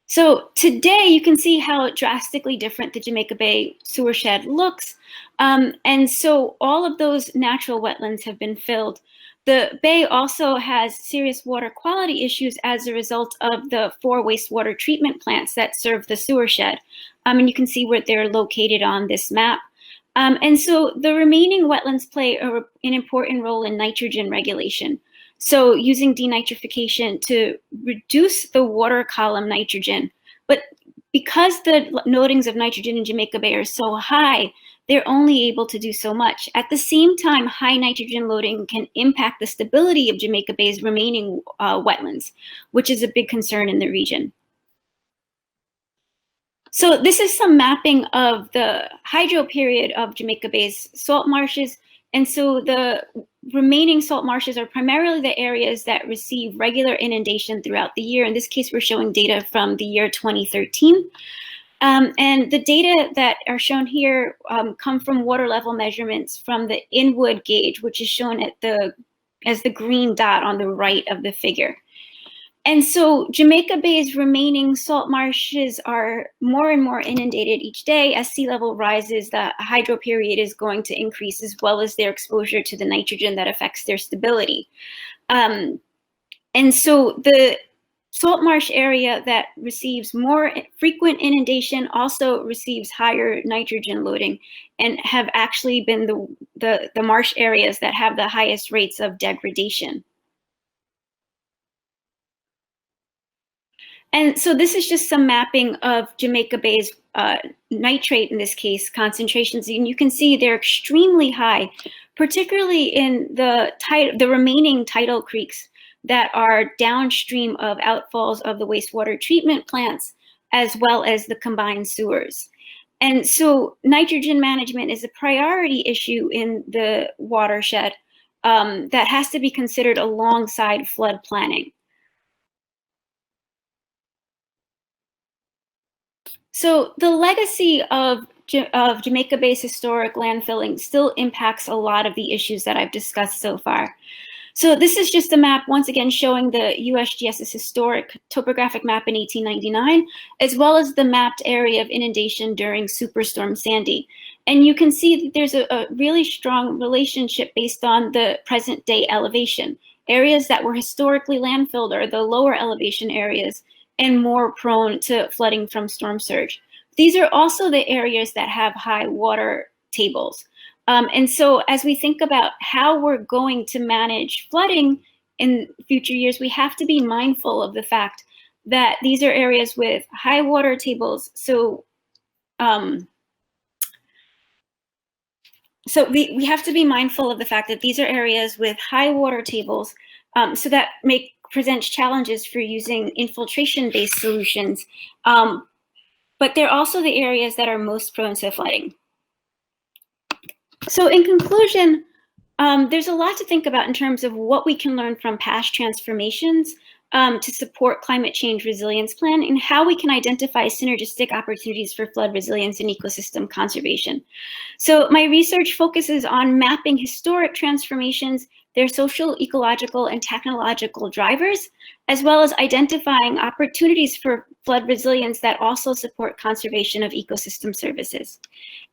So today you can see how drastically different the Jamaica Bay sewershed looks. And so all of those natural wetlands have been filled. The bay also has serious water quality issues as a result of the 4 wastewater treatment plants that serve the sewershed. And you can see where they're located on this map. And so the remaining wetlands play an important role in nitrogen regulation. So using denitrification to reduce the water column nitrogen. But because the notings of nitrogen in Jamaica Bay are so high, they're only able to do so much. At the same time, high nitrogen loading can impact the stability of Jamaica Bay's remaining wetlands, which is a big concern in the region. So this is some mapping of the hydro period of Jamaica Bay's salt marshes. And so the remaining salt marshes are primarily the areas that receive regular inundation throughout the year. In this case, we're showing data from the year 2013. And the data that are shown here come from water level measurements from the Inwood gauge, which is shown at as the green dot on the right of the figure. And so Jamaica Bay's remaining salt marshes are more and more inundated each day. As sea level rises, the hydro period is going to increase, as well as their exposure to the nitrogen that affects their stability. And so the salt marsh area that receives more frequent inundation also receives higher nitrogen loading, and have actually been the marsh areas that have the highest rates of degradation. And so this is just some mapping of Jamaica Bay's nitrate, in this case, concentrations. And you can see they're extremely high, particularly in the remaining tidal creeks that are downstream of outfalls of the wastewater treatment plants, as well as the combined sewers. And so nitrogen management is a priority issue in the watershed that has to be considered alongside flood planning. So the legacy of Jamaica Bay's historic landfilling still impacts a lot of the issues that I've discussed so far. So this is just a map, once again, showing the USGS's historic topographic map in 1899, as well as the mapped area of inundation during Superstorm Sandy. And you can see that there's a really strong relationship based on the present day elevation. Areas that were historically landfilled are the lower elevation areas and more prone to flooding from storm surge. These are also the areas that have high water tables. And so as we think about how we're going to manage flooding in future years, we have to be mindful of the fact that these are areas with high water tables. So, we have to be mindful of the fact that these are areas with high water tables, so that make presents challenges for using infiltration-based solutions, but they're also the areas that are most prone to flooding. So in conclusion, there's a lot to think about in terms of what we can learn from past transformations to support climate change resilience plan and how we can identify synergistic opportunities for flood resilience and ecosystem conservation. So my research focuses on mapping historic transformations, their social, ecological, and technological drivers, as well as identifying opportunities for flood resilience that also support conservation of ecosystem services.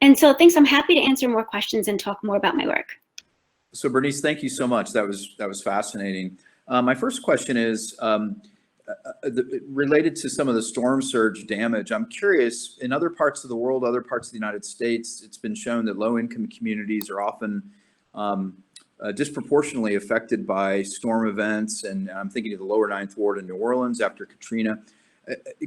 And so thanks, I'm happy to answer more questions and talk more about my work. So Bernice, thank you so much. That was fascinating. My first question is related to some of the storm surge damage. I'm curious, in other parts of the world, other parts of the United States, it's been shown that low-income communities are often disproportionately affected by storm events, and I'm thinking of the lower Ninth Ward in New Orleans after Katrina.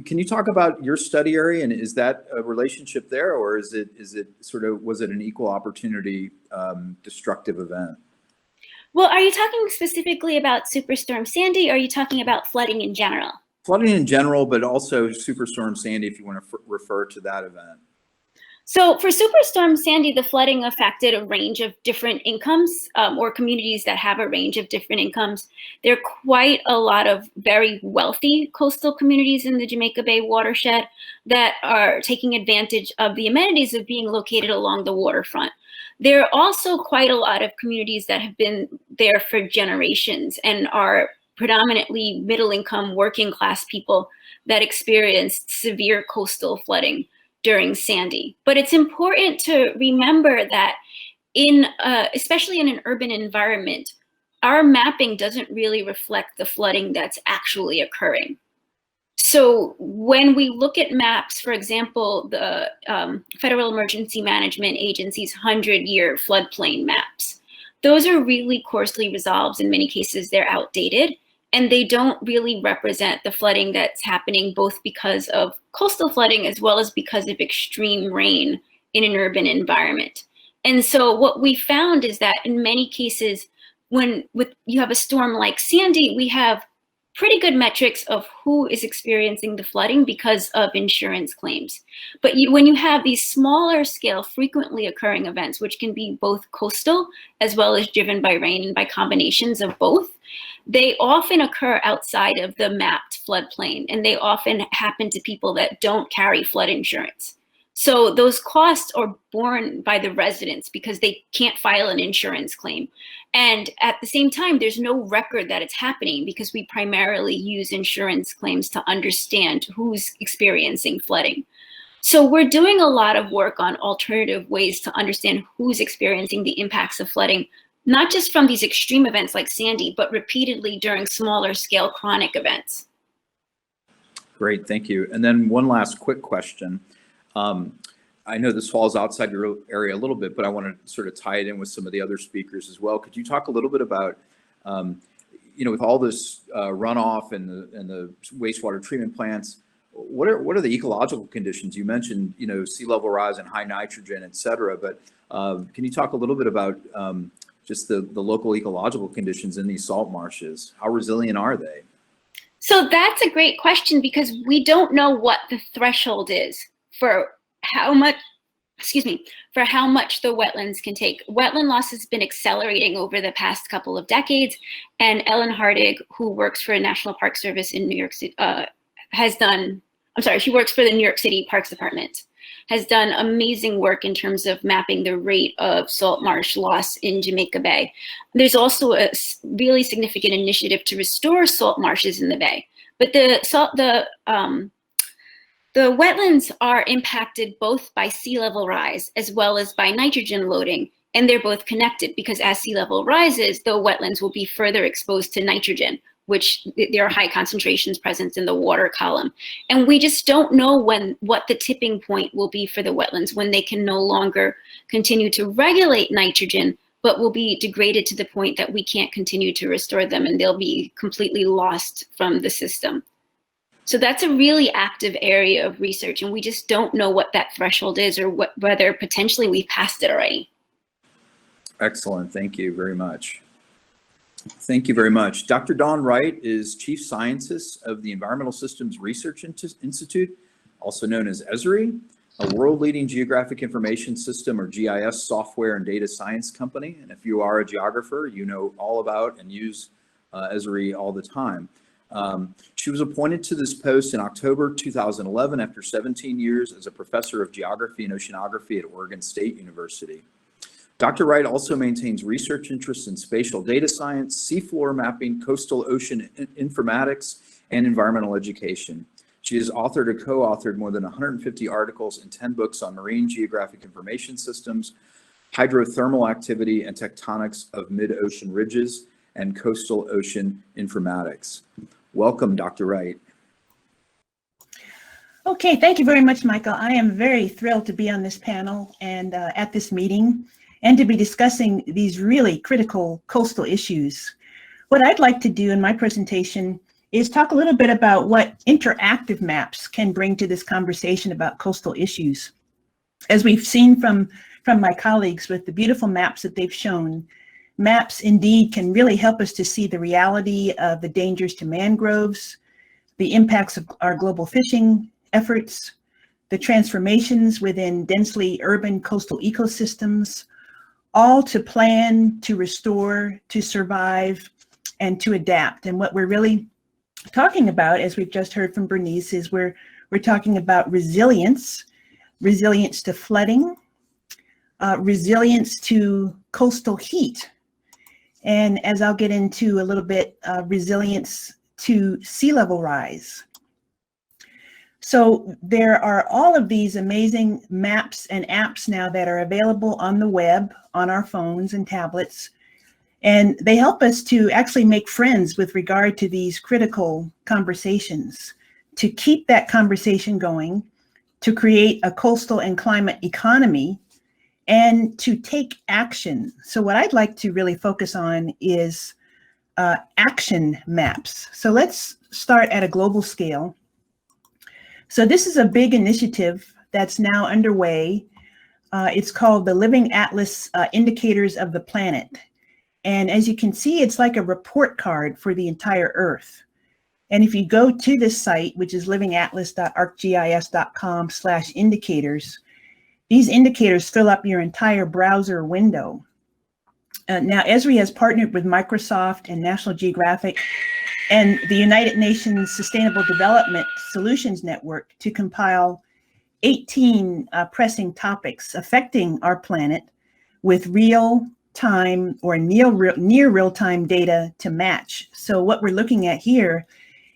Can you talk about your study area, and is that a relationship there, or is it sort of, was it an equal opportunity destructive event? Well, are you talking specifically about Superstorm Sandy, or are you talking about flooding in general? Flooding in general, but also Superstorm Sandy, if you want to refer to that event. So for Superstorm Sandy, the flooding affected a range of different incomes or communities that have a range of different incomes. There are quite a lot of very wealthy coastal communities in the Jamaica Bay watershed that are taking advantage of the amenities of being located along the waterfront. There are also quite a lot of communities that have been there for generations and are predominantly middle-income working class people that experienced severe coastal flooding during Sandy. But it's important to remember that especially in an urban environment, our mapping doesn't really reflect the flooding that's actually occurring. So when we look at maps, for example, the Federal Emergency Management Agency's 100-year floodplain maps, those are really coarsely resolved. In many cases, they're outdated, and they don't really represent the flooding that's happening both because of coastal flooding as well as because of extreme rain in an urban environment. And so what we found is that in many cases, when you have a storm like Sandy, we have pretty good metrics of who is experiencing the flooding because of insurance claims. But when you have these smaller scale, frequently occurring events, which can be both coastal as well as driven by rain and by combinations of both, they often occur outside of the mapped floodplain, and they often happen to people that don't carry flood insurance. So those costs are borne by the residents because they can't file an insurance claim. And at the same time, there's no record that it's happening because we primarily use insurance claims to understand who's experiencing flooding. So we're doing a lot of work on alternative ways to understand who's experiencing the impacts of flooding, not just from these extreme events like Sandy, but repeatedly during smaller scale chronic events. Great, thank you. And then one last quick question. I know this falls outside your area a little bit, but I want to sort of tie it in with some of the other speakers as well. Could you talk a little bit about, with all this runoff and the wastewater treatment plants, what are the ecological conditions? You mentioned, sea level rise and high nitrogen, et cetera, but can you talk a little bit about just the local ecological conditions in these salt marshes? How resilient are they? So that's a great question because we don't know what the threshold is for how much the wetlands can take. Wetland loss has been accelerating over the past couple of decades, and Ellen Hardig, who works for National Park Service in New York City, she works for the New York City Parks Department, has done amazing work in terms of mapping the rate of salt marsh loss in Jamaica Bay. There's also a really significant initiative to restore salt marshes in the bay, but the wetlands are impacted both by sea level rise as well as by nitrogen loading, and they're both connected because as sea level rises, the wetlands will be further exposed to nitrogen, which there are high concentrations present in the water column. And we just don't know what the tipping point will be for the wetlands, when they can no longer continue to regulate nitrogen, but will be degraded to the point that we can't continue to restore them and they'll be completely lost from the system. So that's a really active area of research, and we just don't know what that threshold is or whether potentially we've passed it already. Excellent, thank you very much. Thank you very much. Dr. Dawn Wright is Chief Scientist of the Environmental Systems Research Institute, also known as ESRI, a world-leading geographic information system or GIS software and data science company. And if you are a geographer, you know all about and use ESRI all the time. She was appointed to this post in October 2011 after 17 years as a professor of geography and oceanography at Oregon State University. Dr. Wright also maintains research interests in spatial data science, seafloor mapping, coastal ocean informatics, and environmental education. She has authored or co-authored more than 150 articles and 10 books on marine geographic information systems, hydrothermal activity, and tectonics of mid-ocean ridges, and coastal ocean informatics. Welcome, Dr. Wright. Okay, thank you very much, Michael. I am very thrilled to be on this panel and at this meeting and to be discussing these really critical coastal issues. What I'd like to do in my presentation is talk a little bit about what interactive maps can bring to this conversation about coastal issues. As we've seen from my colleagues with the beautiful maps that they've shown, maps indeed can really help us to see the reality of the dangers to mangroves, the impacts of our global fishing efforts, the transformations within densely urban coastal ecosystems, all to plan, to restore, to survive, and to adapt. And what we're really talking about, as we've just heard from Bernice, is we're talking about resilience, resilience to flooding, resilience to coastal heat, and as I'll get into a little bit, resilience to sea level rise. So there are all of these amazing maps and apps now that are available on the web, on our phones and tablets, and they help us to actually make friends with regard to these critical conversations, to keep that conversation going, to create a coastal and climate economy, and to take action. So what I'd like to really focus on is action maps. So let's start at a global scale. So this is a big initiative that's now underway. It's called the Living Atlas Indicators of the Planet. And as you can see, it's like a report card for the entire Earth. And if you go to this site, which is livingatlas.arcgis.com/indicators, these indicators fill up your entire browser window. Now, ESRI has partnered with Microsoft and National Geographic and the United Nations Sustainable Development Solutions Network to compile 18 pressing topics affecting our planet with real-time or near real-time data to match. So what we're looking at here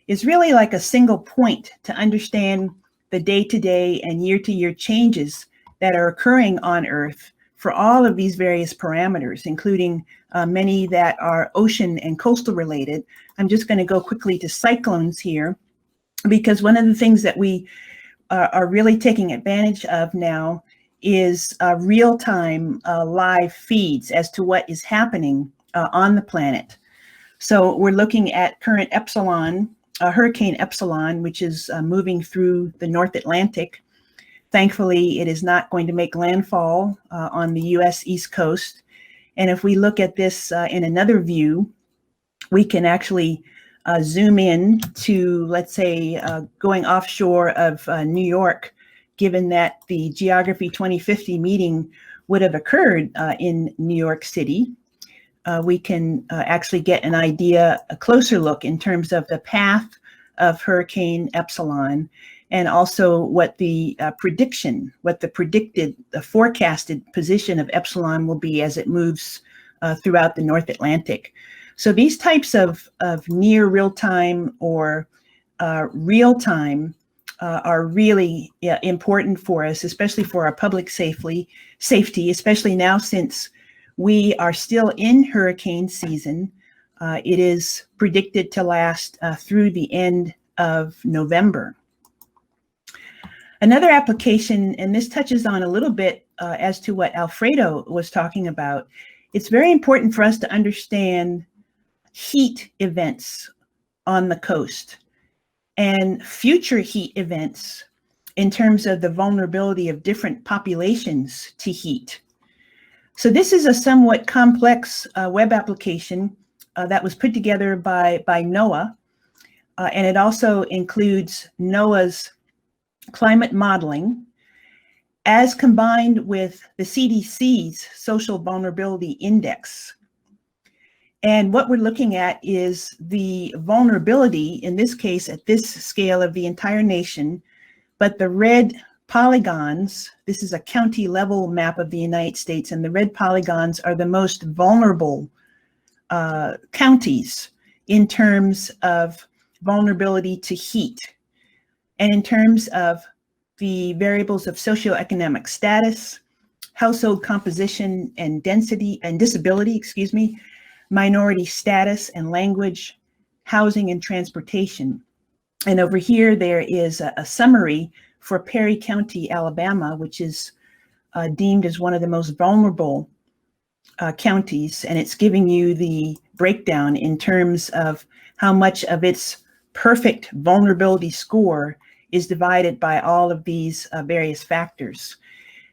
is really like a single point to understand the day-to-day and year-to-year changes that are occurring on Earth for all of these various parameters, including many that are ocean and coastal related. I'm just going to go quickly to cyclones here, because one of the things that we are really taking advantage of now is real-time live feeds as to what is happening on the planet. So we're looking at current Epsilon, Hurricane Epsilon, which is moving through the North Atlantic. Thankfully, it is not going to make landfall on the US East Coast. And if we look at this in another view, we can actually zoom in to, let's say, going offshore of New York, given that the Geography 2050 meeting would have occurred in New York City. We can actually get an idea, a closer look in terms of the path of Hurricane Epsilon, and also what the prediction, what the forecasted position of Epsilon will be as it moves throughout the North Atlantic. So these types of near real-time or real-time are really important for us, especially for our public safety, especially now since we are still in hurricane season. It is predicted to last through the end of November. Another application, and this touches on a little bit as to what Alfredo was talking about, it's very important for us to understand heat events on the coast and future heat events in terms of the vulnerability of different populations to heat. So this is a somewhat complex web application that was put together by NOAA, and it also includes NOAA's climate modeling, as combined with the CDC's Social Vulnerability Index. And what we're looking at is the vulnerability, in this case, at this scale of the entire nation, but the red polygons, this is a county level map of the United States, and the red polygons are the most vulnerable counties in terms of vulnerability to heat, and in terms of the variables of socioeconomic status, household composition and density and disability, minority status and language, housing and transportation. And over here, there is a summary for Perry County, Alabama, which is deemed as one of the most vulnerable counties. And it's giving you the breakdown in terms of how much of its perfect vulnerability score is divided by all of these various factors.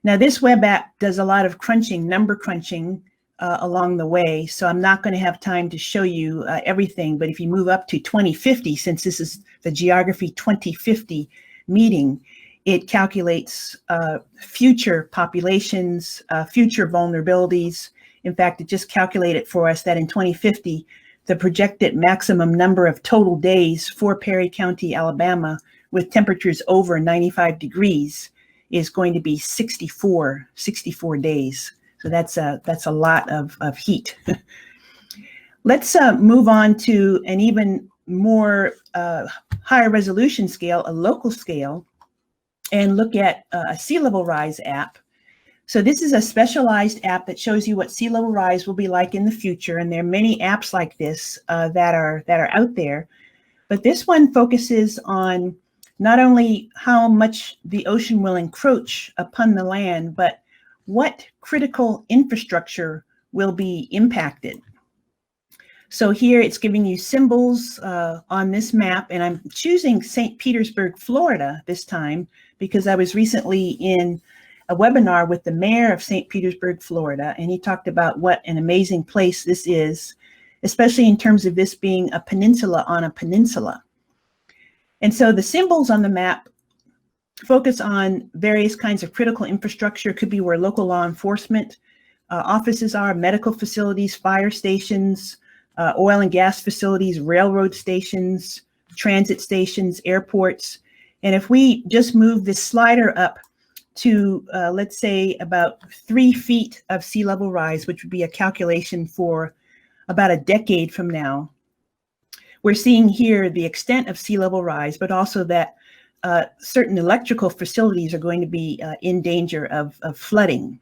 Now, this web app does a lot of crunching, number crunching along the way, so I'm not going to have time to show you everything, but if you move up to 2050, since this is the Geography 2050 meeting, it calculates future populations, future vulnerabilities. In fact, it just calculated for us that in 2050, the projected maximum number of total days for Perry County, Alabama, with temperatures over 95 degrees is going to be 64 days. So that's a lot of heat. Let's move on to an even more higher resolution scale, a local scale, and look at a sea level rise app. So this is a specialized app that shows you what sea level rise will be like in the future. And there are many apps like this that are out there. But this one focuses on not only how much the ocean will encroach upon the land, but what critical infrastructure will be impacted. So here it's giving you symbols on this map, and I'm choosing St. Petersburg, Florida this time because I was recently in a webinar with the mayor of St. Petersburg, Florida, and he talked about what an amazing place this is, especially in terms of this being a peninsula on a peninsula. And so the symbols on the map focus on various kinds of critical infrastructure. It could be where local law enforcement offices are, medical facilities, fire stations, oil and gas facilities, railroad stations, transit stations, airports. And if we just move this slider up to, let's say, about 3 feet of sea level rise, which would be a calculation for about a decade from now, we're seeing here the extent of sea level rise, but also that certain electrical facilities are going to be in danger of flooding.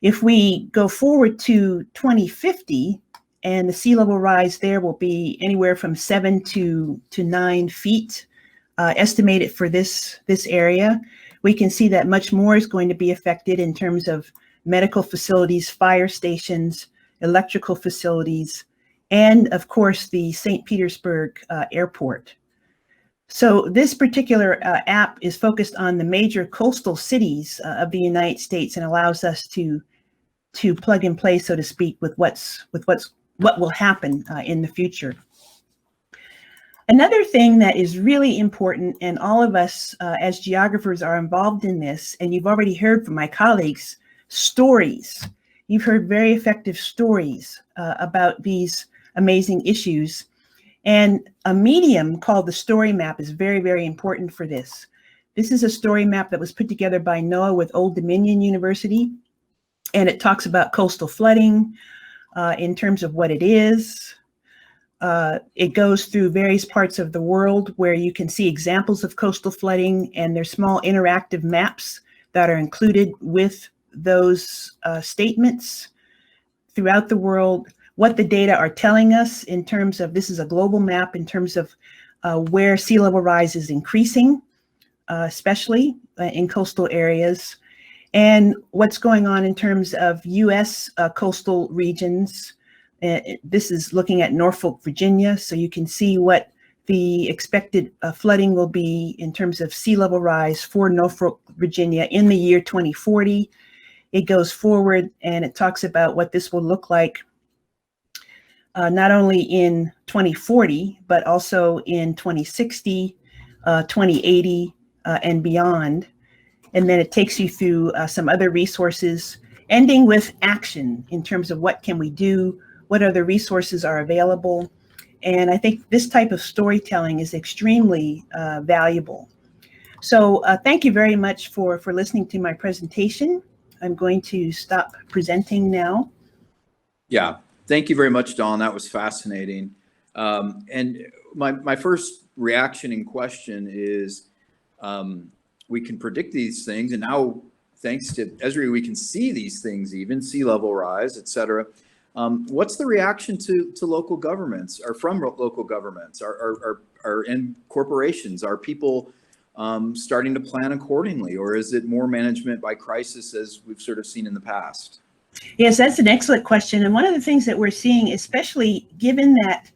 If we go forward to 2050, and the sea level rise there will be anywhere from 7 to 9 feet estimated for this area, we can see that much more is going to be affected in terms of medical facilities, fire stations, electrical facilities, and of course the St. Petersburg airport. So this particular app is focused on the major coastal cities of the United States and allows us to plug and play, so to speak, with what will happen in the future. Another thing that is really important, and all of us as geographers are involved in this, and you've already heard from my colleagues, stories. You've heard very effective stories about these amazing issues. And a medium called the story map is very, very important for this. This is a story map that was put together by NOAA with Old Dominion University, and it talks about coastal flooding in terms of what it is. It goes through various parts of the world where you can see examples of coastal flooding, and there's small interactive maps that are included with those statements throughout the world, what the data are telling us in terms of, this is a global map in terms of where sea level rise is increasing, especially in coastal areas, and what's going on in terms of US coastal regions. This is looking at Norfolk, Virginia, so you can see what the expected flooding will be in terms of sea level rise for Norfolk, Virginia in the year 2040. It goes forward and it talks about what this will look like not only in 2040, but also in 2060, 2080, and beyond. And then it takes you through some other resources, ending with action in terms of what can we do, what other resources are available. And I think this type of storytelling is extremely valuable. So thank you very much for listening to my presentation. I'm going to stop presenting now. Yeah, thank you very much, Dawn. That was fascinating. And my first reaction and question is, we can predict these things, and now thanks to Esri, we can see these things, even sea level rise, et cetera. What's the reaction to local governments, or from local governments, and corporations? Are people starting to plan accordingly, or is it more management by crisis as we've sort of seen in the past? Yes, that's an excellent question. And one of the things that we're seeing, especially given that,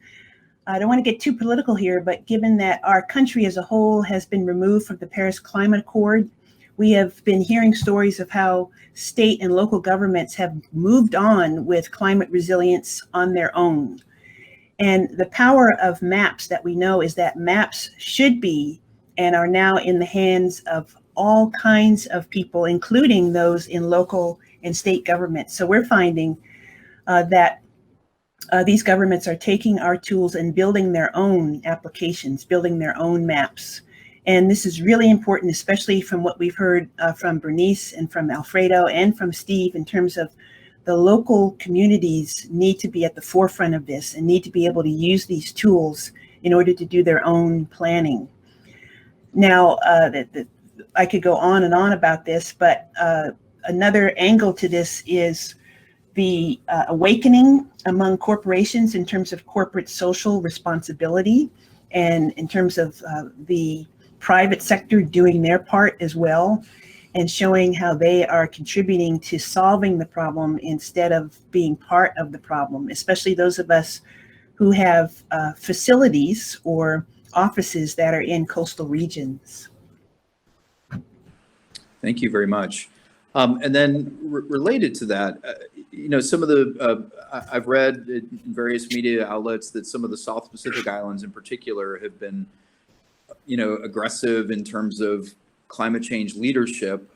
I don't want to get too political here, but given that our country as a whole has been removed from the Paris Climate Accord, we have been hearing stories of how state and local governments have moved on with climate resilience on their own. And the power of maps that we know is that maps should be and are now in the hands of all kinds of people, including those in local and state governments. So we're finding that these governments are taking our tools and building their own applications, building their own maps. And this is really important, especially from what we've heard from Bernice and from Alfredo and from Steve, in terms of the local communities need to be at the forefront of this and need to be able to use these tools in order to do their own planning. Now, I could go on and on about this, but another angle to this is the awakening among corporations in terms of corporate social responsibility, and in terms of the private sector doing their part as well, and showing how they are contributing to solving the problem instead of being part of the problem, especially those of us who have facilities or offices that are in coastal regions. Thank you very much. And then related to that, you know, some of the, I've read in various media outlets that some of the South Pacific islands in particular have been, you know, aggressive in terms of climate change leadership.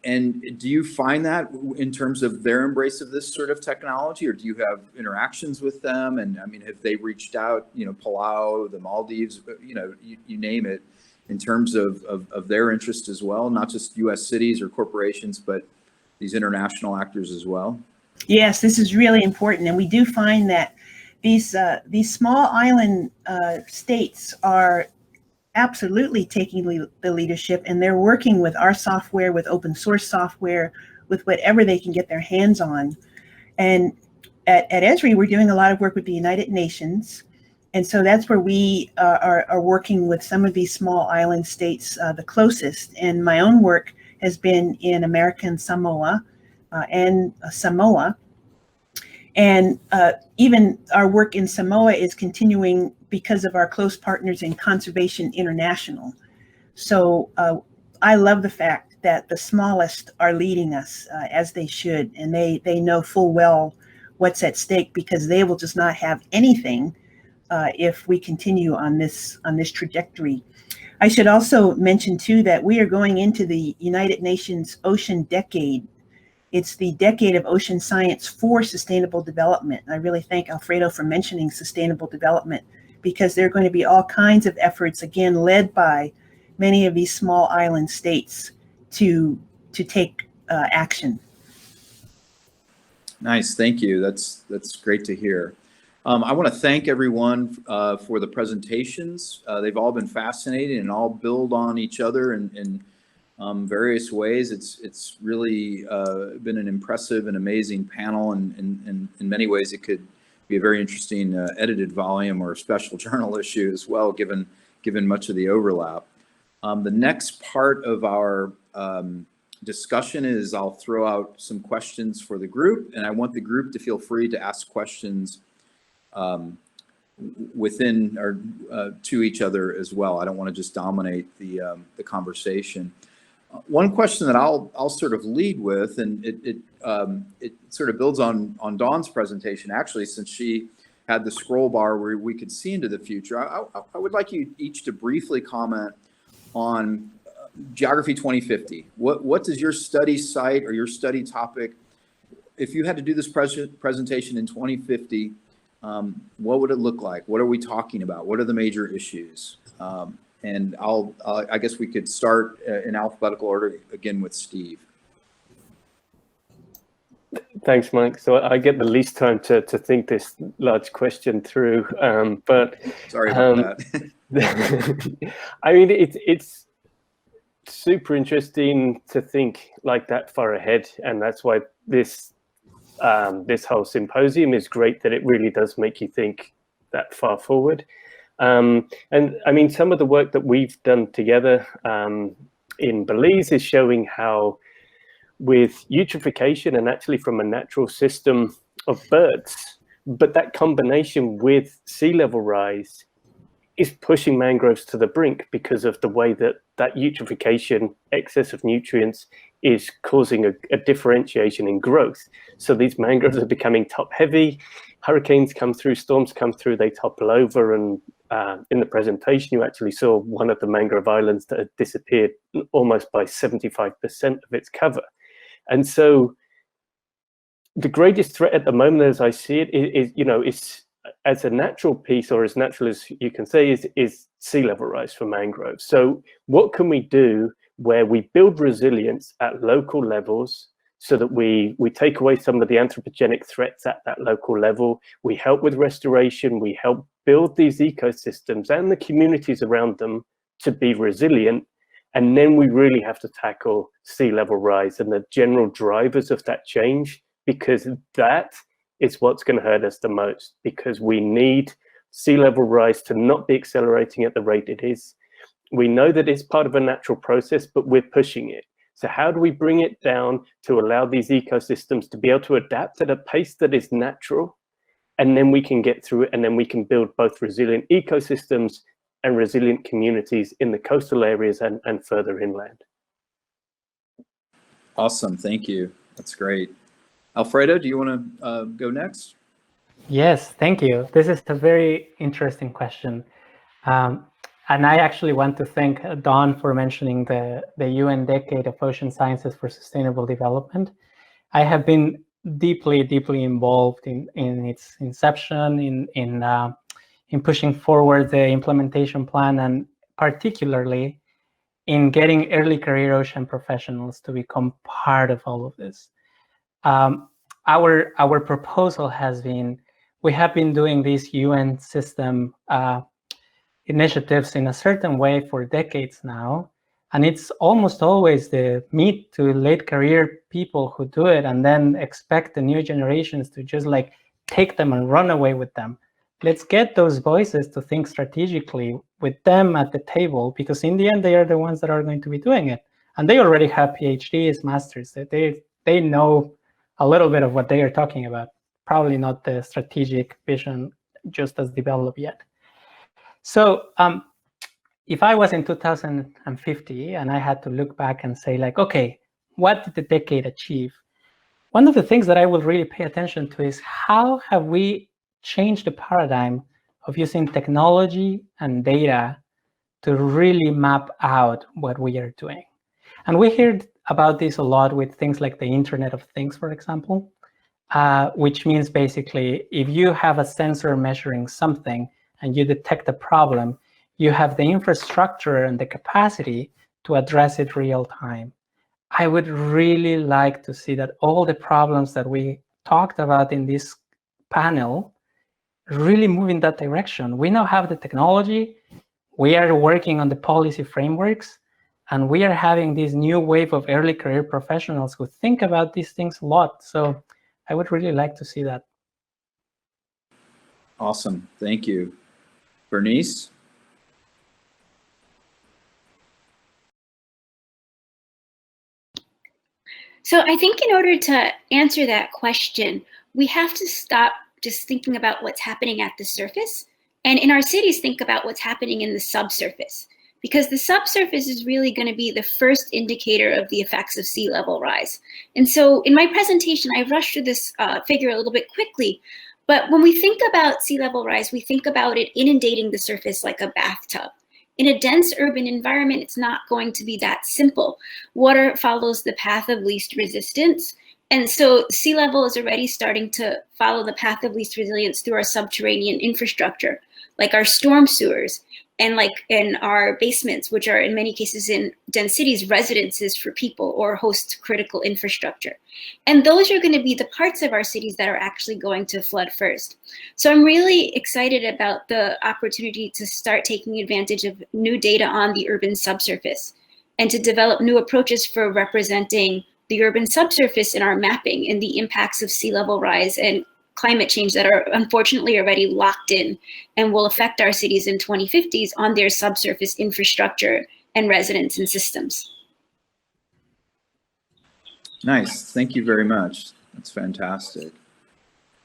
And do you find that in terms of their embrace of this sort of technology, or do you have interactions with them? And I mean, have they reached out, you know, Palau, the Maldives, you know, you name it, in terms of their interest as well, not just US cities or corporations, but these international actors as well? Yes, this is really important. And we do find that these small island states are absolutely taking the leadership, and they're working with our software, with open source software, with whatever they can get their hands on. And at Esri, we're doing a lot of work with the United Nations. And so that's where we are working with some of these small island states the closest. And my own work has been in American Samoa and Samoa. And even our work in Samoa is continuing because of our close partners in Conservation International. So I love the fact that the smallest are leading us as they should, and they know full well what's at stake, because they will just not have anything if we continue on this trajectory. I should also mention too that we are going into the United Nations Ocean Decade. It's the decade of ocean science for sustainable development. And I really thank Alfredo for mentioning sustainable development, because there are going to be all kinds of efforts, again, led by many of these small island states to take action. Nice, thank you. That's great to hear. I want to thank everyone for the presentations. They've all been fascinating and all build on each other in various ways. It's really been an impressive and amazing panel, and in many ways it could be a very interesting edited volume or special journal issue as well, given much of the overlap. The next part of our discussion is I'll throw out some questions for the group, and I want the group to feel free to ask questions within or to each other as well. I don't want to just dominate the conversation. One question that I'll sort of lead with, and it it sort of builds on Dawn's presentation, actually, since she had the scroll bar where we could see into the future. I would like you each to briefly comment on Geography 2050. What does your study site or your study topic, if you had to do this presentation in 2050, what would it look like? What are we talking about? What are the major issues? And I guess we could start in alphabetical order again with Steve. Thanks, Mike. So I get the least time to think this large question through, but sorry about that. I mean, it's super interesting to think like that far ahead, and that's why this whole symposium is great. That it really does make you think that far forward. And I mean, some of the work that we've done together in Belize is showing how, with eutrophication and actually from a natural system of birds, but that combination with sea level rise is pushing mangroves to the brink because of the way that eutrophication, excess of nutrients, is causing a differentiation in growth. So these mangroves are becoming top heavy. Hurricanes come through, storms come through, they topple over. And in the presentation, you actually saw one of the mangrove islands that had disappeared almost by 75% of its cover. And so the greatest threat at the moment, as I see it, is as a natural piece, or as natural as you can say, is sea level rise for mangroves. So what can we do where we build resilience at local levels so that we take away some of the anthropogenic threats at that local level? We help with restoration, we help build these ecosystems and the communities around them to be resilient. And then we really have to tackle sea level rise and the general drivers of that change, because that is what's going to hurt us the most, because we need sea level rise to not be accelerating at the rate it is. We know that it's part of a natural process, but we're pushing it. So how do we bring it down to allow these ecosystems to be able to adapt at a pace that is natural? And then we can get through it, and then we can build both resilient ecosystems and resilient communities in the coastal areas and further inland. Awesome, thank you. That's great. Alfredo, do you want to go next? Yes, thank you. This is a very interesting question. And I actually want to thank Dawn for mentioning the UN Decade of Ocean Sciences for Sustainable Development. I have been deeply involved in its inception, in pushing forward the implementation plan, and particularly in getting early career ocean professionals to become part of all of this. Our proposal has been, we have been doing these UN system initiatives in a certain way for decades now, and it's almost always the mid to late career people who do it, and then expect the new generations to just like take them and run away with them. Let's get those voices to think strategically with them at the table, because in the end, they are the ones that are going to be doing it. And they already have PhDs, masters, that they know a little bit of what they are talking about, probably not the strategic vision just as developed yet. So if I was in 2050 and I had to look back and say like, okay, what did the decade achieve? One of the things that I will really pay attention to is how have we changed the paradigm of using technology and data to really map out what we are doing. And we heard about this a lot with things like the Internet of Things, for example, which means basically if you have a sensor measuring something and you detect a problem, you have the infrastructure and the capacity to address it real time. I would really like to see that all the problems that we talked about in this panel really move in that direction. We now have the technology, we are working on the policy frameworks, and we are having this new wave of early career professionals who think about these things a lot. So I would really like to see that. Awesome, thank you. Bernice? So I think in order to answer that question, we have to stop just thinking about what's happening at the surface, and in our cities, think about what's happening in the subsurface. because the subsurface is really going to be the first indicator of the effects of sea level rise. And so in my presentation, I rushed through this figure a little bit quickly, but when we think about sea level rise, we think about it inundating the surface like a bathtub. In a dense urban environment, it's not going to be that simple. Water follows the path of least resistance. And so sea level is already starting to follow the path of least resilience through our subterranean infrastructure, like our storm sewers and like in our basements, which are in many cases in dense cities, residences for people or host critical infrastructure. And those are going to be the parts of our cities that are actually going to flood first. So I'm really excited about the opportunity to start taking advantage of new data on the urban subsurface and to develop new approaches for representing the urban subsurface in our mapping and the impacts of sea level rise and climate change that are unfortunately already locked in and will affect our cities in 2050s on their subsurface infrastructure and residents and systems. Nice, thank you very much. That's fantastic.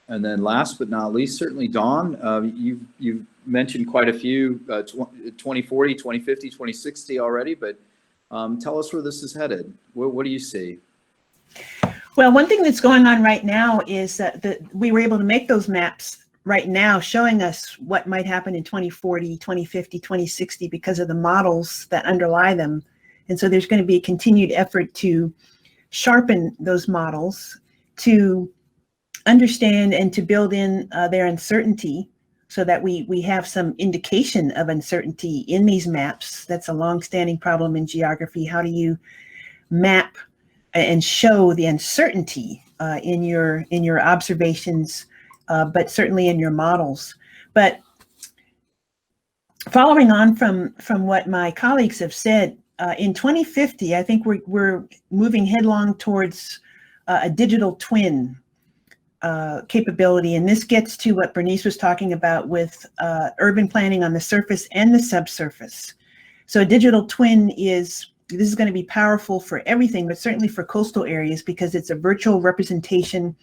And then last but not least, certainly Dawn, you've mentioned quite a few, 2040, 2050, 2060 already, but tell us where this is headed. What do you see? Well, one thing that's going on right now is that we were able to make those maps right now showing us what might happen in 2040, 2050, 2060 because of the models that underlie them. And so there's going to be a continued effort to sharpen those models, to understand and to build in their uncertainty so that we have some indication of uncertainty in these maps. That's a long-standing problem in geography. How do you map and show the uncertainty in your observations, but certainly in your models? But following on from what my colleagues have said, in 2050, I think we're moving headlong towards a digital twin capability, and this gets to what Bernice was talking about with urban planning on the surface and the subsurface. So a digital twin is going to be powerful for everything, but certainly for coastal areas because it's a virtual representation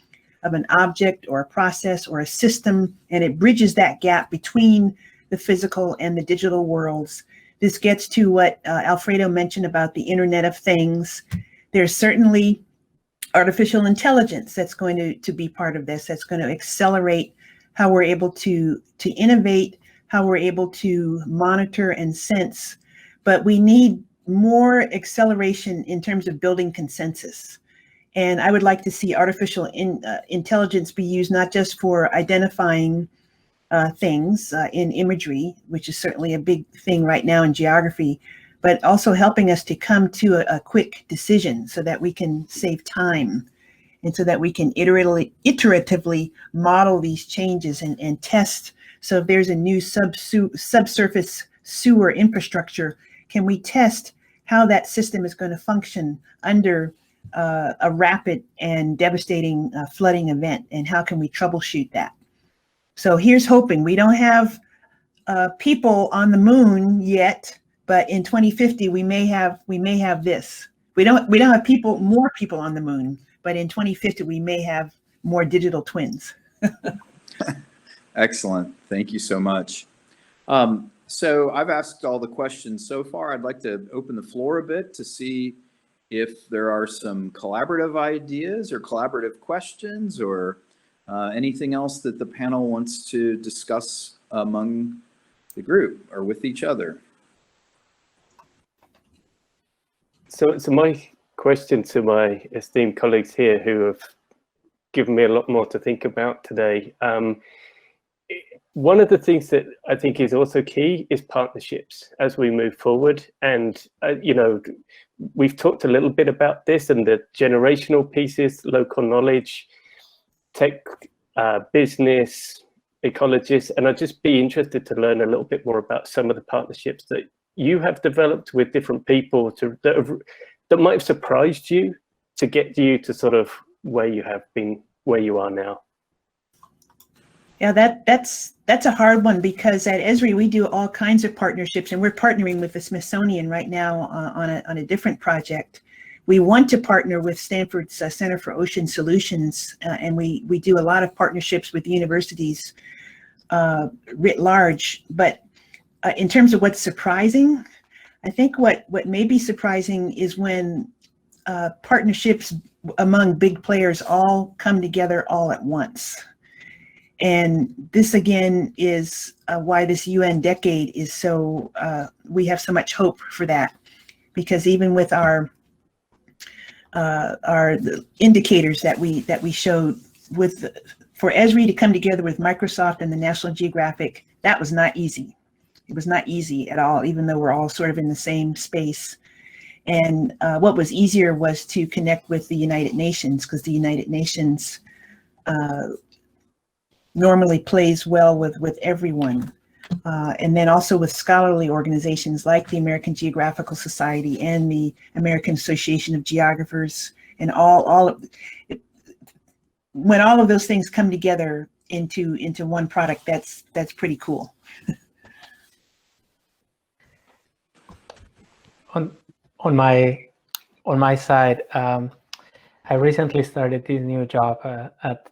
of an object or a process or a system, and it bridges that gap between the physical and the digital worlds. This gets to what Alfredo mentioned about the Internet of Things. There's certainly artificial intelligence that's going to be part of this, that's going to accelerate how we're able to innovate, how we're able to monitor and sense. But we need more acceleration in terms of building consensus. And I would like to see artificial intelligence be used not just for identifying things in imagery, which is certainly a big thing right now in geography, but also helping us to come to a quick decision so that we can save time and so that we can iteratively model these changes and test. So if there's a new subsurface sewer infrastructure, can we test how that system is going to function under a rapid and devastating flooding event, and how can we troubleshoot that? So here's hoping. We don't have people on the moon yet, but in 2050 we may have this. We don't have more people on the moon, but in 2050 we may have more digital twins. Excellent. Thank you so much. So I've asked all the questions so far. I'd like to open the floor a bit to see if there are some collaborative ideas or collaborative questions or anything else that the panel wants to discuss among the group or with each other. So my question to my esteemed colleagues here who have given me a lot more to think about today. One of the things that I think is also key is partnerships as we move forward. And, you know, we've talked a little bit about this and the generational pieces, local knowledge, tech, business, ecologists, and I'd just be interested to learn a little bit more about some of the partnerships that you have developed with different people that might have surprised you to get you to sort of where you have been, where you are now. Yeah, that's a hard one because at Esri we do all kinds of partnerships, and we're partnering with the Smithsonian right now on a different project. We want to partner with Stanford's Center for Ocean Solutions, and we do a lot of partnerships with universities writ large. But in terms of what's surprising, I think what may be surprising is when partnerships among big players all come together all at once. And this again is why this UN decade is so, we have so much hope for that, because even with our indicators that we showed for Esri to come together with Microsoft and the National Geographic, that was not easy. It was not easy at all, even though we're all sort of in the same space. And what was easier was to connect with the United Nations, because the United Nations normally plays well with everyone. And then also with scholarly organizations like the American Geographical Society and the American Association of Geographers, and when all of those things come together into one product, that's pretty cool. On my side, I recently started this new job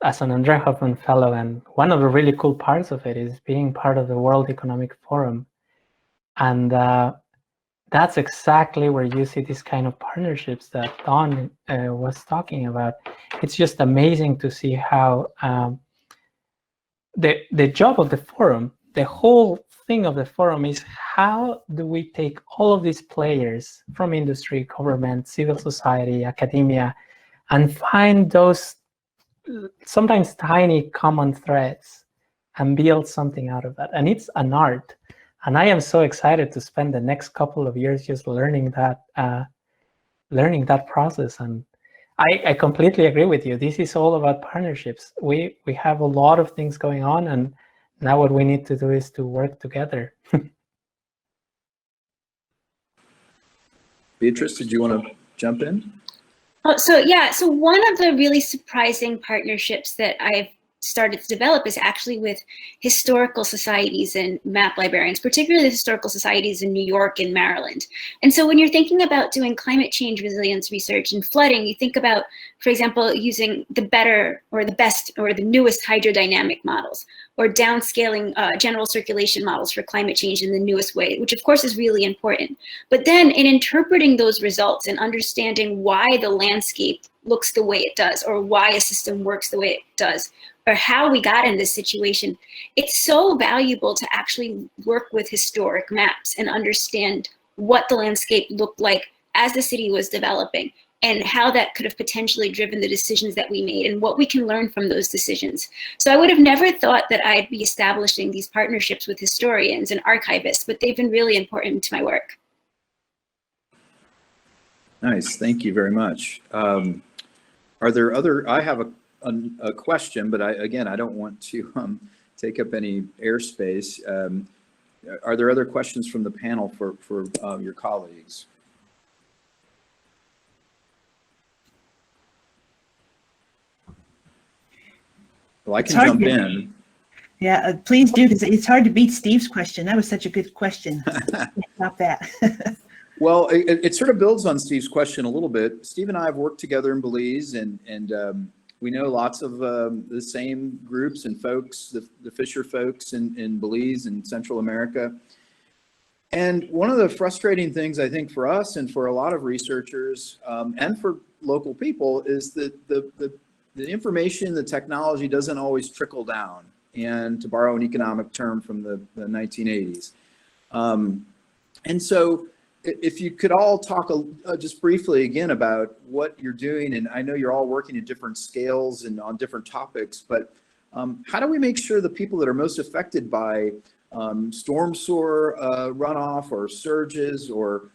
as an Andre Hoffman Fellow, and one of the really cool parts of it is being part of the World Economic Forum. And that's exactly where you see this kind of partnerships that Don was talking about. It's just amazing to see how the job of the forum, the whole thing of the forum is how do we take all of these players from industry, government, civil society, academia, and find those sometimes tiny common threads and build something out of that. And it's an art. And I am so excited to spend the next couple of years just learning that process. And I completely agree with you. This is all about partnerships. We have a lot of things going on, and now what we need to do is to work together. Beatrice, did you want to jump in? So one of the really surprising partnerships that I've started to develop is actually with historical societies and map librarians, particularly the historical societies in New York and Maryland. And so when you're thinking about doing climate change resilience research and flooding, you think about, for example, using the better or the best or the newest hydrodynamic models, or downscaling general circulation models for climate change in the newest way, which of course is really important. But then in interpreting those results and understanding why the landscape looks the way it does, or why a system works the way it does, or how we got in this situation, it's so valuable to actually work with historic maps and understand what the landscape looked like as the city was developing, and how that could have potentially driven the decisions that we made and what we can learn from those decisions. So I would have never thought that I'd be establishing these partnerships with historians and archivists, but they've been really important to my work. Nice, thank you very much. Are there other, I have a question, but I don't want to take up any airspace. Are there other questions from the panel for your colleagues? Well, I can jump in. Yeah, please do, because it's hard to beat Steve's question. That was such a good question. Stop that. Well, it sort of builds on Steve's question a little bit. Steve and I have worked together in Belize, and we know lots of the same groups and folks, the Fisher folks in Belize and Central America. And one of the frustrating things, I think, for us and for a lot of researchers and for local people is that the information, the technology doesn't always trickle down, and to borrow an economic term from the 1980s. And so if you could all talk just briefly again about what you're doing, and I know you're all working at different scales and on different topics, but how do we make sure the people that are most affected by storm sewer runoff or surges or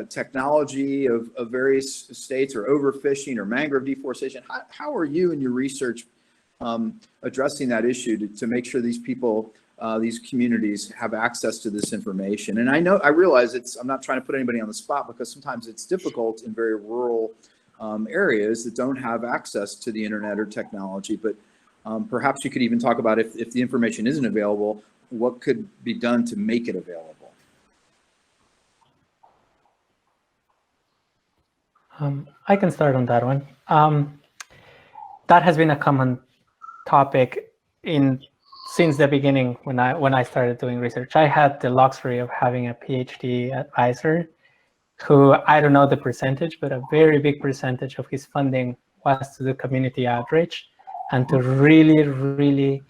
technology of various states, or overfishing or mangrove deforestation, how are you and your research addressing that issue to make sure these people, these communities have access to this information? And I realize I'm not trying to put anybody on the spot, because sometimes it's difficult in very rural areas that don't have access to the internet or technology, but perhaps you could even talk about if the information isn't available, what could be done to make it available? I can start on that one. That has been a common topic in since the beginning, when I started doing research, I had the luxury of having a PhD advisor who, I don't know the percentage, but a very big percentage of his funding was to the community outreach and to really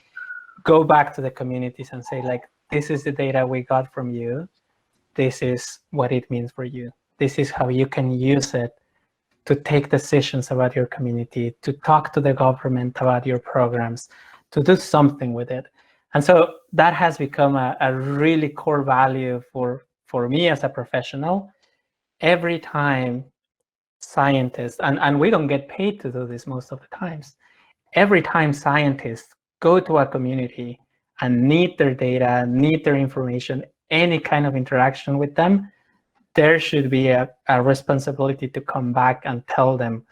go back to the communities and say, like, this is the data we got from you. This is what it means for you. This is how you can use it to take decisions about your community, to talk to the government about your programs, to do something with it. And so that has become a really core value for me as a professional. Every time scientists, and we don't get paid to do this most of the times, every time scientists go to a community and need their data, need their information, any kind of interaction with them, there should be a responsibility to come back and tell them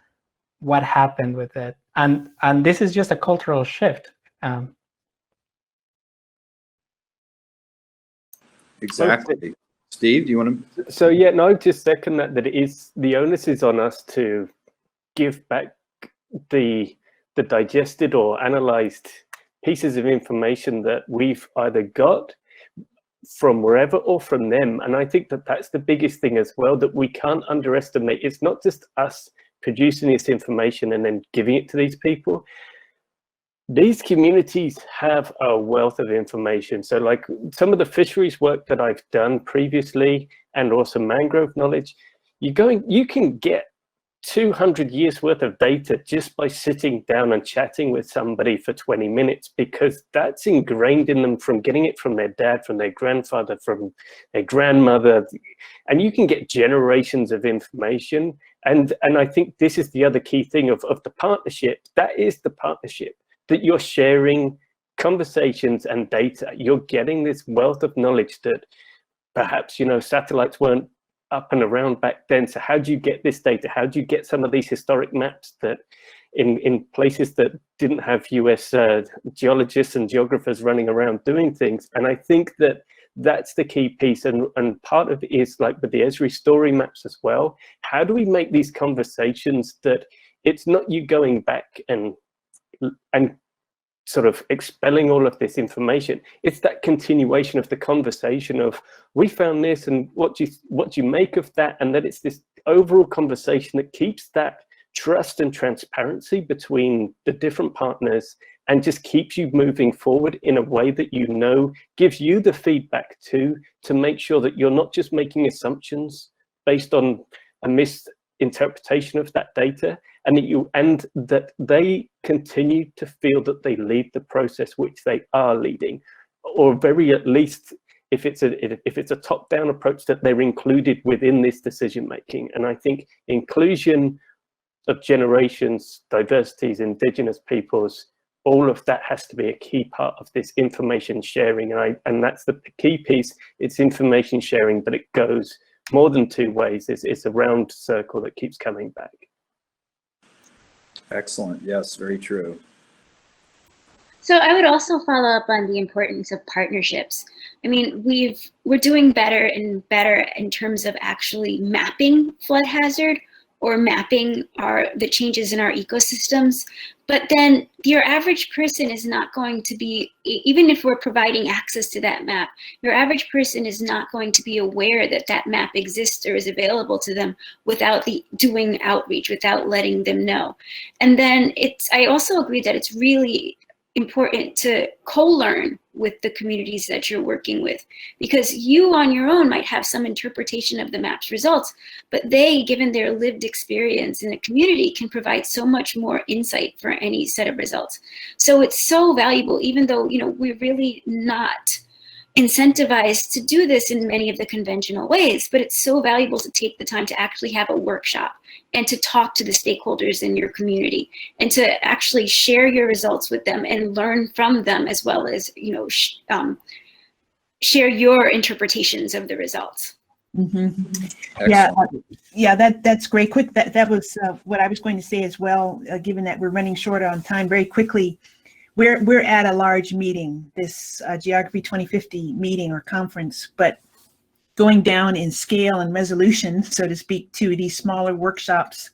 what happened with it. And this is just a cultural shift. Exactly. Steve, do you want to? So yeah, no, just second that it is, the onus is on us to give back the digested or analyzed pieces of information that we've either got from wherever or from them. And I think that that's the biggest thing as well, that we can't underestimate. It's not just us producing this information and then giving it to these people. These communities have a wealth of information. So like some of the fisheries work that I've done previously and also mangrove knowledge, you can get 200 years worth of data just by sitting down and chatting with somebody for 20 minutes, because that's ingrained in them from getting it from their dad, from their grandfather, from their grandmother. And you can get generations of information. And I think this is the other key thing of the partnership. That is the partnership, that you're sharing conversations and data. You're getting this wealth of knowledge that perhaps, satellites weren't up and around back then. So how do you get this data? How do you get some of these historic maps that in places that didn't have US geologists and geographers running around doing things? And I think that that's the key piece. And part of it is like with the Esri story maps as well. How do we make these conversations that it's not you going back and sort of expelling all of this information? It's that continuation of the conversation of, we found this and what do you make of that? And that it's this overall conversation that keeps that trust and transparency between the different partners and just keeps you moving forward in a way that gives you the feedback to make sure that you're not just making assumptions based on a misinterpretation of that data, and that they continue to feel that they lead the process which they are leading, or very at least if it's a top-down approach, that they're included within this decision making. And I think inclusion of generations, diversities, indigenous peoples, all of that has to be a key part of this information sharing. And that's the key piece. It's information sharing, but it goes more than two ways. It's a round circle that keeps coming back. Excellent. Yes, very true. So I would also follow up on the importance of partnerships. I mean, we're doing better and better in terms of actually mapping flood hazard or mapping the changes in our ecosystems. But then your average person is not going to be, even if we're providing access to that map, your average person is not going to be aware that that map exists or is available to them without doing outreach, without letting them know. And then I also agree that it's really important to co-learn with the communities that you're working with, because you on your own might have some interpretation of the map's results, but they, given their lived experience in the community, can provide so much more insight for any set of results. So it's so valuable, even though we're really not incentivized to do this in many of the conventional ways, but it's so valuable to take the time to actually have a workshop and to talk to the stakeholders in your community and to actually share your results with them and learn from them, as well as share your interpretations of the results. Mm-hmm. Yeah, that's great. Quick, that was what I was going to say as well. Given that we're running short on time, very quickly, we're at a large meeting, this Geography 2050 meeting or conference, but going down in scale and resolution, so to speak, to these smaller workshops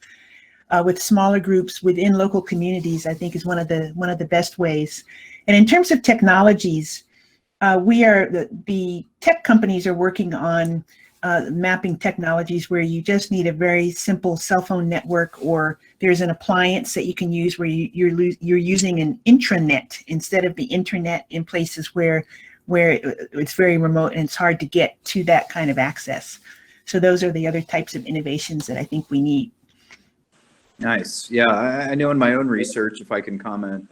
with smaller groups within local communities, I think is one of the best ways. And in terms of technologies, the tech companies are working on mapping technologies where you just need a very simple cell phone network, or there's an appliance that you can use where you're using an intranet instead of the internet in places where it's very remote and it's hard to get to that kind of access. So those are the other types of innovations that I think we need. Nice. Yeah, I know in my own research, if I can comment,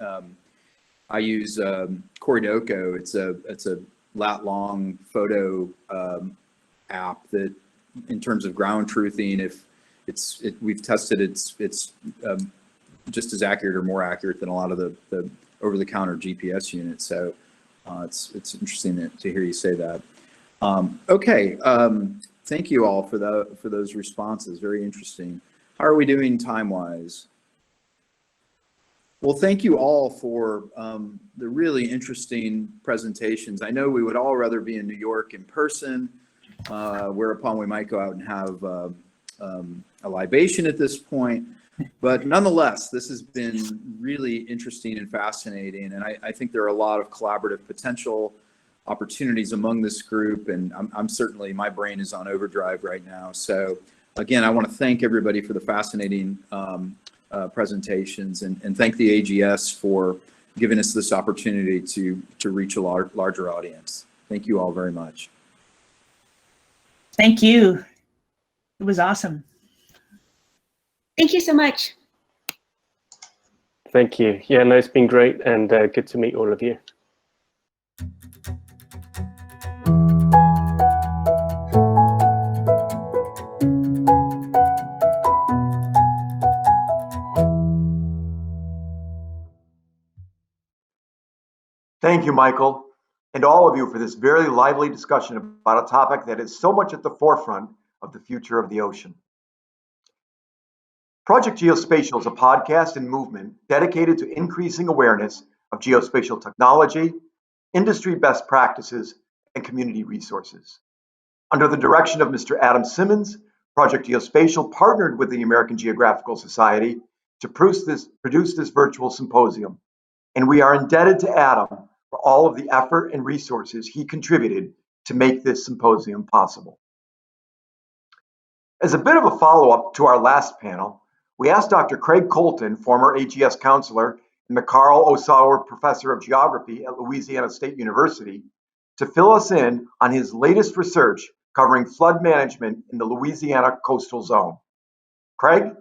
I use Cordoco. It's a lat long photo app that, in terms of ground truthing, if we've tested it's just as accurate or more accurate than a lot of the over-the-counter GPS units. So it's interesting to hear you say that. Okay, thank you all for those responses. Very interesting. How are we doing time-wise? Well, thank you all for the really interesting presentations. I know we would all rather be in New York in person, whereupon we might go out and have a libation at this point. But nonetheless, this has been really interesting and fascinating. And I think there are a lot of collaborative potential opportunities among this group. And I'm certainly, my brain is on overdrive right now. So again, I want to thank everybody for the fascinating presentations, and thank the AGS for giving us this opportunity to reach a larger audience. Thank you all very much. Thank you. It was awesome. Thank you so much. Thank you. Yeah, no, it's been great, and good to meet all of you. Thank you, Michael, and all of you for this very lively discussion about a topic that is so much at the forefront of the future of the ocean. Project Geospatial is a podcast and movement dedicated to increasing awareness of geospatial technology, industry best practices, and community resources. Under the direction of Mr. Adam Simmons, Project Geospatial partnered with the American Geographical Society to produce this virtual symposium, and we are indebted to Adam for all of the effort and resources he contributed to make this symposium possible. As a bit of a follow-up to our last panel, we asked Dr. Craig Colton, former AGS counselor and the Carl O. Sauer Professor of Geography at Louisiana State University, to fill us in on his latest research covering flood management in the Louisiana coastal zone. Craig?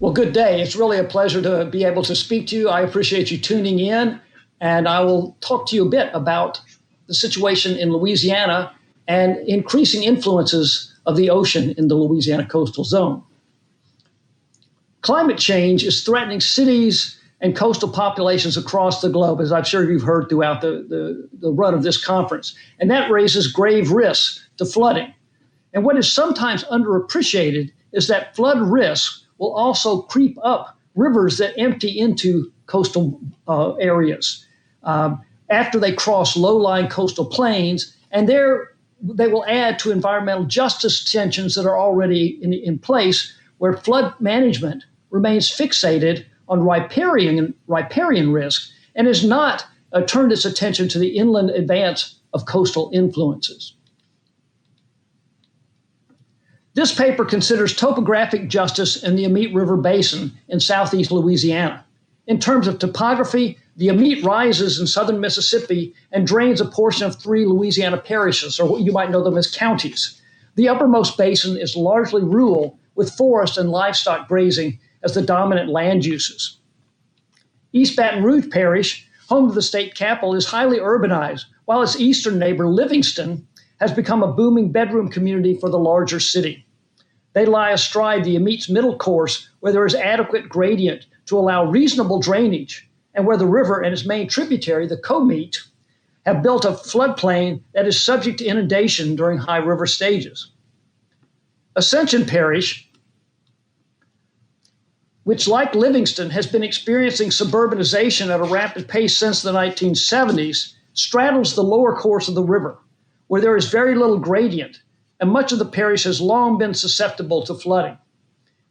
Well, good day. It's really a pleasure to be able to speak to you. I appreciate you tuning in, and I will talk to you a bit about the situation in Louisiana and increasing influences of the ocean in the Louisiana coastal zone. Climate change is threatening cities and coastal populations across the globe, as I'm sure you've heard throughout the run of this conference, and that raises grave risks to flooding. And what is sometimes underappreciated is that flood risk will also creep up rivers that empty into coastal areas after they cross low-lying coastal plains, and they will add to environmental justice tensions that are already in place, where flood management remains fixated on riparian risk and has not turned its attention to the inland advance of coastal influences. This paper considers topographic justice in the Amite River Basin in southeast Louisiana. In terms of topography, the Amite rises in southern Mississippi and drains a portion of 3 Louisiana parishes, or what you might know them as counties. The uppermost basin is largely rural, with forest and livestock grazing as the dominant land uses. East Baton Rouge Parish, home to the state capital, is highly urbanized, while its eastern neighbor, Livingston, has become a booming bedroom community for the larger city. They lie astride the Amite's middle course, where there is adequate gradient to allow reasonable drainage, and where the river and its main tributary, the Comite, have built a floodplain that is subject to inundation during high river stages. Ascension Parish, which, like Livingston, has been experiencing suburbanization at a rapid pace since the 1970s, straddles the lower course of the river, where there is very little gradient, and much of the parish has long been susceptible to flooding.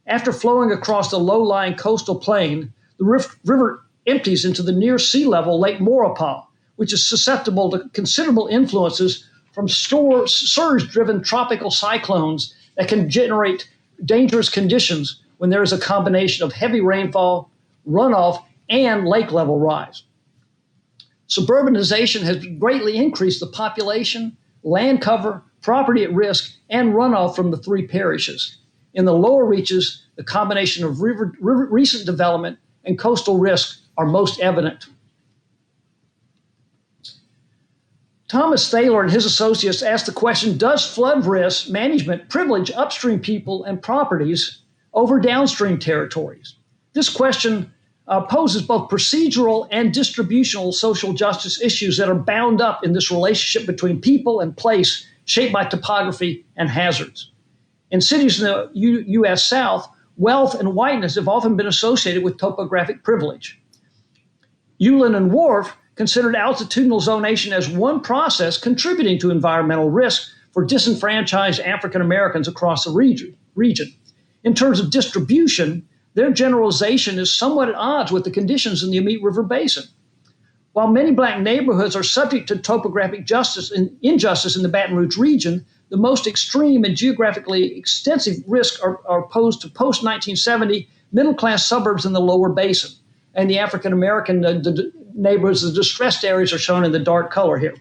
After flowing across the low-lying coastal plain, the river empties into the near sea level Lake Maurepas, which is susceptible to considerable influences from surge-driven tropical cyclones that can generate dangerous conditions when there is a combination of heavy rainfall, runoff, and lake level rise. Suburbanization has greatly increased the population, land cover, property at risk, and runoff from the three parishes. In the lower reaches, the combination of recent development and coastal risk are most evident. Thomas Thaler and his associates asked the question, does flood risk management privilege upstream people and properties over downstream territories? This question poses both procedural and distributional social justice issues that are bound up in this relationship between people and place shaped by topography and hazards. In cities in the U.S. South, wealth and whiteness have often been associated with topographic privilege. Ullin and Wharf considered altitudinal zonation as one process contributing to environmental risk for disenfranchised African Americans across the region. In terms of distribution, their generalization is somewhat at odds with the conditions in the Amite River Basin. While many Black neighborhoods are subject to topographic injustice in the Baton Rouge region, the most extreme and geographically extensive risks are posed to post-1970 middle-class suburbs in the lower basin. And the African American neighborhoods, the distressed areas, are shown in the dark color here.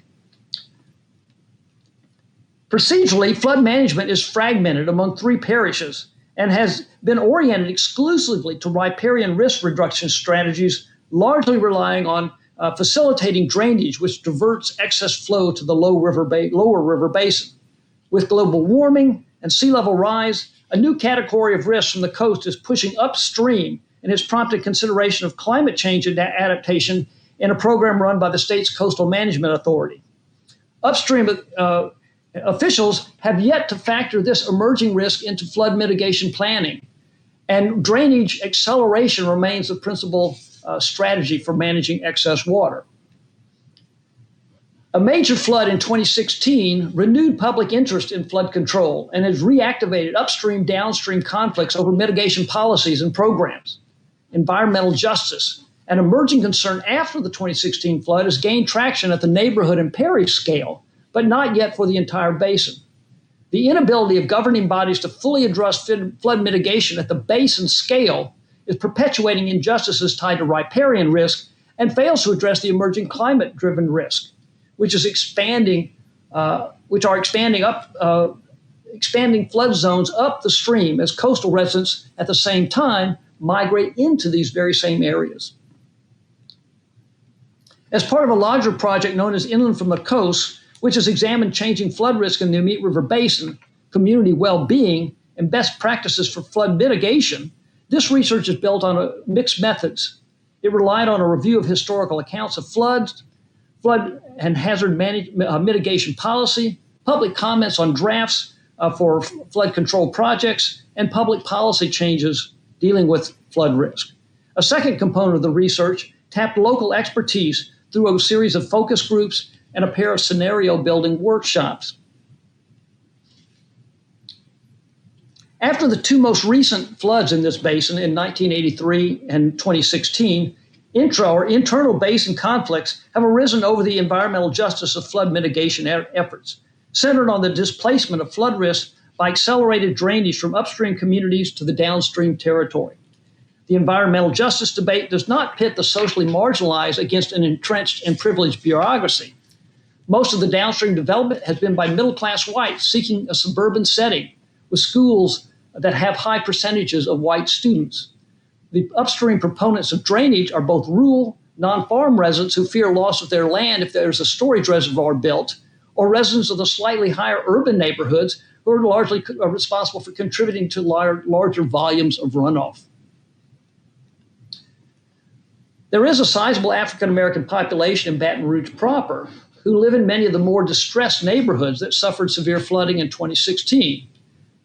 Procedurally, flood management is fragmented among three parishes and has been oriented exclusively to riparian risk reduction strategies, largely relying on facilitating drainage, which diverts excess flow to the lower river basin. With global warming and sea level rise, a new category of risk from the coast is pushing upstream and has prompted consideration of climate change adaptation in a program run by the state's Coastal Management Authority. Upstream officials have yet to factor this emerging risk into flood mitigation planning, and drainage acceleration remains the principal strategy for managing excess water. A major flood in 2016 renewed public interest in flood control and has reactivated upstream-downstream conflicts over mitigation policies and programs. Environmental justice, an emerging concern after the 2016 flood, has gained traction at the neighborhood and parish scale, but not yet for the entire basin. The inability of governing bodies to fully address flood mitigation at the basin scale is perpetuating injustices tied to riparian risk and fails to address the emerging climate-driven risk, which are expanding flood zones up the stream as coastal residents at the same time migrate into these very same areas. As part of a larger project known as Inland from the Coast, which has examined changing flood risk in the Amite River Basin, community well-being, and best practices for flood mitigation, this research is built on mixed methods. It relied on a review of historical accounts of floods, flood and hazard mitigation policy, public comments on drafts for flood control projects, and public policy changes dealing with flood risk. A second component of the research tapped local expertise through a series of focus groups and a pair of scenario building workshops. After the two most recent floods in this basin in 1983 and 2016, internal basin conflicts have arisen over the environmental justice of flood mitigation efforts, centered on the displacement of flood risk by accelerated drainage from upstream communities to the downstream territory. The environmental justice debate does not pit the socially marginalized against an entrenched and privileged bureaucracy. Most of the downstream development has been by middle-class whites seeking a suburban setting with schools that have high percentages of white students. The upstream proponents of drainage are both rural, non-farm residents who fear loss of their land if there's a storage reservoir built, or residents of the slightly higher urban neighborhoods who are largely responsible for contributing to larger volumes of runoff. There is a sizable African American population in Baton Rouge proper who live in many of the more distressed neighborhoods that suffered severe flooding in 2016.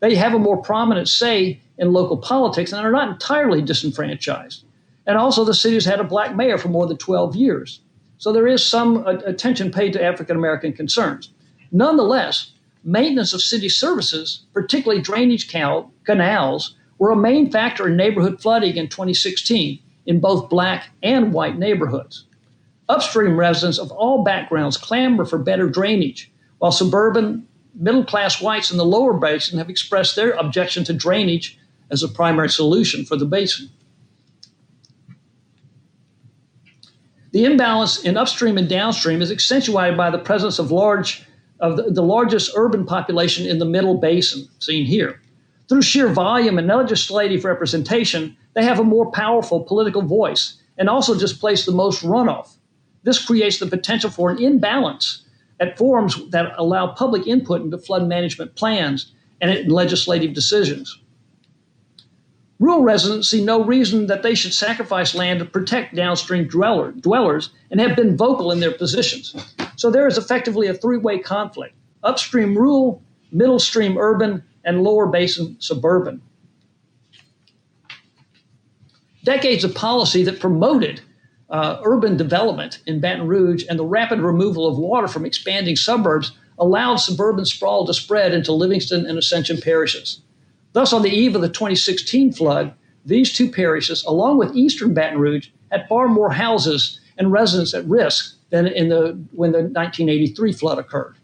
They have a more prominent say in local politics and are not entirely disenfranchised. And also the city has had a black mayor for more than 12 years. So there is some attention paid to African American concerns. Nonetheless, maintenance of city services, particularly drainage canals, were a main factor in neighborhood flooding in 2016 in both black and white neighborhoods. Upstream residents of all backgrounds clamor for better drainage, while suburban middle-class whites in the lower basin have expressed their objection to drainage as a primary solution for the basin. The imbalance in upstream and downstream is accentuated by the presence of the largest urban population in the middle basin, seen here. Through sheer volume and legislative representation, they have a more powerful political voice and also displace the most runoff. This creates the potential for an imbalance at forums that allow public input into flood management plans and in legislative decisions. Rural residents see no reason that they should sacrifice land to protect downstream dwellers and have been vocal in their positions. So there is effectively a three-way conflict: upstream rural, middle stream urban, and lower basin suburban. Decades of policy that promoted urban development in Baton Rouge and the rapid removal of water from expanding suburbs allowed suburban sprawl to spread into Livingston and Ascension parishes. Thus, on the eve of the 2016 flood, these two parishes, along with eastern Baton Rouge, had far more houses and residents at risk than when the 1983 flood occurred.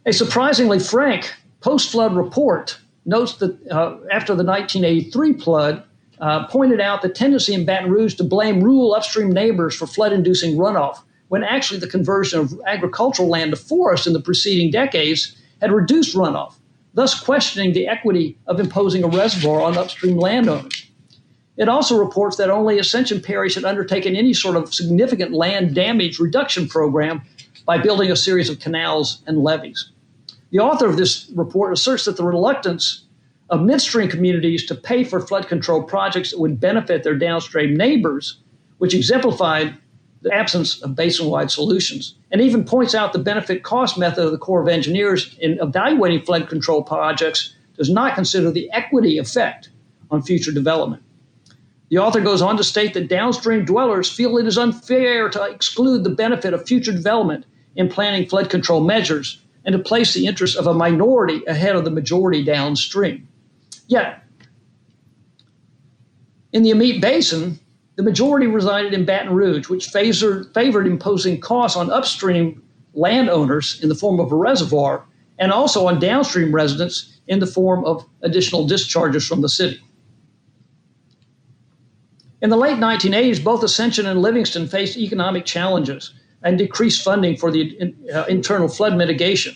A surprisingly frank post-flood report notes that after the 1983 flood, pointed out the tendency in Baton Rouge to blame rural upstream neighbors for flood-inducing runoff, when actually the conversion of agricultural land to forest in the preceding decades had reduced runoff, thus questioning the equity of imposing a reservoir on upstream landowners. It also reports that only Ascension Parish had undertaken any sort of significant land damage reduction program by building a series of canals and levees. The author of this report asserts that the reluctance of midstream communities to pay for flood control projects that would benefit their downstream neighbors, which exemplified the absence of basin-wide solutions, and even points out the benefit-cost method of the Corps of Engineers in evaluating flood control projects does not consider the equity effect on future development. The author goes on to state that downstream dwellers feel it is unfair to exclude the benefit of future development in planning flood control measures and to place the interests of a minority ahead of the majority downstream. Yet, in the Amite Basin, the majority resided in Baton Rouge, which favored imposing costs on upstream landowners in the form of a reservoir and also on downstream residents in the form of additional discharges from the city. In the late 1980s, both Ascension and Livingston faced economic challenges and decreased funding for the internal flood mitigation.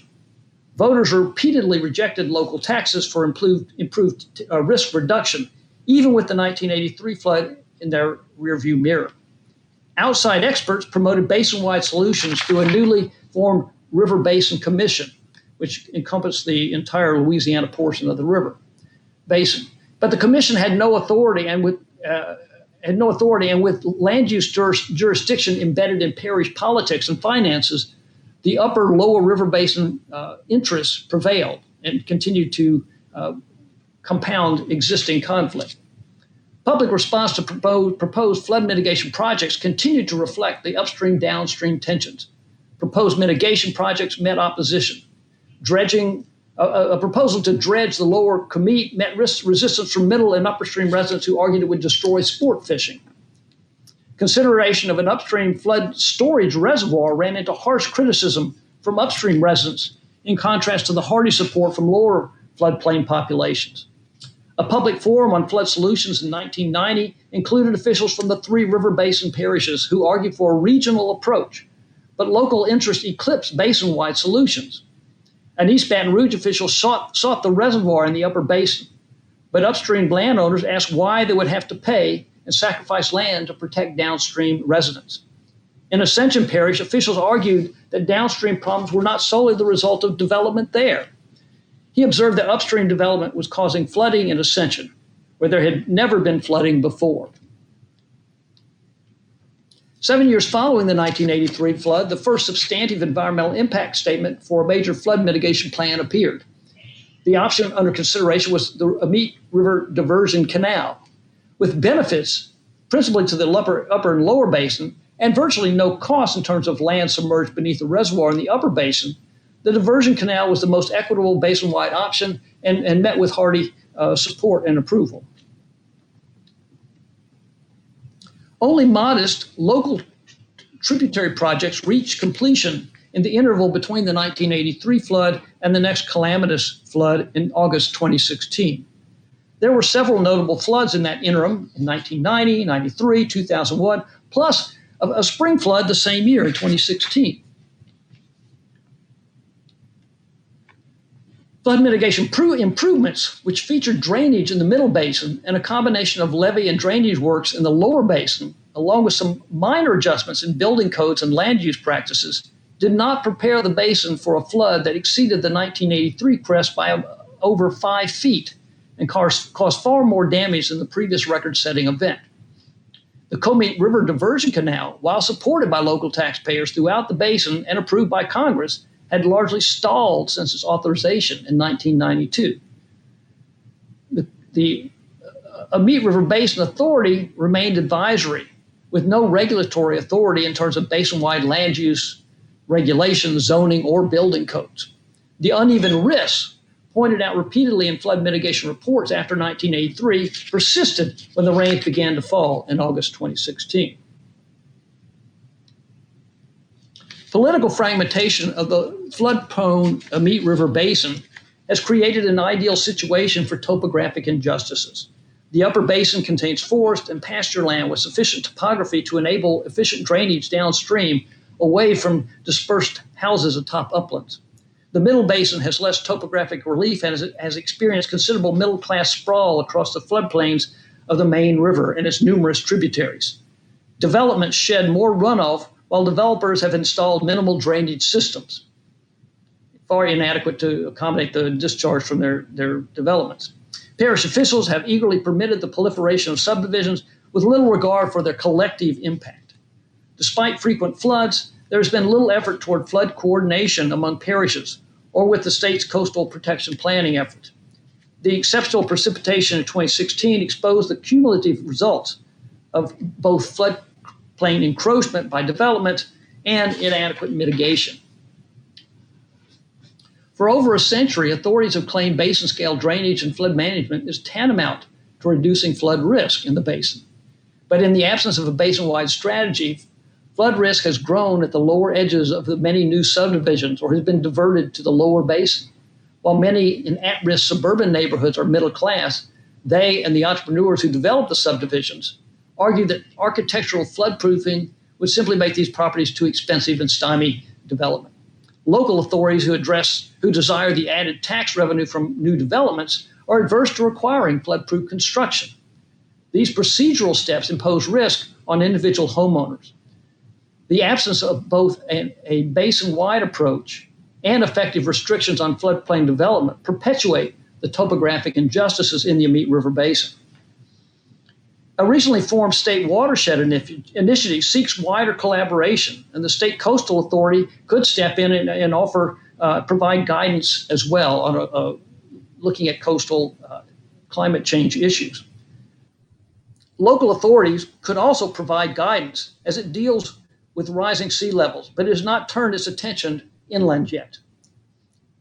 Voters repeatedly rejected local taxes for improved risk reduction, even with the 1983 flood in their rearview mirror. Outside experts promoted basin-wide solutions through a newly formed River Basin Commission, which encompassed the entire Louisiana portion of the river basin. But the commission had no authority, and with land use jurisdiction embedded in parish politics and finances, the upper lower river basin interests prevailed and continued to compound existing conflict. Public response to proposed flood mitigation projects continued to reflect the upstream-downstream tensions. Proposed mitigation projects met opposition. A proposal to dredge the lower Comite met resistance from middle and upstream residents who argued it would destroy sport fishing. Consideration of an upstream flood storage reservoir ran into harsh criticism from upstream residents, in contrast to the hearty support from lower floodplain populations. A public forum on flood solutions in 1990 included officials from the three river basin parishes who argued for a regional approach, but local interest eclipsed basin-wide solutions. An East Baton Rouge official sought the reservoir in the upper basin, but upstream landowners asked why they would have to pay and sacrifice land to protect downstream residents. In Ascension Parish, officials argued that downstream problems were not solely the result of development there. He observed that upstream development was causing flooding in Ascension, where there had never been flooding before. 7 years following the 1983 flood, the first substantive environmental impact statement for a major flood mitigation plan appeared. The option under consideration was the Amit River Diversion Canal, with benefits principally to the upper and lower basin, and virtually no cost in terms of land submerged beneath the reservoir in the upper basin. The diversion canal was the most equitable basin-wide option and met with hearty support and approval. Only modest local tributary projects reached completion in the interval between the 1983 flood and the next calamitous flood in August 2016. There were several notable floods in that interim in 1990, 93, 2001, plus a spring flood the same year in 2016. Flood mitigation improvements, which featured drainage in the middle basin and a combination of levee and drainage works in the lower basin, along with some minor adjustments in building codes and land use practices, did not prepare the basin for a flood that exceeded the 1983 crest by over 5 feet and caused far more damage than the previous record-setting event. The Comeet River Diversion Canal, while supported by local taxpayers throughout the basin and approved by Congress, had largely stalled since its authorization in 1992. The Amit River Basin Authority remained advisory, with no regulatory authority in terms of basin-wide land use, regulations, zoning, or building codes. The uneven risks pointed out repeatedly in flood mitigation reports after 1983 persisted when the rains began to fall in August 2016. Political fragmentation of the flood-prone Amit River Basin has created an ideal situation for topographic injustices. The upper basin contains forest and pasture land with sufficient topography to enable efficient drainage downstream away from dispersed houses atop uplands. The middle basin has less topographic relief and has experienced considerable middle-class sprawl across the floodplains of the main river and its numerous tributaries. Developments shed more runoff while developers have installed minimal drainage systems, far inadequate to accommodate the discharge from their developments. Parish officials have eagerly permitted the proliferation of subdivisions with little regard for their collective impact. Despite frequent floods, there has been little effort toward flood coordination among parishes or with the state's coastal protection planning effort. The exceptional precipitation in 2016 exposed the cumulative results of both floodplain encroachment by development and inadequate mitigation. For over a century, authorities have claimed basin-scale drainage and flood management is tantamount to reducing flood risk in the basin. But in the absence of a basin-wide strategy, flood risk has grown at the lower edges of the many new subdivisions or has been diverted to the lower basin. While many in at-risk suburban neighborhoods are middle class, they and the entrepreneurs who develop the subdivisions argue that architectural floodproofing would simply make these properties too expensive and stymie development. Local authorities who desire the added tax revenue from new developments are adverse to requiring flood-proof construction. These procedural steps impose risk on individual homeowners. The absence of both a basin-wide approach and effective restrictions on floodplain development perpetuate the topographic injustices in the Amit River Basin. A recently formed state watershed initiative seeks wider collaboration, and the State Coastal Authority could step in and provide guidance as well on looking at coastal climate change issues. Local authorities could also provide guidance as it deals with rising sea levels, but it has not turned its attention inland yet.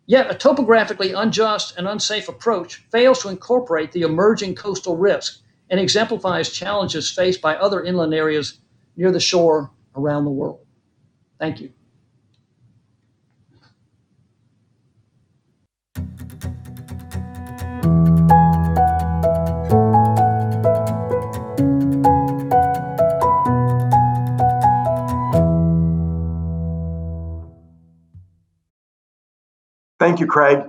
Yet a topographically unjust and unsafe approach fails to incorporate the emerging coastal risk and exemplifies challenges faced by other inland areas near the shore around the world. Thank you. Thank you, Craig.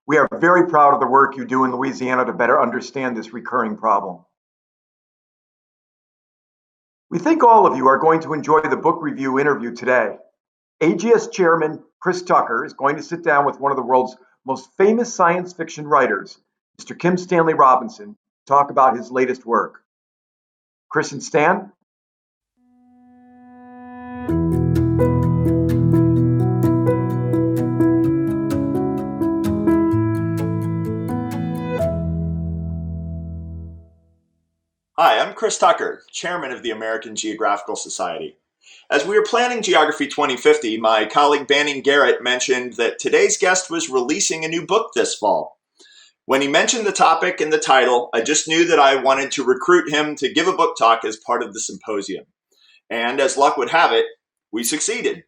We are very proud of the work you do in Louisiana to better understand this recurring problem. We think all of you are going to enjoy the book review interview today. AGS Chairman Chris Tucker is going to sit down with one of the world's most famous science fiction writers, Mr. Kim Stanley Robinson, to talk about his latest work. Chris and Stan? Chris Tucker, Chairman of the American Geographical Society. As we were planning Geography 2050, my colleague Banning Garrett mentioned that today's guest was releasing a new book this fall. When he mentioned the topic and the title, I just knew that I wanted to recruit him to give a book talk as part of the symposium. And as luck would have it, we succeeded.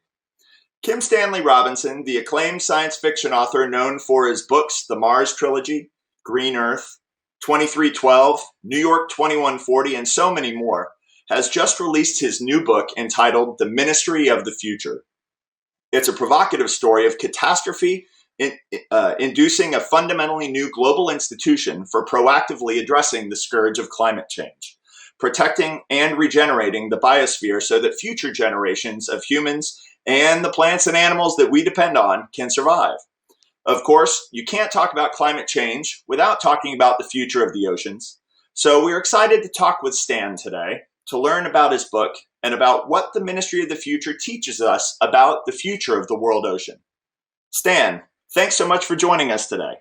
Kim Stanley Robinson, the acclaimed science fiction author known for his books The Mars Trilogy, Green Earth, 2312, New York 2140, and so many more, has just released his new book entitled The Ministry of the Future. It's a provocative story of catastrophe inducing a fundamentally new global institution for proactively addressing the scourge of climate change, protecting and regenerating the biosphere so that future generations of humans and the plants and animals that we depend on can survive. Of course, you can't talk about climate change without talking about the future of the oceans. So we're excited to talk with Stan today to learn about his book and about what the Ministry of the Future teaches us about the future of the world ocean. Stan, thanks so much for joining us today.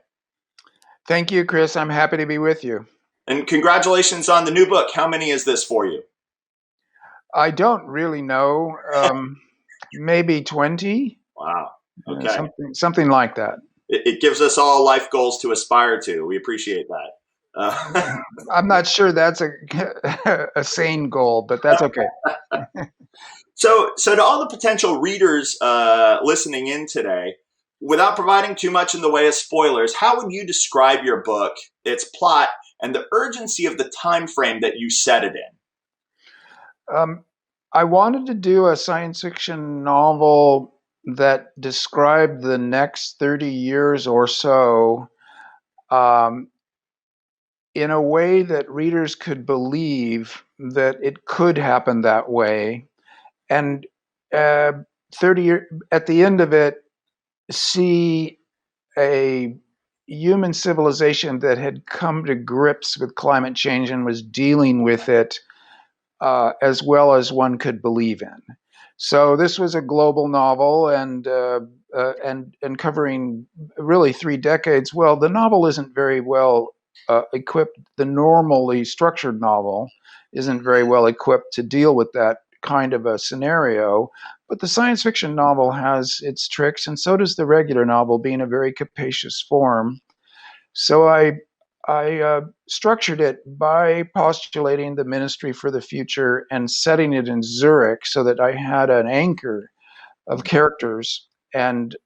Thank you, Chris. I'm happy to be with you. And congratulations on the new book. How many is this for you? I don't really know. Maybe 20. Wow. Okay. Something like that. It gives us all life goals to aspire to. We appreciate that. I'm not sure that's a sane goal, but that's okay. So to all the potential readers listening in today, without providing too much in the way of spoilers, how would you describe your book, its plot, and the urgency of the time frame that you set it in? I wanted to do a science fiction novel that described the next 30 years or so in a way that readers could believe that it could happen that way. And 30 years at the end of it, see a human civilization that had come to grips with climate change and was dealing with it as well as one could believe in. So this was a global novel and covering really 3 decades. Well, the novel isn't very well equipped. The normally structured novel isn't very well equipped to deal with that kind of a scenario. But the science fiction novel has its tricks, and so does the regular novel, being a very capacious form. So I structured it by postulating the Ministry for the Future and setting it in Zurich so that I had an anchor of characters and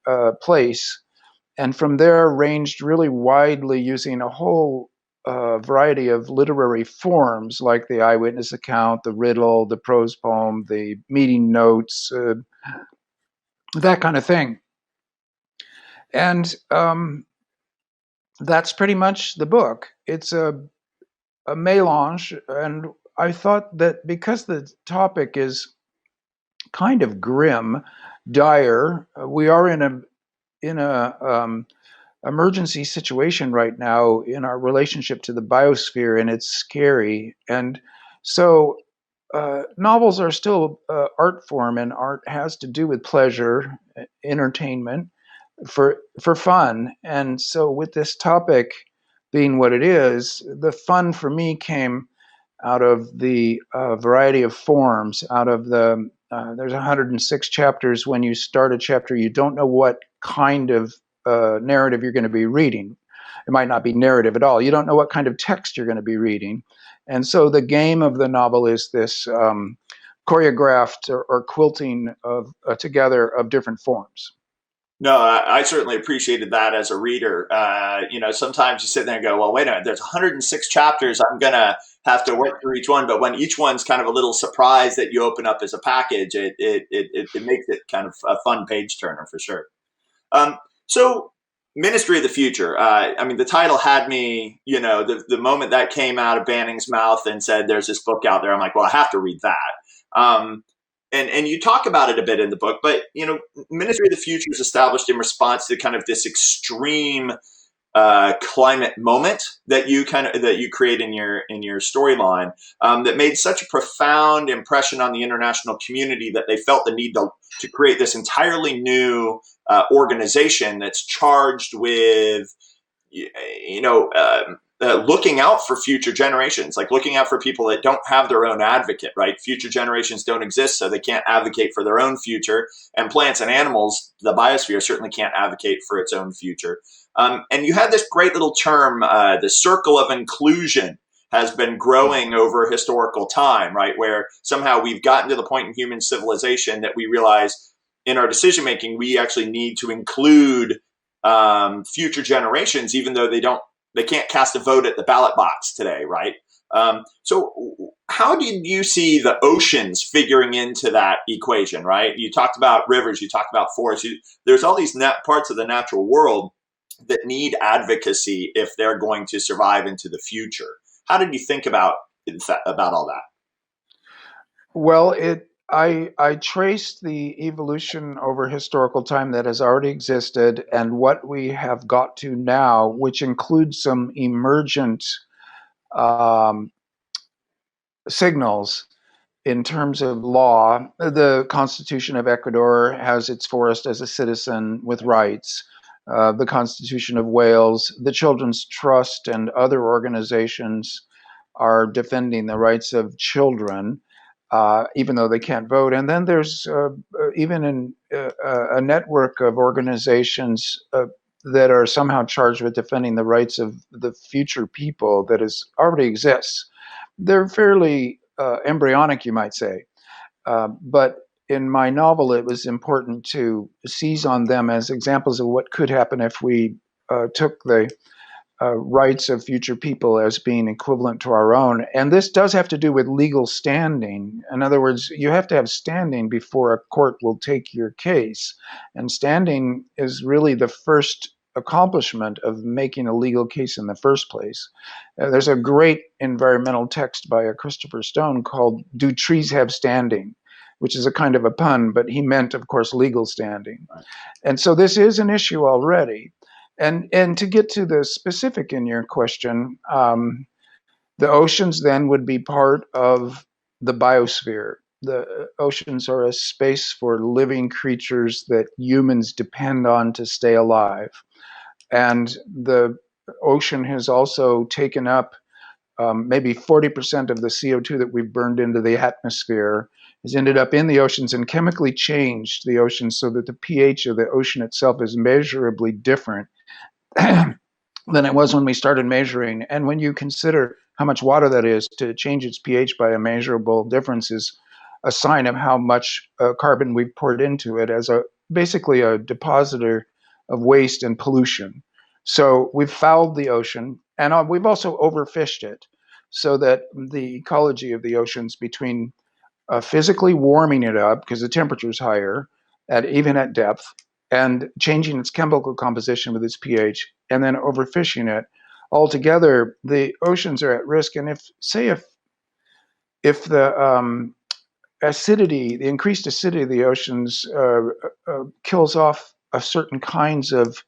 place. And from there ranged really widely using a whole variety of literary forms like the eyewitness account, the riddle, the prose poem, the meeting notes, that kind of thing. And that's pretty much the book. It's a melange, and I thought that because the topic is kind of grim, dire, we are in a emergency situation right now in our relationship to the biosphere, and it's scary. And so novels are still art form, and art has to do with pleasure, entertainment, for fun. And so with this topic being what it is, the fun for me came out of the variety of forms, out of the there's 106 chapters. When you start a chapter, you don't know what kind of narrative you're going to be reading. It might not be narrative at all. You don't know what kind of text you're going to be reading. And so the game of the novel is this choreographed or quilting of together of different forms. No, I certainly appreciated that as a reader. Sometimes you sit there and go, well, wait a minute, there's 106 chapters. I'm going to have to work through each one. But when each one's kind of a little surprise that you open up as a package, it makes it kind of a fun page turner for sure. So Ministry of the Future, the title had me, the moment that came out of Banning's mouth and said, there's this book out there, I'm like, well, I have to read that. And you talk about it a bit in the book, but, Ministry of the Future is established in response to kind of this extreme climate moment that you create in your storyline that made such a profound impression on the international community that they felt the need to create this entirely new organization that's charged with looking out for future generations, like looking out for people that don't have their own advocate, right? Future generations don't exist, so they can't advocate for their own future. And plants and animals, the biosphere certainly can't advocate for its own future. And you had this great little term, the circle of inclusion has been growing over historical time, right? Where somehow we've gotten to the point in human civilization that we realize in our decision making, we actually need to include future generations, even though they can't cast a vote at the ballot box today, right? So how did you see the oceans figuring into that equation, right? You talked about rivers, you talked about forests. There's all these parts of the natural world that need advocacy if they're going to survive into the future. How did you think about all that? Well, I traced the evolution over historical time that has already existed and what we have got to now, which includes some emergent signals in terms of law. The Constitution of Ecuador has its forest as a citizen with rights. The Constitution of Wales, the Children's Trust, and other organizations are defending the rights of children, even though they can't vote. And then there's even a network of organizations that are somehow charged with defending the rights of the future people that already exists. They're fairly embryonic, you might say. But in my novel, it was important to seize on them as examples of what could happen if we took the rights of future people as being equivalent to our own. And this does have to do with legal standing. In other words, you have to have standing before a court will take your case. And standing is really the first accomplishment of making a legal case in the first place. There's a great environmental text by a Christopher Stone called "Do Trees Have Standing?", which is a kind of a pun, but he meant, of course, legal standing. Right. And so this is an issue already. And to get to the specific in your question, the oceans then would be part of the biosphere. The oceans are a space for living creatures that humans depend on to stay alive. And the ocean has also taken up maybe 40% of the CO2 that we've burned into the atmosphere has ended up in the oceans and chemically changed the ocean so that the pH of the ocean itself is measurably different than it was when we started measuring. And when you consider how much water that is, to change its pH by a measurable difference is a sign of how much carbon we've poured into it as basically a depositor of waste and pollution. So we've fouled the ocean, and we've also overfished it, so that the ecology of the oceans, between physically warming it up because the temperature is higher, even at depth, and changing its chemical composition with its pH, and then overfishing it, altogether, the oceans are at risk. And if the acidity, the increased acidity of the oceans kills off certain kinds of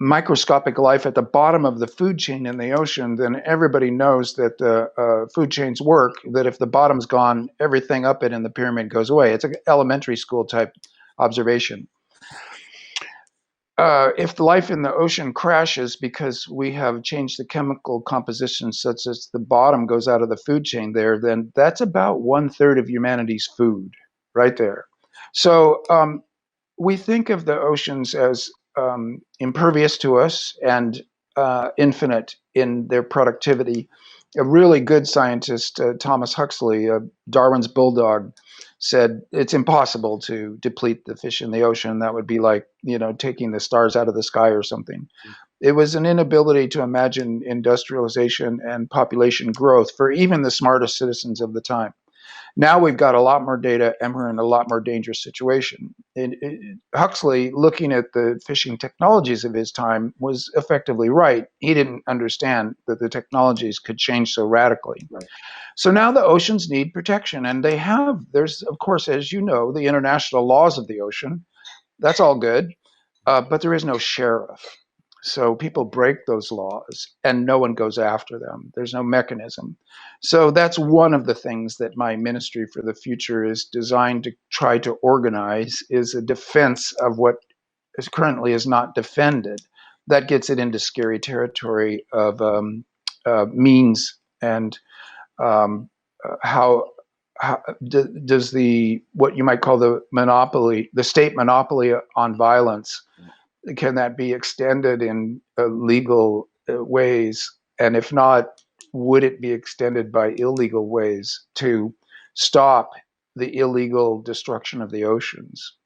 microscopic life at the bottom of the food chain in the ocean, then everybody knows that the food chains work, that if the bottom's gone, everything up it in the pyramid goes away. It's an elementary school type observation. If the life in the ocean crashes because we have changed the chemical composition such as the bottom goes out of the food chain there, then that's about 1/3 of humanity's food right there. So we think of the oceans as impervious to us and infinite in their productivity. A really good scientist, Thomas Huxley, Darwin's bulldog, said it's impossible to deplete the fish in the ocean. That would be like, taking the stars out of the sky or something. It was an inability to imagine industrialization and population growth for even the smartest citizens of the time. Now we've got a lot more data and we're in a lot more dangerous situation. Huxley, looking at the fishing technologies of his time, was effectively right. He didn't understand that the technologies could change so radically. Right. So now the oceans need protection, and there's, of course, as you know, the international laws of the ocean. That's all good, but there is no sheriff. So people break those laws and no one goes after them. There's no mechanism. So that's one of the things that my Ministry for the Future is designed to try to organize, is a defense of what currently is not defended. that gets it into scary territory of means and how does the what you might call the monopoly, the state monopoly on violence, can that be extended in legal ways? And if not, would it be extended by illegal ways to stop the illegal destruction of the oceans?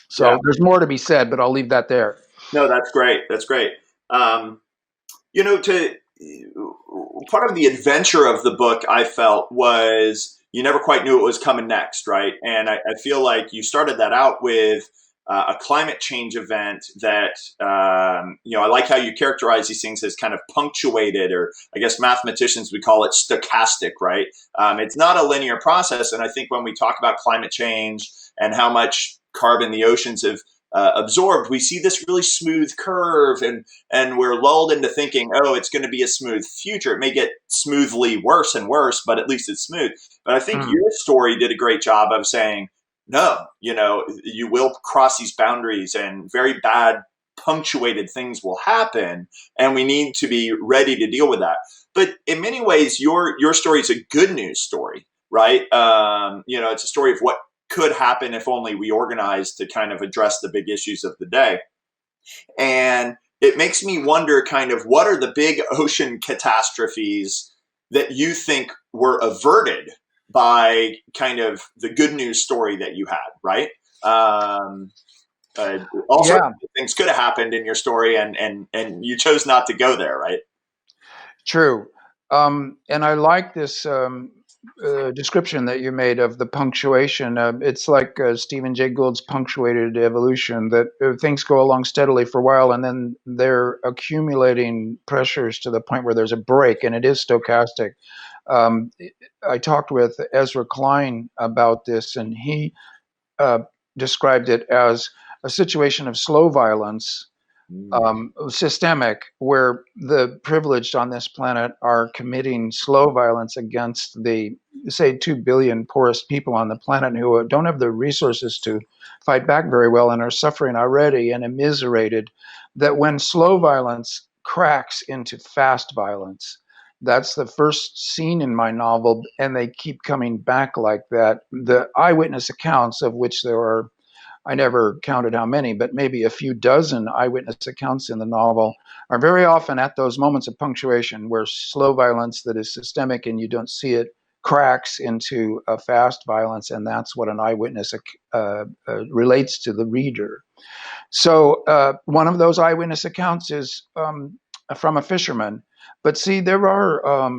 So there's more to be said, but I'll leave that there. No, that's great. That's great. You know, part of the adventure of the book, I felt, was you never quite knew what was coming next, right? And I feel like you started that out with a climate change event that, you know, I like how you characterize these things as kind of punctuated, or I guess mathematicians would call it stochastic, right? It's not a linear process. And I think when we talk about climate change and how much carbon the oceans have absorbed, we see this really smooth curve, and we're lulled into thinking, oh, it's going to be a smooth future. It may get smoothly worse and worse, but at least it's smooth. But I think your story did a great job of saying, no, you know, you will cross these boundaries and very bad punctuated things will happen, and we need to be ready to deal with that. But in many ways, your story is a good news story, right? You know, it's a story of what could happen if only we organized to kind of address the big issues of the day. And it makes me wonder kind of what are the big ocean catastrophes that you think were averted by kind of the good news story that you had, right? All sorts of things could have happened in your story, and you chose not to go there, right? True. And I like this description that you made of the punctuation. It's like Stephen Jay Gould's punctuated evolution, that things go along steadily for a while and then they're accumulating pressures to the point where there's a break, and it is stochastic. I talked with Ezra Klein about this, and he described it as a situation of slow violence, systemic, where the privileged on this planet are committing slow violence against the, say, 2 billion poorest people on the planet who don't have the resources to fight back very well and are suffering already and immiserated. That when slow violence cracks into fast violence, that's the first scene in my novel, and they keep coming back like that. The eyewitness accounts, of which there are, I never counted how many, but maybe a few dozen eyewitness accounts in the novel, are very often at those moments of punctuation where slow violence that is systemic and you don't see it cracks into a fast violence, and that's what an eyewitness relates to the reader. So one of those eyewitness accounts is from a fisherman. But see, there are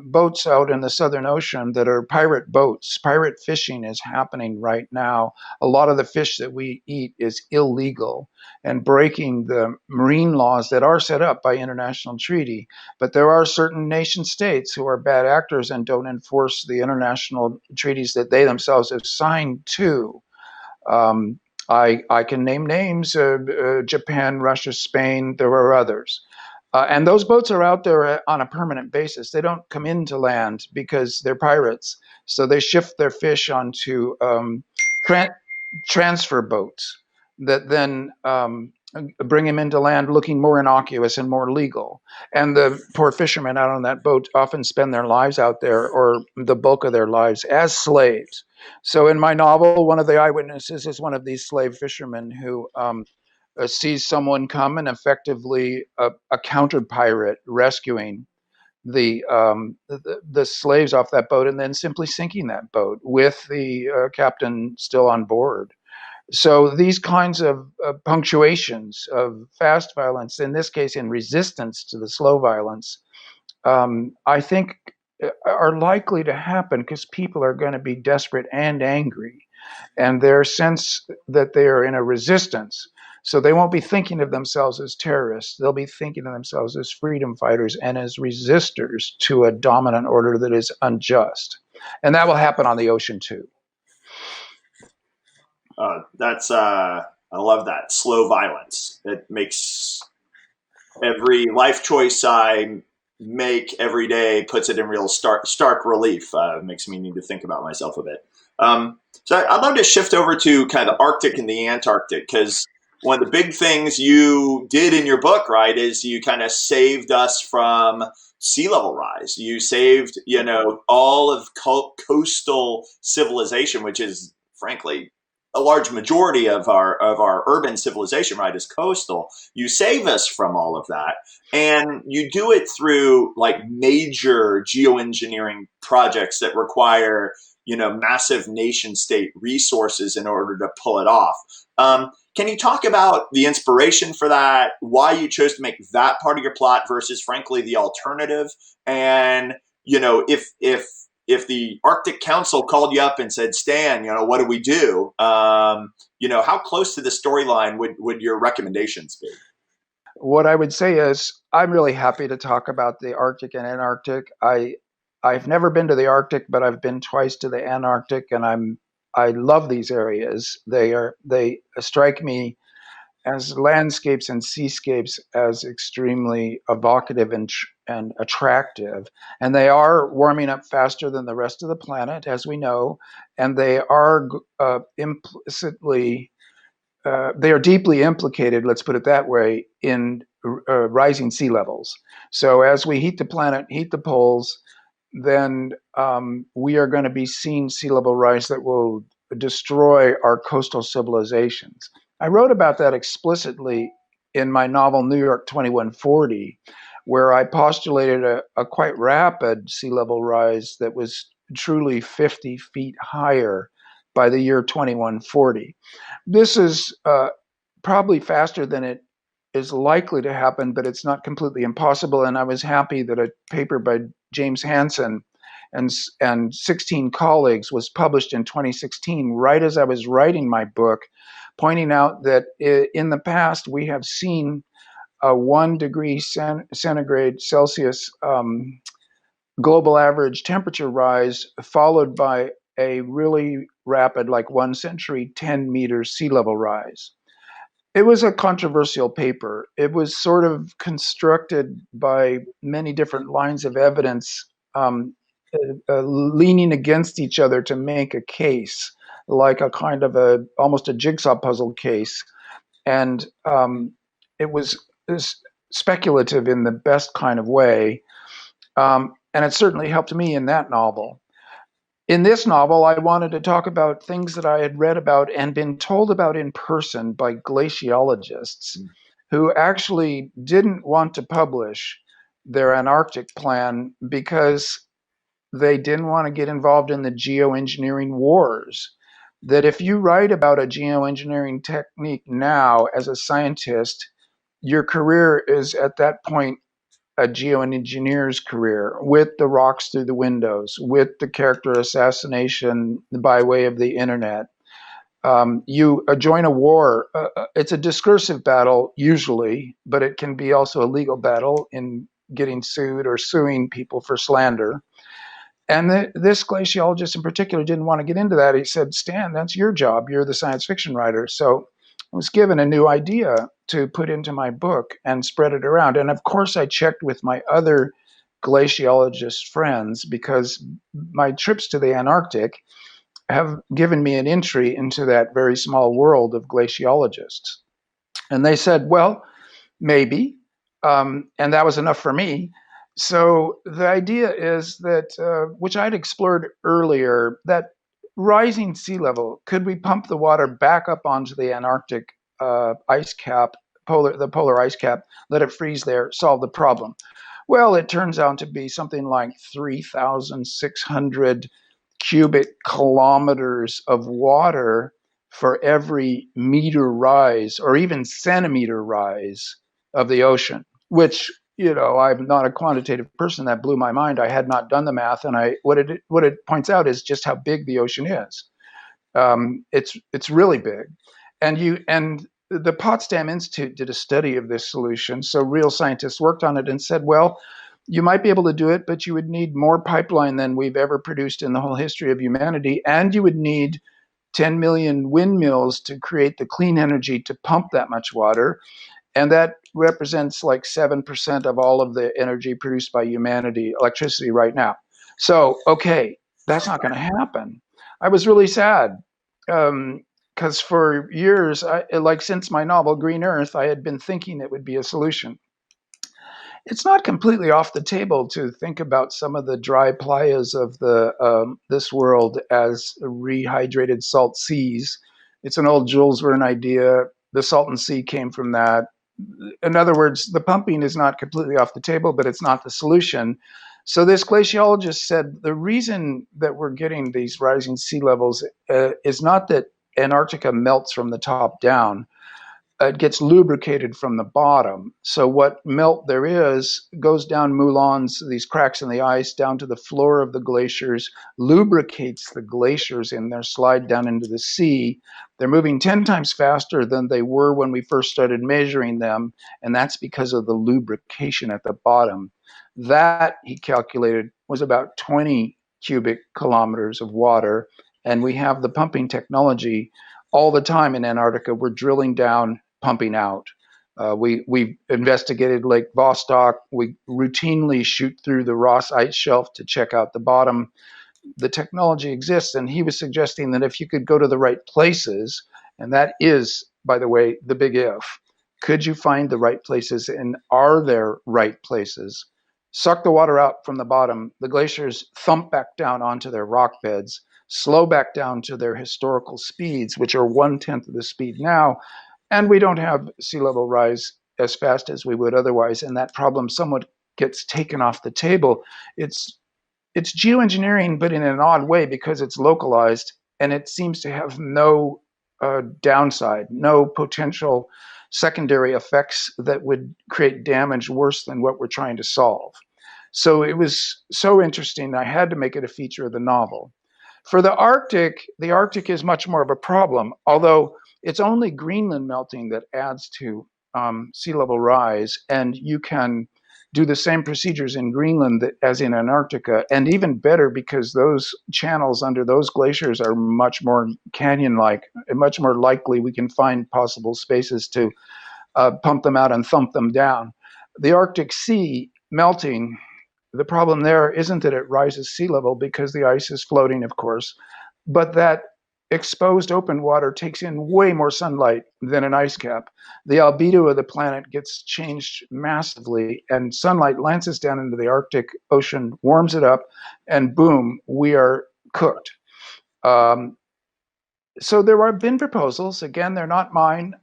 boats out in the Southern Ocean that are pirate boats. Pirate fishing is happening right now. A lot of the fish that we eat is illegal and breaking the marine laws that are set up by international treaty. But there are certain nation states who are bad actors and don't enforce the international treaties that they themselves have signed to. I can name names, Japan, Russia, Spain, there are others. And those boats are out there on a permanent basis. They don't come into land because they're pirates. So they shift their fish onto transfer boats that then bring them into land looking more innocuous and more legal. And the poor fishermen out on that boat often spend their lives out there, or the bulk of their lives, as slaves. So in my novel, one of the eyewitnesses is one of these slave fishermen who sees someone come and effectively a counter pirate rescuing the slaves off that boat, and then simply sinking that boat with the captain still on board. So these kinds of punctuations of fast violence, in this case in resistance to the slow violence, I think are likely to happen because people are going to be desperate and angry, and their sense that they are in a resistance. So they won't be thinking of themselves as terrorists. They'll be thinking of themselves as freedom fighters and as resistors to a dominant order that is unjust. And that will happen on the ocean too. I love that. Slow violence. It makes every life choice I make every day, puts it in real stark relief. Makes me need to think about myself a bit. So I'd love to shift over to kind of the Arctic and the Antarctic, because one of the big things you did in your book, right, is you kind of saved us from sea level rise. You saved, all of coastal civilization, which is frankly a large majority of our urban civilization, right, is coastal. You save us from all of that, and you do it through like major geoengineering projects that require massive nation state resources in order to pull it off. Can you talk about the inspiration for that, why you chose to make that part of your plot versus, frankly, the alternative? And, if the Arctic Council called you up and said, Stan, what do we do? How close to the storyline would your recommendations be? What I would say is I'm really happy to talk about the Arctic and Antarctic. I've never been to the Arctic, but I've been twice to the Antarctic, and I love these areas. They strike me as landscapes and seascapes as extremely evocative and attractive. And they are warming up faster than the rest of the planet, as we know, and they are they are deeply implicated, let's put it that way, in rising sea levels. So as we heat the planet, heat the poles, then we are going to be seeing sea level rise that will destroy our coastal civilizations. I wrote about that explicitly in my novel New York 2140, where I postulated a quite rapid sea level rise that was truly 50 feet higher by the year 2140. This is probably faster than it is likely to happen, but it's not completely impossible. And I was happy that a paper by James Hansen and 16 colleagues was published in 2016, right as I was writing my book, pointing out that in the past we have seen a 1 degree centigrade Celsius global average temperature rise followed by a really rapid, like 1 century, 10 meters sea level rise. It was a controversial paper. It was sort of constructed by many different lines of evidence, leaning against each other to make a case, like a kind of almost a jigsaw puzzle case. And it was speculative in the best kind of way. And it certainly helped me in that novel. In this novel, I wanted to talk about things that I had read about and been told about in person by glaciologists who actually didn't want to publish their Antarctic plan because they didn't want to get involved in the geoengineering wars. That if you write about a geoengineering technique now as a scientist, your career is at that point a geoengineer's career, with the rocks through the windows, with the character assassination by way of the internet. You join a war. It's a discursive battle usually, but it can be also a legal battle in getting sued or suing people for slander. And this glaciologist in particular didn't want to get into that. He said, Stan, that's your job. You're the science fiction writer. So I was given a new idea to put into my book and spread it around. And of course, I checked with my other glaciologist friends because my trips to the Antarctic have given me an entry into that very small world of glaciologists. And they said, well, maybe. And that was enough for me. So the idea is that, which I'd explored earlier, that rising sea level, could we pump the water back up onto the Antarctic ice cap, the polar ice cap, let it freeze there, solve the problem? Well, it turns out to be something like 3,600 cubic kilometers of water for every meter rise or even centimeter rise of the ocean, which, I'm not a quantitative person. That blew my mind. I had not done the math, and what it points out is just how big the ocean is. It's really big, and the Potsdam Institute did a study of this solution. So real scientists worked on it and said, well, you might be able to do it, but you would need more pipeline than we've ever produced in the whole history of humanity, and you would need 10 million windmills to create the clean energy to pump that much water. And that represents like 7% of all of the energy produced by humanity, electricity right now. So, okay, that's not going to happen. I was really sad. because for years, like since my novel Green Earth, I had been thinking it would be a solution. It's not completely off the table to think about some of the dry playas of this world as rehydrated salt seas. It's an old Jules Verne idea. The Salton Sea came from that. In other words, the pumping is not completely off the table, but it's not the solution. So this glaciologist said the reason that we're getting these rising sea levels is not that Antarctica melts from the top down. It gets lubricated from the bottom. So what melt there is goes down moulins, these cracks in the ice, down to the floor of the glaciers, lubricates the glaciers in their slide down into the sea. They're moving 10 times faster than they were when we first started measuring them, and that's because of the lubrication at the bottom. That, he calculated, was about 20 cubic kilometers of water, and we have the pumping technology all the time in Antarctica. We're drilling down, pumping out. We investigated Lake Vostok. We routinely shoot through the Ross Ice Shelf to check out the bottom. The technology exists, and he was suggesting that if you could go to the right places, and that is, by the way, the big if, could you find the right places, and are there right places? Suck the water out from the bottom, the glaciers thump back down onto their rock beds, slow back down to their historical speeds, which are 1/10 of the speed now, and we don't have sea level rise as fast as we would otherwise, and that problem somewhat gets taken off the table. It's geoengineering, but in an odd way because it's localized, and it seems to have no downside, no potential secondary effects that would create damage worse than what we're trying to solve. So it was so interesting, I had to make it a feature of the novel. For the Arctic is much more of a problem, although it's only Greenland melting that adds to sea level rise, and you can do the same procedures in Greenland as in Antarctica, and even better because those channels under those glaciers are much more canyon-like, and much more likely we can find possible spaces to pump them out and thump them down. The Arctic Sea melting, the problem there isn't that it rises sea level because the ice is floating, of course, but that exposed open water takes in way more sunlight than an ice cap. The albedo of the planet gets changed massively, and sunlight lances down into the Arctic Ocean, warms it up, and boom, we are cooked. So there have been proposals. Again, they're not mine,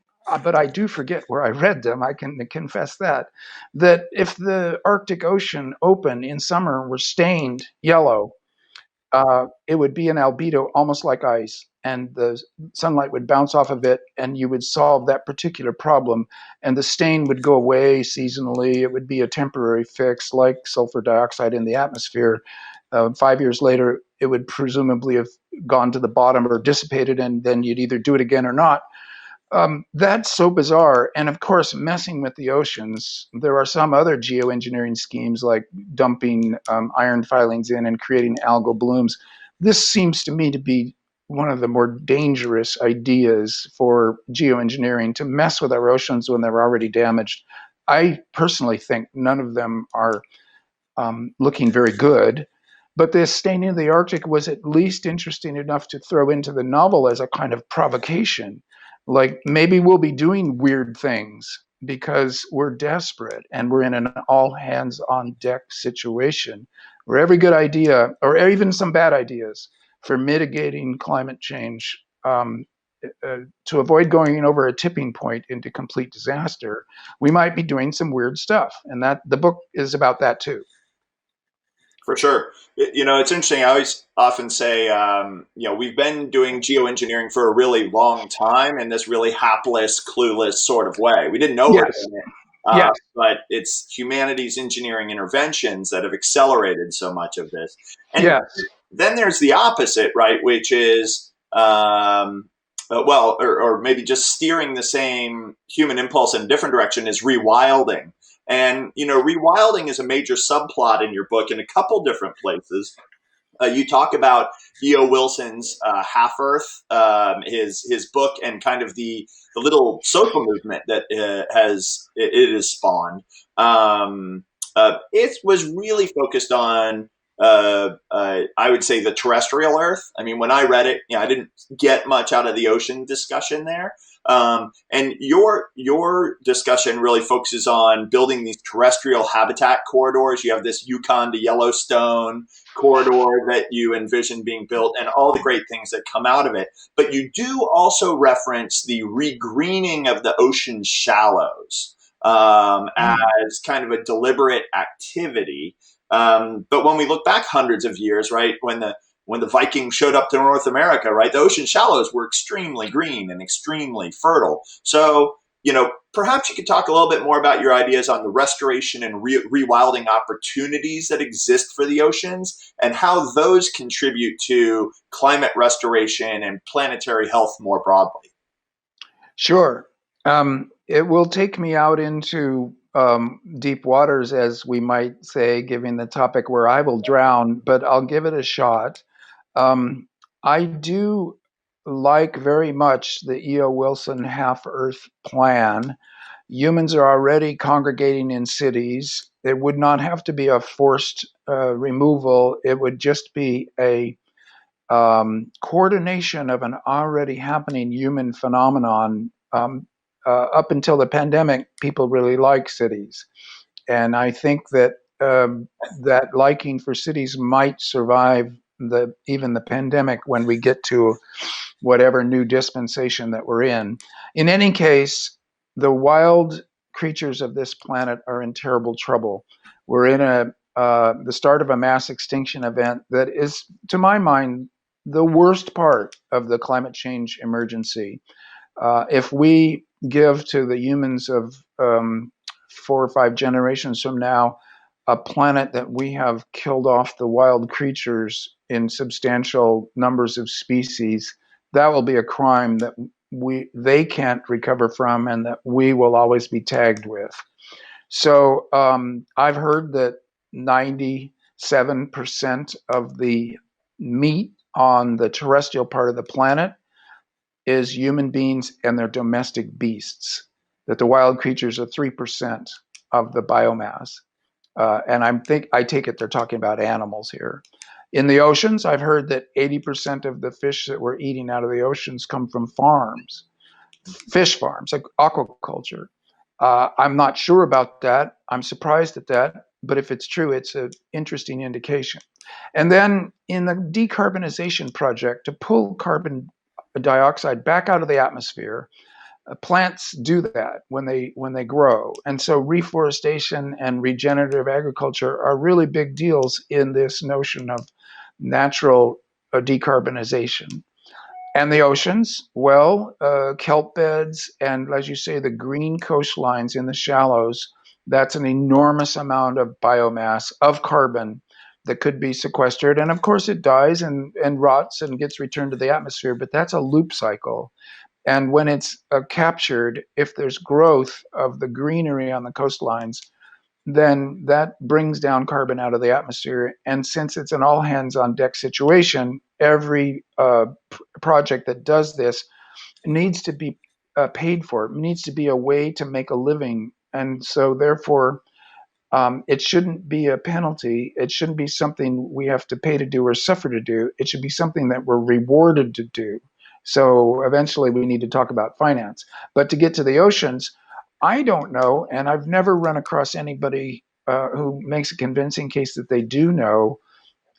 but I do forget where I read them. I can confess that if the Arctic Ocean open in summer were stained yellow, it would be an albedo almost like ice, and the sunlight would bounce off of it, and you would solve that particular problem, and the stain would go away seasonally. It would be a temporary fix, like sulfur dioxide in the atmosphere. 5 years later, it would presumably have gone to the bottom or dissipated, and then you'd either do it again or not. That's so bizarre. And of course, messing with the oceans, there are some other geoengineering schemes like dumping iron filings in and creating algal blooms. This seems to me to be one of the more dangerous ideas for geoengineering, to mess with our oceans when they're already damaged. I personally think none of them are looking very good. But this staining of the Arctic was at least interesting enough to throw into the novel as a kind of provocation. Like, maybe we'll be doing weird things because we're desperate and we're in an all hands on deck situation where every good idea, or even some bad ideas for mitigating climate change, to avoid going over a tipping point into complete disaster, we might be doing some weird stuff. And that the book is about that too. For sure. It's interesting. I always often say, we've been doing geoengineering for a really long time in this really hapless, clueless sort of way. We didn't know we were doing it. But it's humanity's engineering interventions that have accelerated so much of this. And then there's the opposite, right? Which is, or maybe just steering the same human impulse in a different direction is rewilding. And, rewilding is a major subplot in your book in a couple different places. You talk about E.O. Wilson's Half Earth, his book, and kind of the little social movement that it has spawned. It was really focused on I would say the terrestrial Earth. I mean, when I read it, I didn't get much out of the ocean discussion there. And your discussion really focuses on building these terrestrial habitat corridors. You have this Yukon to Yellowstone corridor that you envision being built and all the great things that come out of it. But you do also reference the regreening of the ocean shallows as kind of a deliberate activity. But when we look back hundreds of years, right, when the Vikings showed up to North America, right, the ocean shallows were extremely green and extremely fertile. So, perhaps you could talk a little bit more about your ideas on the restoration and rewilding opportunities that exist for the oceans and how those contribute to climate restoration and planetary health more broadly. Sure. It will take me out into deep waters, as we might say, given the topic where I will drown, but I'll give it a shot. I do like very much the E.O. Wilson half-Earth plan. Humans are already congregating in cities. It would not have to be a forced removal. It would just be a coordination of an already happening human phenomenon. Up until the pandemic, people really like cities. And I think that that liking for cities might survive even the pandemic when we get to whatever new dispensation that we're in. In any case, the wild creatures of this planet are in terrible trouble. We're in the start of a mass extinction event that is, to my mind, the worst part of the climate change emergency. If we give to the humans of 4 or 5 generations from now a planet that we have killed off the wild creatures in substantial numbers of species, that will be a crime that they can't recover from and that we will always be tagged with. So I've heard that 97% of the meat on the terrestrial part of the planet is human beings and their domestic beasts, that the wild creatures are 3% of the biomass. And I take it they're talking about animals here. In the oceans, I've heard that 80% of the fish that we're eating out of the oceans come from farms, fish farms, like aquaculture. I'm not sure about that. I'm surprised at that. But if it's true, it's an interesting indication. And then in the decarbonization project, to pull carbon dioxide back out of the atmosphere, plants do that when they grow. And so reforestation and regenerative agriculture are really big deals in this notion of natural decarbonization. And the oceans, well, kelp beds and, as you say, the green coastlines in the shallows, that's an enormous amount of biomass, of carbon, that could be sequestered. And of course it dies and rots and gets returned to the atmosphere, but that's a loop cycle. And when it's captured, if there's growth of the greenery on the coastlines, then that brings down carbon out of the atmosphere. And since it's an all hands on deck situation, every project that does this needs to be paid for. It needs to be a way to make a living. And so therefore, it shouldn't be a penalty. It shouldn't be something we have to pay to do or suffer to do. It should be something that we're rewarded to do. So eventually we need to talk about finance. But to get to the oceans, I don't know, and I've never run across anybody who makes a convincing case that they do know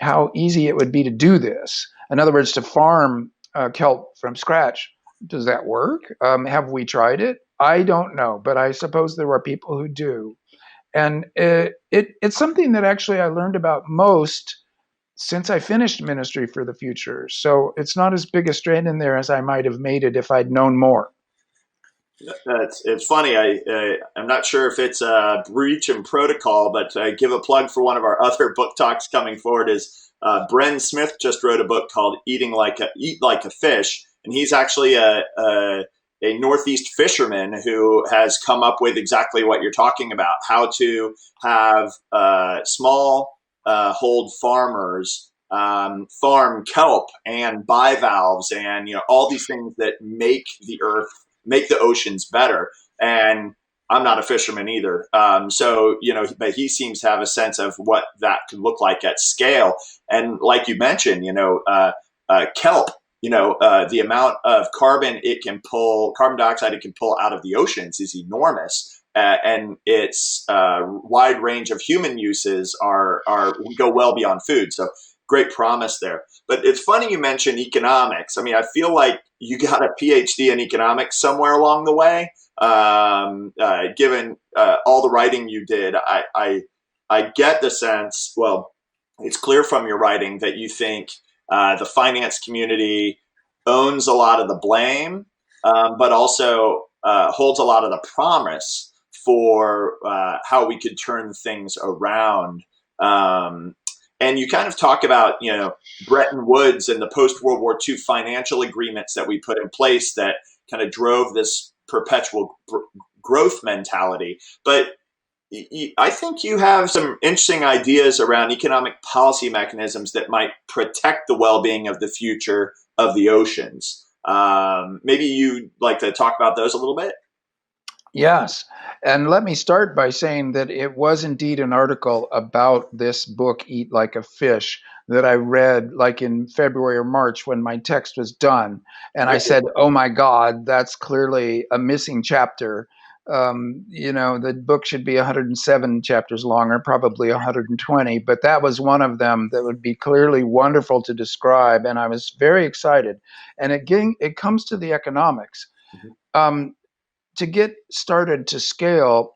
how easy it would be to do this. In other words, to farm kelp from scratch. Does that work? Have we tried it? I don't know, but I suppose there are people who do. And it's something that actually I learned about most since I finished Ministry for the Future. So it's not as big a strain in there as I might have made it if I'd known more. It's funny. I'm not sure if it's a breach in protocol, but I give a plug for one of our other book talks coming forward. Is Bren Smith just wrote a book called Eat Like a Fish, and he's actually a Northeast fisherman who has come up with exactly what you're talking about: how to have small hold farmers farm kelp and bivalves and all these things that make the earth, make the oceans better. And I'm not a fisherman either. So, but he seems to have a sense of what that could look like at scale. And like you mentioned, kelp, the amount of carbon dioxide it can pull out of the oceans is enormous. And its wide range of human uses we go well beyond food. So great promise there. But it's funny you mentioned economics. I mean, I feel like you got a PhD in economics somewhere along the way. Given all the writing you did, I get the sense, well, it's clear from your writing that you think the finance community owns a lot of the blame, but also holds a lot of the promise for how we could turn things around. And you kind of talk about, Bretton Woods and the post-World War II financial agreements that we put in place that kind of drove this perpetual growth mentality. But I think you have some interesting ideas around economic policy mechanisms that might protect the well-being of the future of the oceans. Maybe you'd like to talk about those a little bit? Yes. And let me start by saying that it was indeed an article about this book, Eat Like a Fish, that I read like in February or March when my text was done. And I said, oh my God, that's clearly a missing chapter. The book should be 107 chapters long, or probably 120, but that was one of them that would be clearly wonderful to describe. And I was very excited. And again, it comes to the economics. To get started to scale,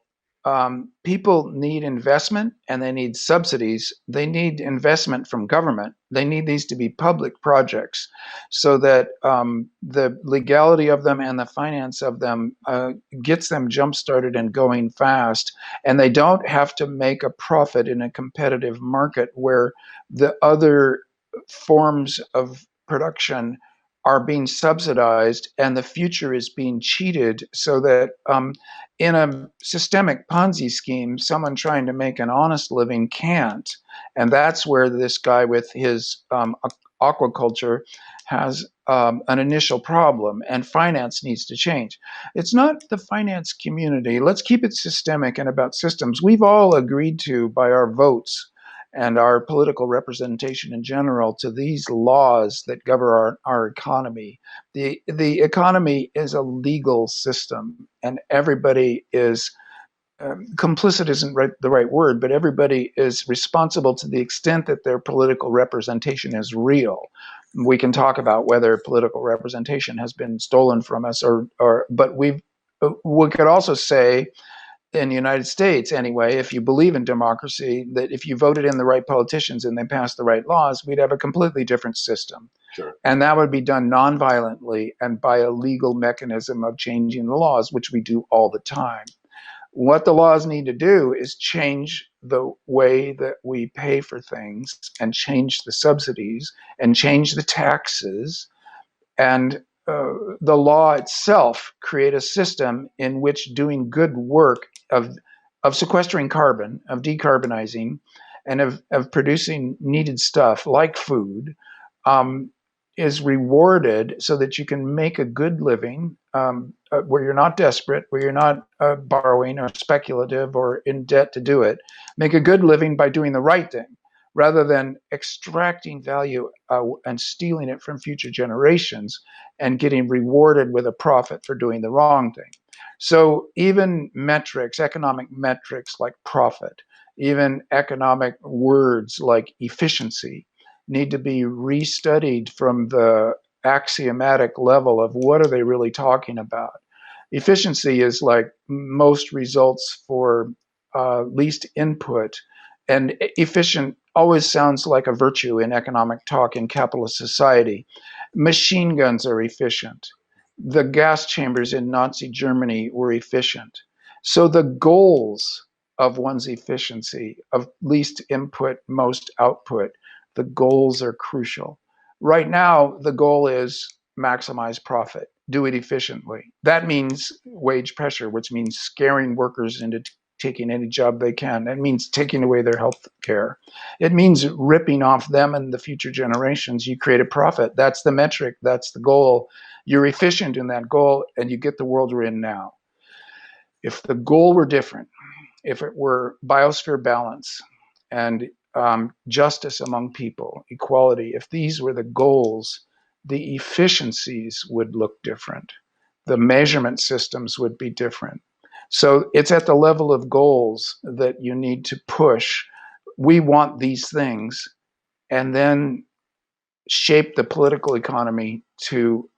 people need investment and they need subsidies. They need investment from government. They need these to be public projects so that the legality of them and the finance of them gets them jump started and going fast. And they don't have to make a profit in a competitive market where the other forms of production are being subsidized and the future is being cheated, so that in a systemic Ponzi scheme, someone trying to make an honest living can't. And that's where this guy with his aquaculture has an initial problem, and finance needs to change. It's not the finance community. Let's keep it systemic and about systems. We've all agreed to, by our votes and our political representation in general, to these laws that govern our economy. The economy is a legal system, and everybody is complicit isn't the right word, but everybody is responsible to the extent that their political representation is real. We can talk about whether political representation has been stolen from us, but we could also say, in the United States anyway, if you believe in democracy, that if you voted in the right politicians and they passed the right laws, we'd have a completely different system. Sure. And that would be done non-violently and by a legal mechanism of changing the laws, which we do all the time. What the laws need to do is change the way that we pay for things, and change the subsidies, and change the taxes, and the law itself create a system in which doing good work of sequestering carbon, of decarbonizing, and of producing needed stuff like food is rewarded, so that you can make a good living where you're not desperate, where you're not borrowing or speculative or in debt to do it. Make a good living by doing the right thing, rather than extracting value and stealing it from future generations and getting rewarded with a profit for doing the wrong thing. So even metrics, economic metrics like profit, even economic words like efficiency, need to be restudied from the axiomatic level of what are they really talking about. Efficiency is like most results for least input, and efficient always sounds like a virtue in economic talk in capitalist society. Machine guns are efficient. The gas chambers in Nazi Germany were efficient. So the goals of one's efficiency, of least input, most output, the goals are crucial. Right now, the goal is maximize profit, do it efficiently. That means wage pressure, which means scaring workers into taking any job they can. It means taking away their health care. It means ripping off them and the future generations. You create a profit. That's the metric. That's the goal. You're efficient in that goal, and you get the world we're in now. if the goal were different, if it were biosphere balance and justice among people, equality, if these were the goals, the efficiencies would look different. The measurement systems would be different. So it's at the level of goals that you need to push. We want these things, and then shape the political economy to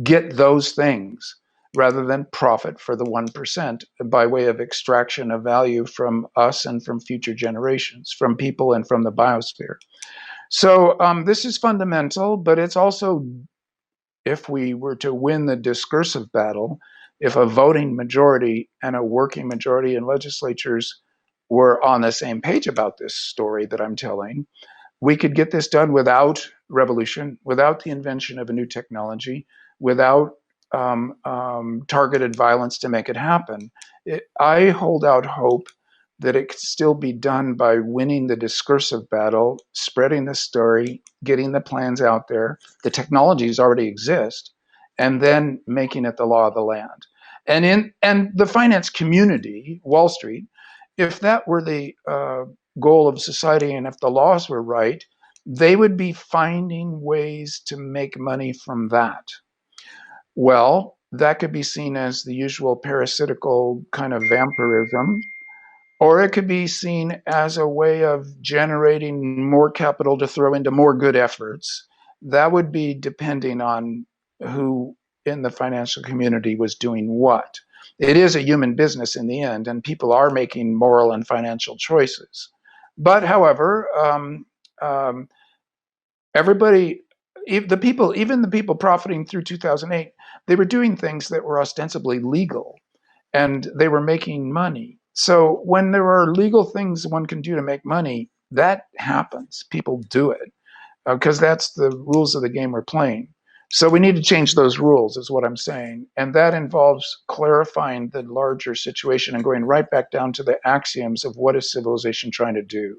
get those things rather than profit for the 1% by way of extraction of value from us and from future generations, from people and from the biosphere. So this is fundamental, but it's also, if we were to win the discursive battle, if a voting majority and a working majority in legislatures were on the same page about this story that I'm telling, we could get this done without revolution, without the invention of a new technology, without targeted violence to make it happen. I hold out hope that it could still be done by winning the discursive battle, spreading the story, getting the plans out there. The technologies already exist, and then making it the law of the land. And the finance community, Wall Street, if that were the goal of society and if the laws were right, they would be finding ways to make money from that. Well, that could be seen as the usual parasitical kind of vampirism, or it could be seen as a way of generating more capital to throw into more good efforts. That would be depending on who in the financial community was doing what. It is a human business in the end, and people are making moral and financial choices. But however, everybody, even the people profiting through 2008, they were doing things that were ostensibly legal, and they were making money. So when there are legal things one can do to make money, that happens. People do it because that's the rules of the game we're playing. So we need to change those rules, is what I'm saying. And that involves clarifying the larger situation and going right back down to the axioms of what is civilization trying to do.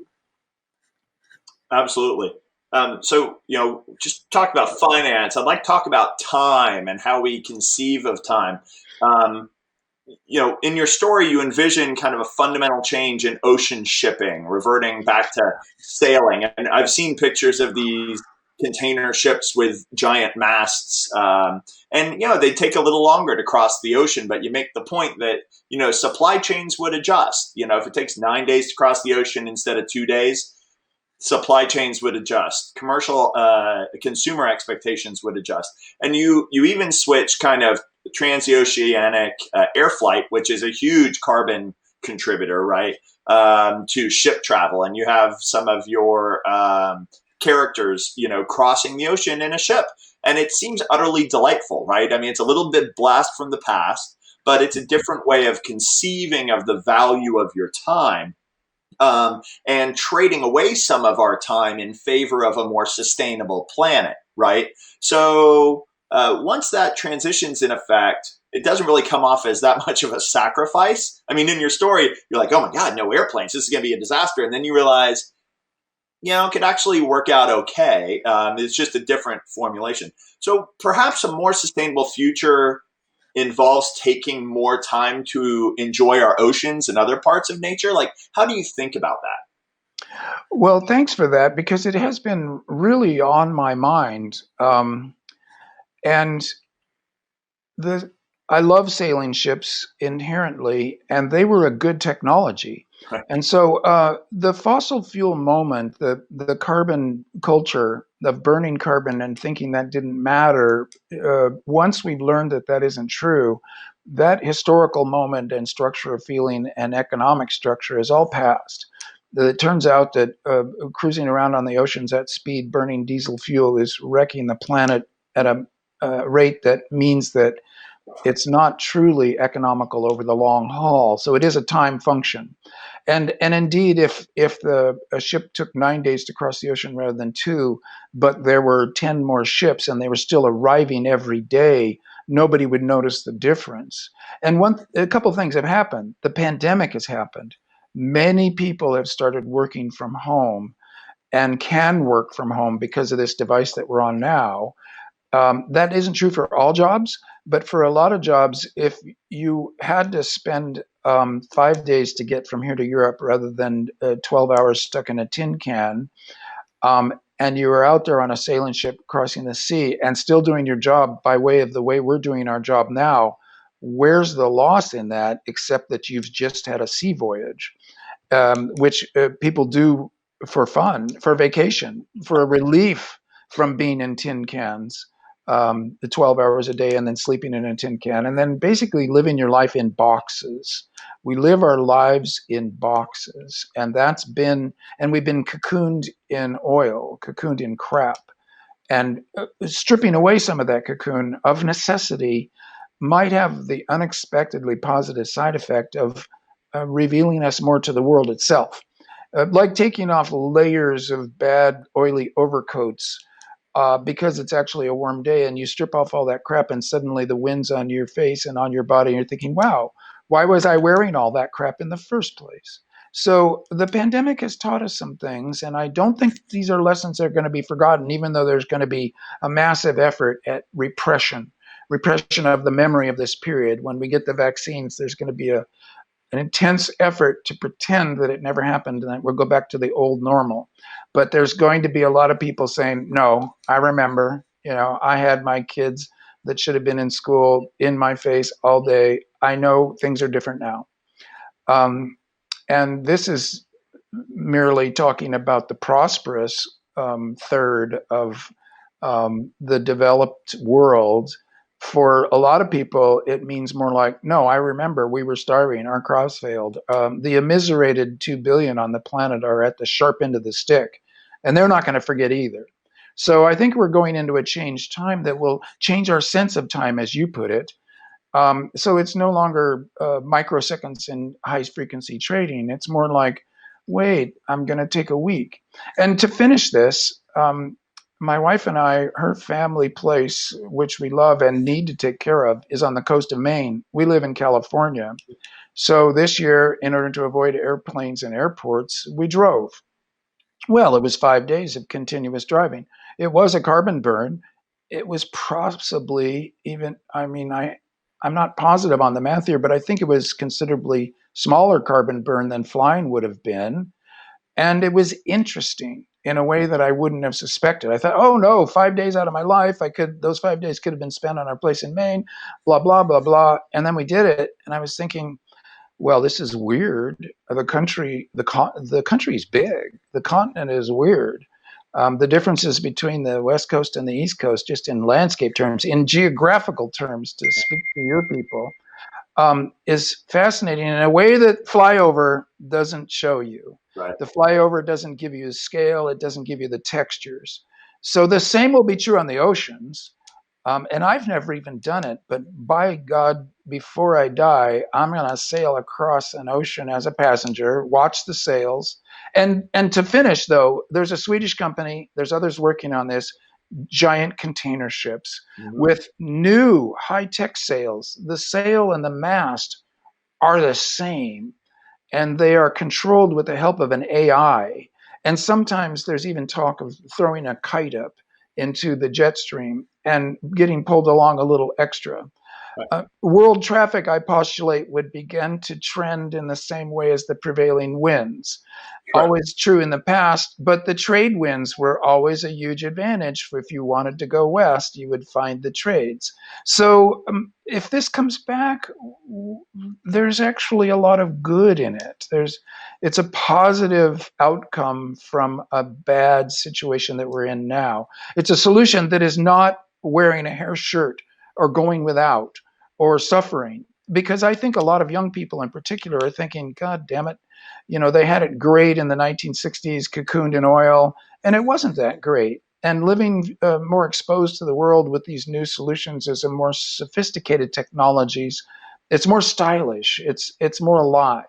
Absolutely. So, just talk about finance. I'd like to talk about time and how we conceive of time. In your story, you envision kind of a fundamental change in ocean shipping, reverting back to sailing. And I've seen pictures of these container ships with giant masts. And they take a little longer to cross the ocean, but you make the point that, supply chains would adjust. If it takes 9 days to cross the ocean instead of 2 days, supply chains would adjust, commercial consumer expectations would adjust, and you even switch kind of transoceanic air flight, which is a huge carbon contributor, right, to ship travel, and you have some of your characters, crossing the ocean in a ship, and it seems utterly delightful, right? I mean, it's a little bit blast from the past, but it's a different way of conceiving of the value of your time. And trading away some of our time in favor of a more sustainable planet, right? So once that transition's in effect, it doesn't really come off as that much of a sacrifice. I mean, in your story, you're like, oh my God, no airplanes. This is going to be a disaster. And then you realize, it could actually work out okay. It's just a different formulation. So perhaps a more sustainable future involves taking more time to enjoy our oceans and other parts of nature? Like, how do you think about that? Well, thanks for that, because it has been really on my mind. And I love sailing ships inherently, and they were a good technology. And so the fossil fuel moment, the carbon culture of burning carbon and thinking that didn't matter, once we've learned that that isn't true, that historical moment and structure of feeling and economic structure is all past. It turns out that cruising around on the oceans at speed, burning diesel fuel, is wrecking the planet at a rate that means that it's not truly economical over the long haul. So it is a time function. And indeed, if a ship took 9 days to cross the ocean rather than 2, but there were 10 more ships and they were still arriving every day, nobody would notice the difference. And a couple of things have happened. The pandemic has happened. Many people have started working from home and can work from home because of this device that we're on now. That isn't true for all jobs, but for a lot of jobs, if you had to spend 5 days to get from here to Europe rather than 12 hours stuck in a tin can, and you were out there on a sailing ship crossing the sea and still doing your job by way of the way we're doing our job now, where's the loss in that except that you've just had a sea voyage, which people do for fun, for vacation, for a relief from being in tin cans, the 12 hours a day and then sleeping in a tin can, and then basically living your life in boxes. We live our lives in boxes, and we've been cocooned in oil, cocooned in crap. And stripping away some of that cocoon of necessity might have the unexpectedly positive side effect of revealing us more to the world itself. Like taking off layers of bad, oily overcoats because it's actually a warm day, and you strip off all that crap, and suddenly the wind's on your face and on your body, and you're thinking, wow, why was I wearing all that crap in the first place? So the pandemic has taught us some things, and I don't think these are lessons that are going to be forgotten, even though there's going to be a massive effort at repression of the memory of this period. When we get the vaccines, there's going to be an intense effort to pretend that it never happened and that we'll go back to the old normal. But there's going to be a lot of people saying, no, I remember, I had my kids that should have been in school in my face all day. I know things are different now. And this is merely talking about the prosperous third of the developed world. For a lot of people, it means more like, no, I remember we were starving, our crops failed. The immiserated 2 billion on the planet are at the sharp end of the stick, and they're not going to forget either. So I think we're going into a changed time that will change our sense of time, as you put it. So it's no longer microseconds in high frequency trading. It's more like, wait, I'm going to take a week. And to finish this, my wife and I, her family place, which we love and need to take care of, is on the coast of Maine. We live in California. So this year, in order to avoid airplanes and airports, we drove. Well, it was 5 days of continuous driving. It was a carbon burn. It was possibly even, I'm not positive on the math here, but I think it was considerably smaller carbon burn than flying would have been. And it was interesting in a way that I wouldn't have suspected. I thought, oh no, 5 days out of my life, those 5 days could have been spent on our place in Maine, blah, blah, blah, blah. And then we did it. And I was thinking, well, this is weird. The country is big. The continent is weird. The differences between the West Coast and the East Coast, just in landscape terms, in geographical terms, to speak to your people, is fascinating in a way that flyover doesn't show you. Right. The flyover doesn't give you the scale. It doesn't give you the textures. So the same will be true on the oceans. And I've never even done it, but by God, before I die, I'm going to sail across an ocean as a passenger, watch the sails. And to finish, though, there's a Swedish company, there's others working on this, giant container ships with new high-tech sails. The sail and the mast are the same, and they are controlled with the help of an AI. And sometimes there's even talk of throwing a kite up into the jet stream and getting pulled along a little extra. World traffic, I postulate, would begin to trend in the same way as the prevailing winds. Right. Always true in the past, but the trade winds were always a huge advantage. If you wanted to go west, you would find the trades. So if this comes back, there's actually a lot of good in it. It's a positive outcome from a bad situation that we're in now. It's a solution that is not wearing a hair shirt or going without or suffering, because I think a lot of young people in particular are thinking, God damn it, they had it great in the 1960s, cocooned in oil, and it wasn't that great. And living more exposed to the world with these new solutions is a more sophisticated technologies. It's more stylish. It's more alive.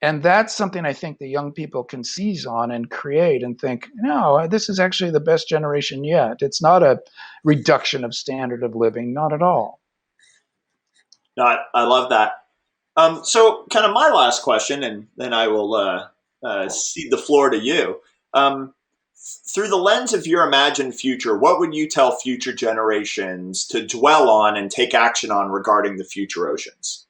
And that's something I think the young people can seize on and create and think, no, this is actually the best generation yet. It's not a reduction of standard of living, not at all. No, I love that. So kind of my last question, and then I will cede the floor to you. through the lens of your imagined future, what would you tell future generations to dwell on and take action on regarding the future oceans?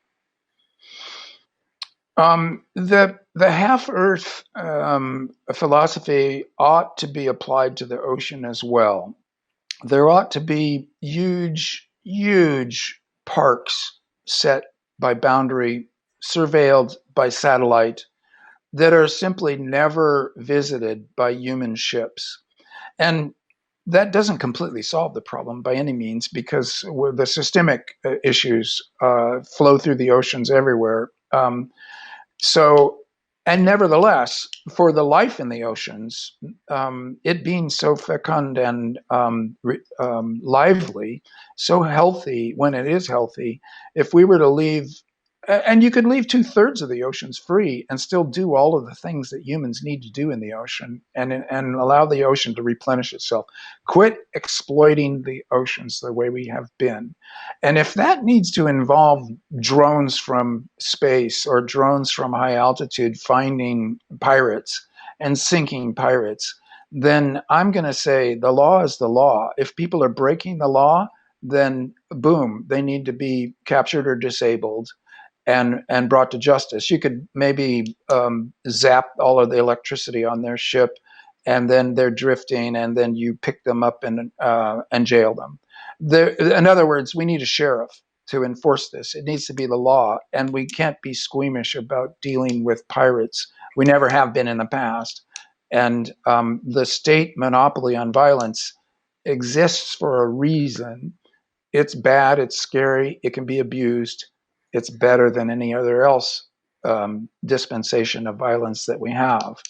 The half Earth philosophy ought to be applied to the ocean as well. There ought to be huge parks set by boundary, surveilled by satellite, that are simply never visited by human ships. And that doesn't completely solve the problem by any means, because the systemic issues flow through the oceans everywhere. And nevertheless, for the life in the oceans, it being so fecund and lively, so healthy when it is healthy, if we were to leave, and you could leave 2/3 of the oceans free and still do all of the things that humans need to do in the ocean, and allow the ocean to replenish itself. Quit exploiting the oceans the way we have been. And if that needs to involve drones from space or drones from high altitude finding pirates and sinking pirates, then I'm going to say the law is the law. If people are breaking the law, then boom, they need to be captured or disabled and brought to justice. You could maybe zap all of the electricity on their ship, and then they're drifting, and then you pick them up and jail them. In other words, we need a sheriff to enforce this. It needs to be the law, and we can't be squeamish about dealing with pirates. We never have been in the past. And the state monopoly on violence exists for a reason. It's bad, it's scary, it can be abused. It's better than any other else dispensation of violence that we have.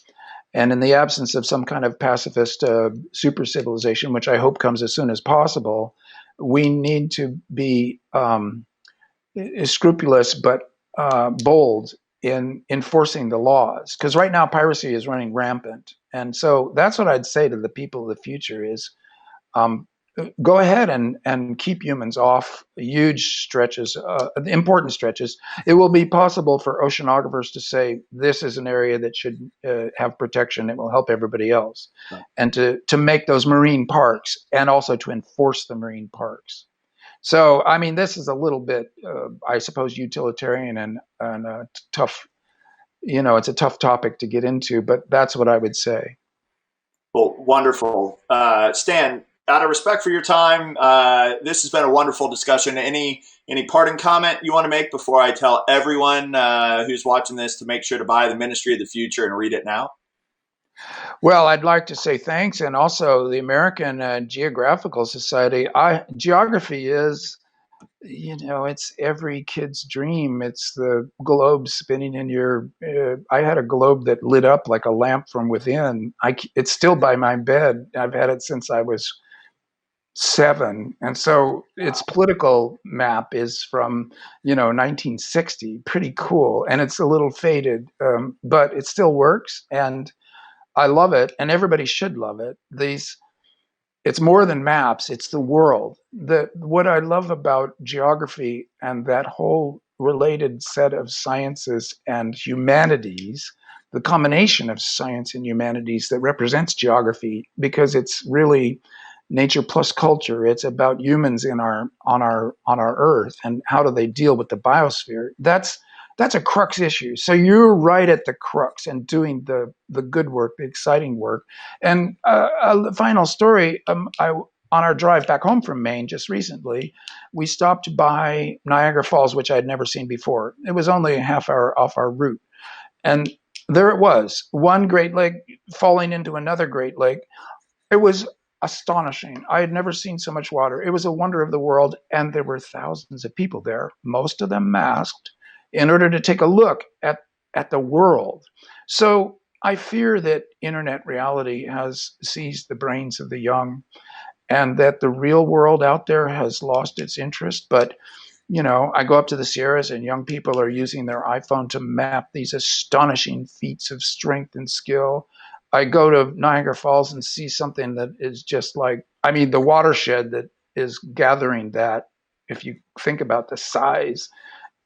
And in the absence of some kind of pacifist super civilization, which I hope comes as soon as possible, we need to be scrupulous but bold in enforcing the laws. Because right now piracy is running rampant. And so that's what I'd say to the people of the future is, go ahead and keep humans off huge stretches, important stretches. It will be possible for oceanographers to say, this is an area that should have protection. It will help everybody else. Right. And to make those marine parks, and also to enforce the marine parks. So, I mean, this is a little bit, I suppose, utilitarian and tough. It's a tough topic to get into, but that's what I would say. Well, wonderful. Stan, out of respect for your time, this has been a wonderful discussion. Any parting comment you want to make before I tell everyone who's watching this to make sure to buy The Ministry of the Future and read it now? Well, I'd like to say thanks, and also the American Geographical Society. Geography is, it's every kid's dream. It's the globe spinning in your. I had a globe that lit up like a lamp from within. It's still by my bed. I've had it since I was 7, and so its political map is from 1960. Pretty cool, and it's a little faded, but it still works, and I love it, and everybody should love it. It's more than maps, it's the world. What I love about geography and that whole related set of sciences and humanities, the combination of science and humanities that represents geography, because it's really nature plus culture. It's about humans on our Earth, and how do they deal with the biosphere. That's a crux issue. So you're right at the crux and doing the good work, the exciting work. And a final story, on our drive back home from Maine just recently, we stopped by Niagara Falls, which I had never seen before. It was only a half hour off our route. And there it was, one Great Lake falling into another Great Lake. It was astonishing. I had never seen so much water. It was a wonder of the world. And there were thousands of people there, most of them masked, in order to take a look at the world. So I fear that internet reality has seized the brains of the young, and that the real world out there has lost its interest. But, I go up to the Sierras, and young people are using their iPhone to map these astonishing feats of strength and skill. I go to Niagara Falls and see something that is just like, the watershed that is gathering that, if you think about the size,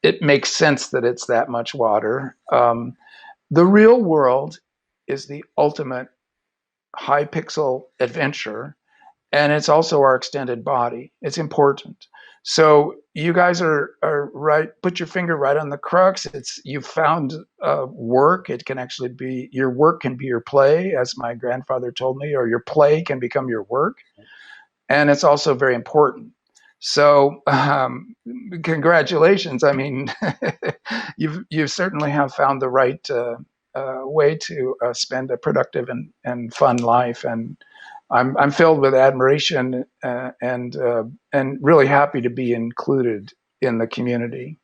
it makes sense that it's that much water. The real world is the ultimate high pixel adventure, and it's also our extended body. It's important. So you guys are right. Put your finger right on the crux. You've found work. It can actually be, your work can be your play, as my grandfather told me, or your play can become your work. And it's also very important. So congratulations. I mean, you certainly have found the right way to spend a productive and fun life. And I'm filled with admiration and really happy to be included in the community.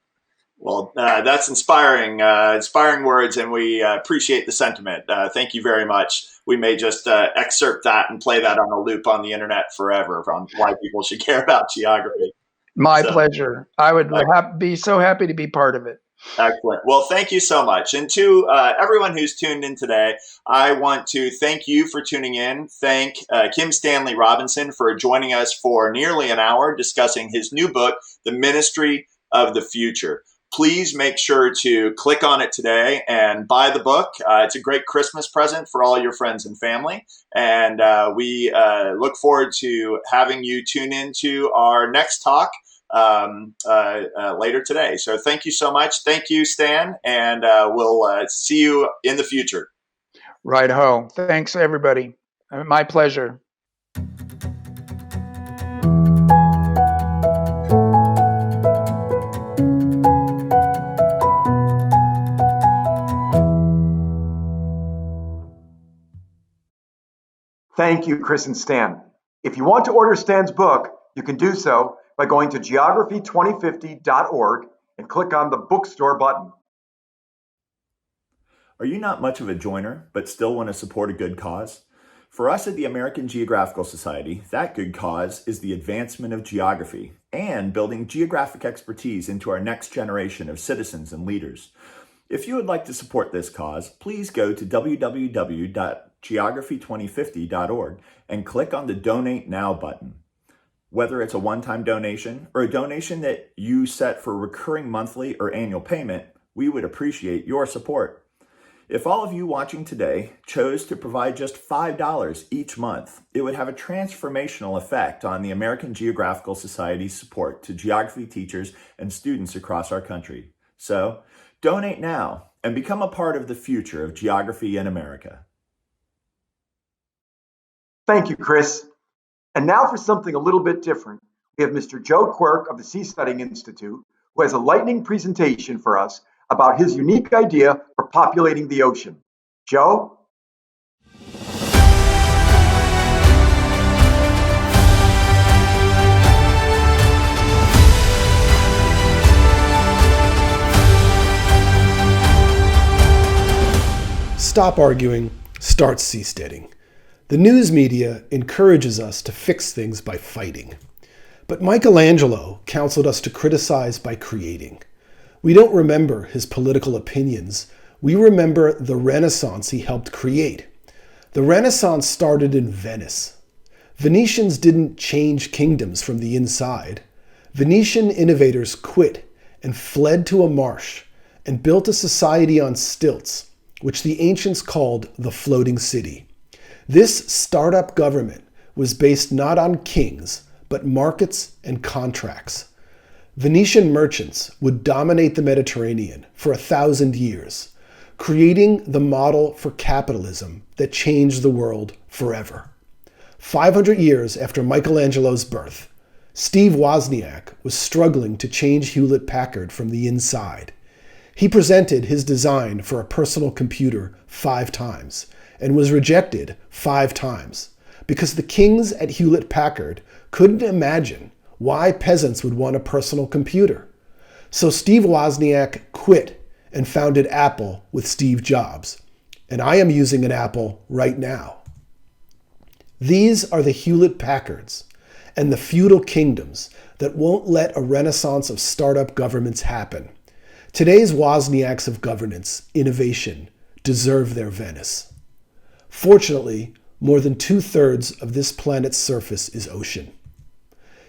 Well, that's inspiring words, and we appreciate the sentiment. Thank you very much. We may just excerpt that and play that on a loop on the internet forever on why people should care about geography. My pleasure. I would be so happy to be part of it. Excellent. Well, thank you so much. And to everyone who's tuned in today, I want to thank you for tuning in. Thank Kim Stanley Robinson for joining us for nearly an hour discussing his new book, The Ministry of the Future. Please make sure to click on it today and buy the book. It's a great Christmas present for all your friends and family. And we look forward to having you tune into our next talk later today. So thank you so much. Thank you, Stan. And we'll see you in the future. Right ho. Thanks, everybody. My pleasure. Thank you, Chris and Stan. If you want to order Stan's book, you can do so by going to geography2050.org and click on the bookstore button. Are you not much of a joiner, but still want to support a good cause? For us at the American Geographical Society, that good cause is the advancement of geography and building geographic expertise into our next generation of citizens and leaders. If you would like to support this cause, please go to www.geography2050.org and click on the Donate Now button. Whether it's a one-time donation or a donation that you set for recurring monthly or annual payment, we would appreciate your support. If all of you watching today chose to provide just $5 each month, it would have a transformational effect on the American Geographical Society's support to geography teachers and students across our country. So, donate now and become a part of the future of geography in America. Thank you, Chris. And now for something a little bit different. We have Mr. Joe Quirk of the Sea Studying Institute, who has a lightning presentation for us about his unique idea for populating the ocean. Joe? Stop arguing, start seasteading. The news media encourages us to fix things by fighting. But Michelangelo counseled us to criticize by creating. We don't remember his political opinions. We remember the Renaissance he helped create. The Renaissance started in Venice. Venetians didn't change kingdoms from the inside. Venetian innovators quit and fled to a marsh and built a society on stilts, which the ancients called the floating city. This startup government was based not on kings, but markets and contracts. Venetian merchants would dominate the Mediterranean for 1,000 years, creating the model for capitalism that changed the world forever. 500 years after Michelangelo's birth, Steve Wozniak was struggling to change Hewlett-Packard from the inside. He presented his design for a personal computer 5 times and was rejected 5 times because the kings at Hewlett-Packard couldn't imagine why peasants would want a personal computer. So Steve Wozniak quit and founded Apple with Steve Jobs. And I am using an Apple right now. These are the Hewlett-Packards and the feudal kingdoms that won't let a renaissance of startup governments happen. Today's Wozniaks of governance, innovation, deserve their Venice. Fortunately, more than 2/3 of this planet's surface is ocean.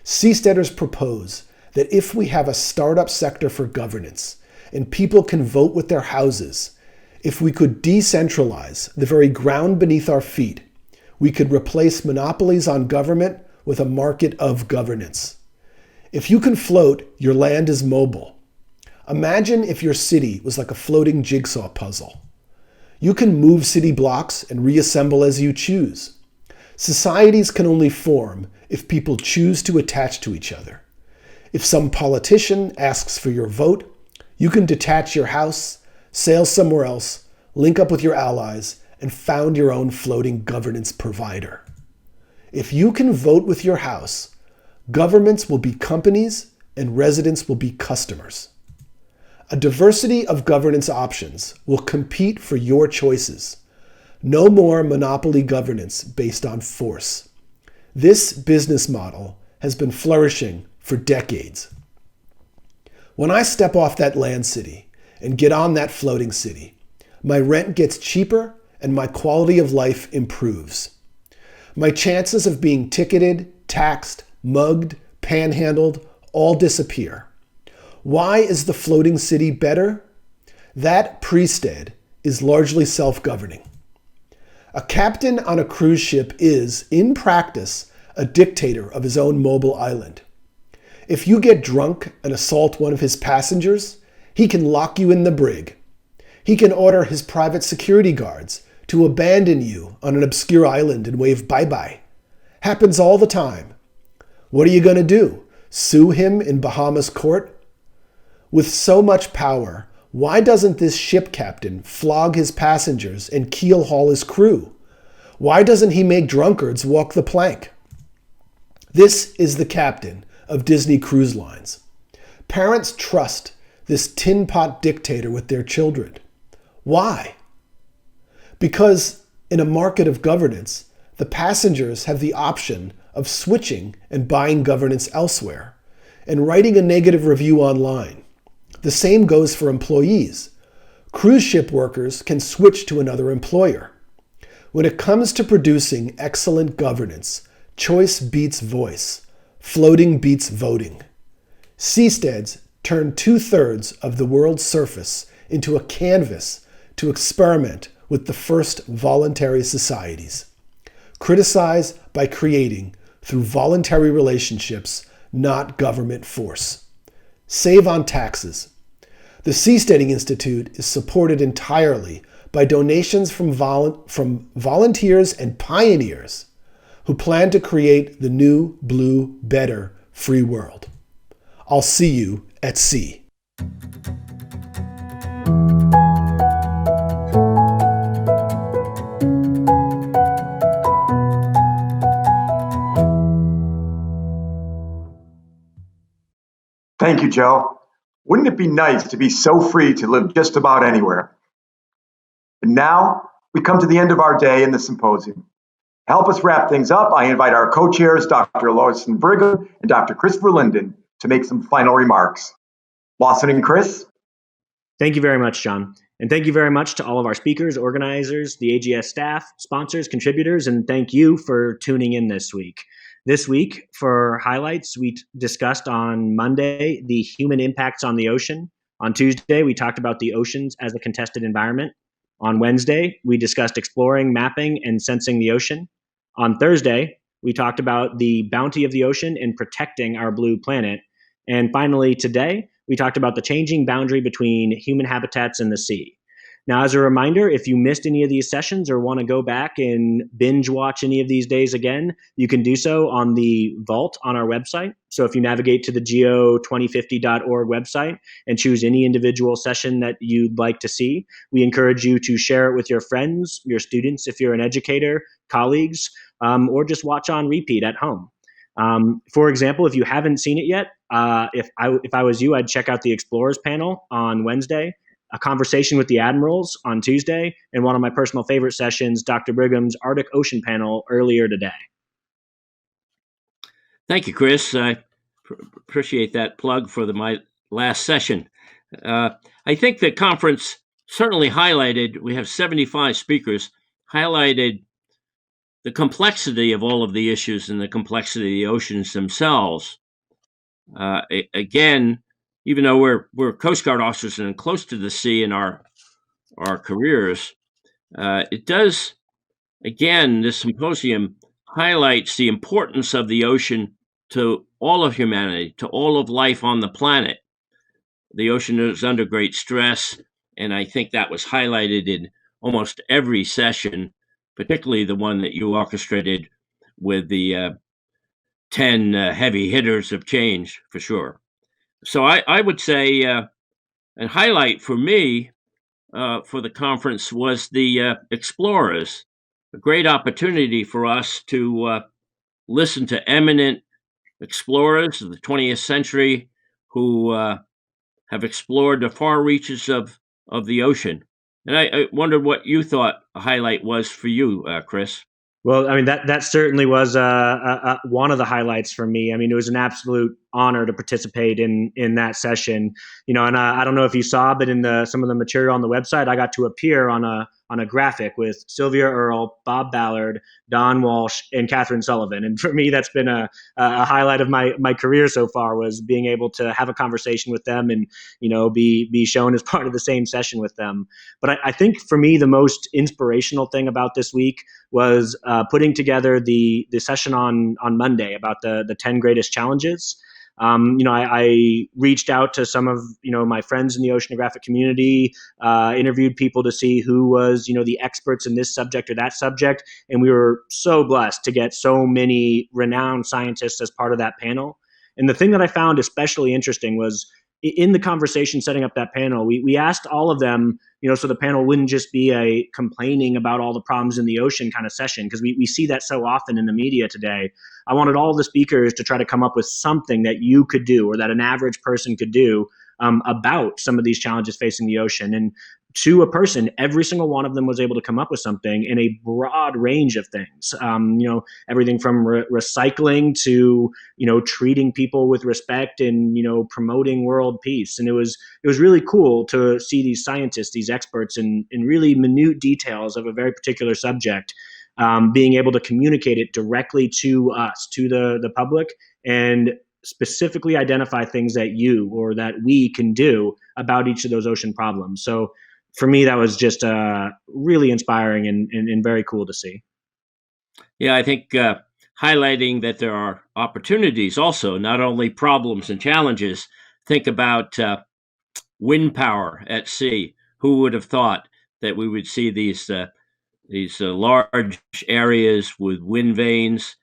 Seasteaders propose that if we have a startup sector for governance and people can vote with their houses, if we could decentralize the very ground beneath our feet, We could replace monopolies on government with a market of governance. If you can float, your land is mobile. Imagine if your city was like a floating jigsaw puzzle. You can move city blocks and reassemble as you choose. Societies can only form if people choose to attach to each other. If some politician asks for your vote, you can detach your house, sail somewhere else, link up with your allies, and found your own floating governance provider. If you can vote with your house, governments will be companies and residents will be customers. A diversity of governance options will compete for your choices. No more monopoly governance based on force. This business model has been flourishing for decades. When I step off that land city and get on that floating city, my rent gets cheaper and my quality of life improves. My chances of being ticketed, taxed, mugged, panhandled all disappear. Why is the floating city better? That priesthood is largely self-governing. A captain on a cruise ship is, in practice, a dictator of his own mobile island. If you get drunk and assault one of his passengers, he can lock you in the brig. He can order his private security guards to abandon you on an obscure island and wave bye-bye. Happens all the time. What are you going to do? Sue him in Bahamas court? With so much power, why doesn't this ship captain flog his passengers and keel haul his crew? Why doesn't he make drunkards walk the plank? This is the captain of Disney Cruise Lines. Parents trust this tin pot dictator with their children. Why? Because in a market of governance, the passengers have the option of switching and buying governance elsewhere and writing a negative review online. The same goes for employees. Cruise ship workers can switch to another employer. When it comes to producing excellent governance, choice beats voice. Floating beats voting. Seasteads turn 2/3 of the world's surface into a canvas to experiment with the first voluntary societies. Criticize by creating through voluntary relationships, not government force. Save on taxes. The Seasteading Institute is supported entirely by donations from volunteers and pioneers who plan to create the new, blue, better, free world. I'll see you at sea. Thank you, Joe. Wouldn't it be nice to be so free to live just about anywhere? And now we come to the end of our day in the symposium. To help us wrap things up, I invite our co-chairs, Dr. Lawson Brigham and Dr. Christopher Linden, to make some final remarks. Lawson and Chris? Thank you very much, John. And thank you very much to all of our speakers, organizers, the AGS staff, sponsors, contributors, and thank you for tuning in this week. This week, for highlights, we discussed on Monday the human impacts on the ocean. On Tuesday, we talked about the oceans as a contested environment. On Wednesday, we discussed exploring, mapping, and sensing the ocean. On Thursday, we talked about the bounty of the ocean and protecting our blue planet. And finally, today, we talked about the changing boundary between human habitats and the sea. Now, as a reminder, if you missed any of these sessions or want to go back and binge watch any of these days again, you can do so on the vault on our website. So if you navigate to the geo2050.org website and choose any individual session that you'd like to see, we encourage you to share it with your friends, your students, if you're an educator, colleagues, or just watch on repeat at home. For example, if you haven't seen it yet, if I was you, I'd check out the Explorers panel on Wednesday, a conversation with the admirals on Tuesday, and one of my personal favorite sessions, Dr. Brigham's Arctic Ocean panel earlier today. Thank you, Chris. I appreciate that plug for my last session. I think the conference certainly highlighted, we have 75 speakers, highlighted the complexity of all of the issues and the complexity of the oceans themselves. Again, even though we're Coast Guard officers and close to the sea in our careers, it does again, this symposium highlights the importance of the ocean to all of humanity, to all of life on the planet. The ocean is under great stress, and I think that was highlighted in almost every session, particularly the one that you orchestrated with the 10 heavy hitters of change, for sure. So I would say a highlight for me for the conference was the explorers, a great opportunity for us to listen to eminent explorers of the 20th century who have explored the far reaches of the ocean. And I wondered what you thought a highlight was for you, Chris. Well, I mean that certainly was one of the highlights for me. I mean, it was an absolute honor to participate in that session. You know, and I don't know if you saw, but in some of the material on the website, I got to appear on a graphic with Sylvia Earle, Bob Ballard, Don Walsh, and Catherine Sullivan. And for me, that's been a highlight of my career so far, was being able to have a conversation with them and, you know, be shown as part of the same session with them. But I think for me, the most inspirational thing about this week was putting together the session on Monday about the 10 greatest challenges. You know, I reached out to some of, you know, my friends in the oceanographic community, interviewed people to see who was, you know, the experts in this subject or that subject. And we were so blessed to get so many renowned scientists as part of that panel. And the thing that I found especially interesting was in the conversation setting up that panel, we asked all of them, you know, so the panel wouldn't just be a complaining about all the problems in the ocean kind of session, because we see that so often in the media today. I wanted all the speakers to try to come up with something that you could do or that an average person could do about some of these challenges facing the ocean. And to a person, every single one of them was able to come up with something in a broad range of things. You know, everything from recycling to, you know, treating people with respect and, you know, promoting world peace. And it was really cool to see these scientists, these experts in really minute details of a very particular subject, being able to communicate it directly to us, to the public, and specifically identify things that you or that we can do about each of those ocean problems. So for me, that was just really inspiring and very cool to see. Yeah, I think highlighting that there are opportunities also, not only problems and challenges. Think about wind power at sea. Who would have thought that we would see these large areas with wind vanes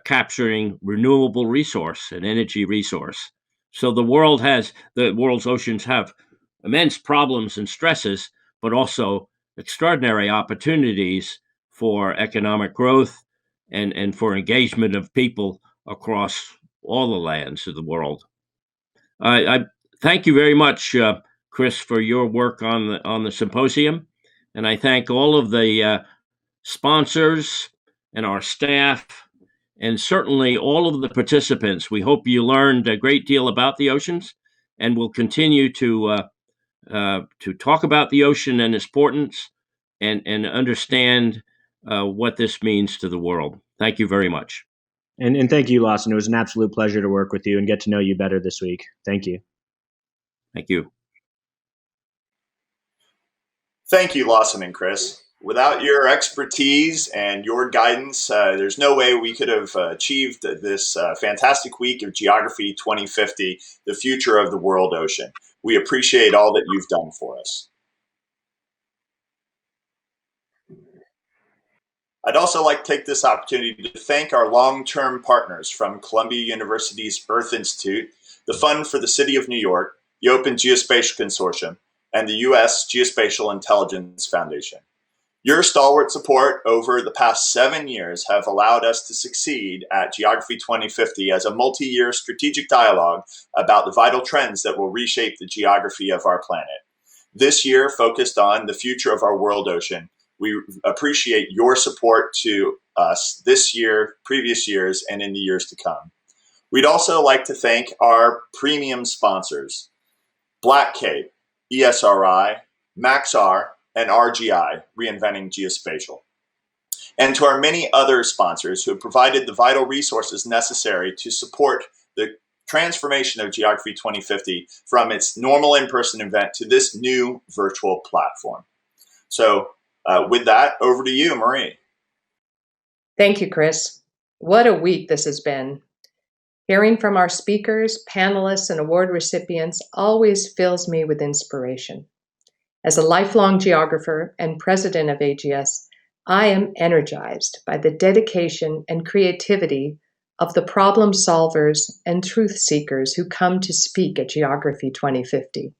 capturing renewable resource and energy resource? So the world's oceans have immense problems and stresses, but also extraordinary opportunities for economic growth and for engagement of people across all the lands of the world. I thank you very much, Chris, for your work on the symposium, and I thank all of the sponsors and our staff, and certainly all of the participants. We hope you learned a great deal about the oceans, and will continue to talk about the ocean and its importance, and understand what this means to the world. Thank you very much. And thank you, Lawson. It was an absolute pleasure to work with you and get to know you better this week. Thank you. Thank you. Thank you, Lawson and Chris. Without your expertise and your guidance, there's no way we could have achieved this fantastic week of Geography 2050, the future of the world ocean. We appreciate all that you've done for us. I'd also like to take this opportunity to thank our long-term partners from Columbia University's Earth Institute, the Fund for the City of New York, the Open Geospatial Consortium, and the U.S. Geospatial Intelligence Foundation. Your stalwart support over the past 7 years have allowed us to succeed at Geography 2050 as a multi-year strategic dialogue about the vital trends that will reshape the geography of our planet. This year focused on the future of our world ocean. We appreciate your support to us this year, previous years, and in the years to come. We'd also like to thank our premium sponsors, Black Cape, ESRI, Maxar, and RGI, Reinventing Geospatial. And to our many other sponsors who have provided the vital resources necessary to support the transformation of Geography 2050 from its normal in-person event to this new virtual platform. So with that, over to you, Marie. Thank you, Chris. What a week this has been. Hearing from our speakers, panelists, and award recipients always fills me with inspiration. As a lifelong geographer and president of AGS, I am energized by the dedication and creativity of the problem solvers and truth seekers who come to speak at Geography 2050.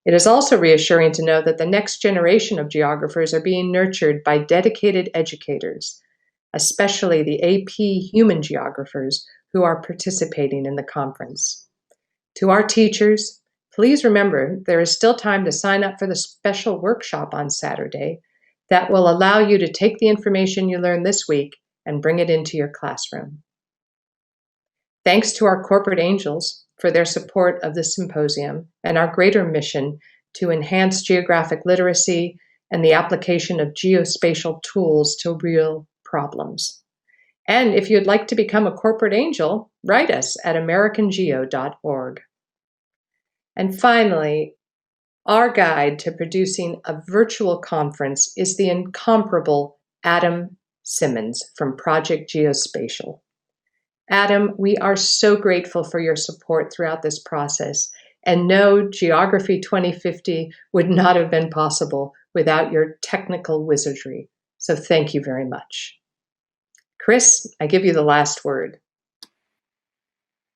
It is also reassuring to know that the next generation of geographers are being nurtured by dedicated educators, especially the AP human geographers who are participating in the conference. To our teachers, please remember there is still time to sign up for the special workshop on Saturday that will allow you to take the information you learned this week and bring it into your classroom. Thanks to our corporate angels for their support of this symposium and our greater mission to enhance geographic literacy and the application of geospatial tools to real problems. And if you'd like to become a corporate angel, write us at americangeo.org. And finally, our guide to producing a virtual conference is the incomparable Adam Simmons from Project Geospatial. Adam, we are so grateful for your support throughout this process, and no, Geography 2050 would not have been possible without your technical wizardry. So thank you very much. Chris, I give you the last word.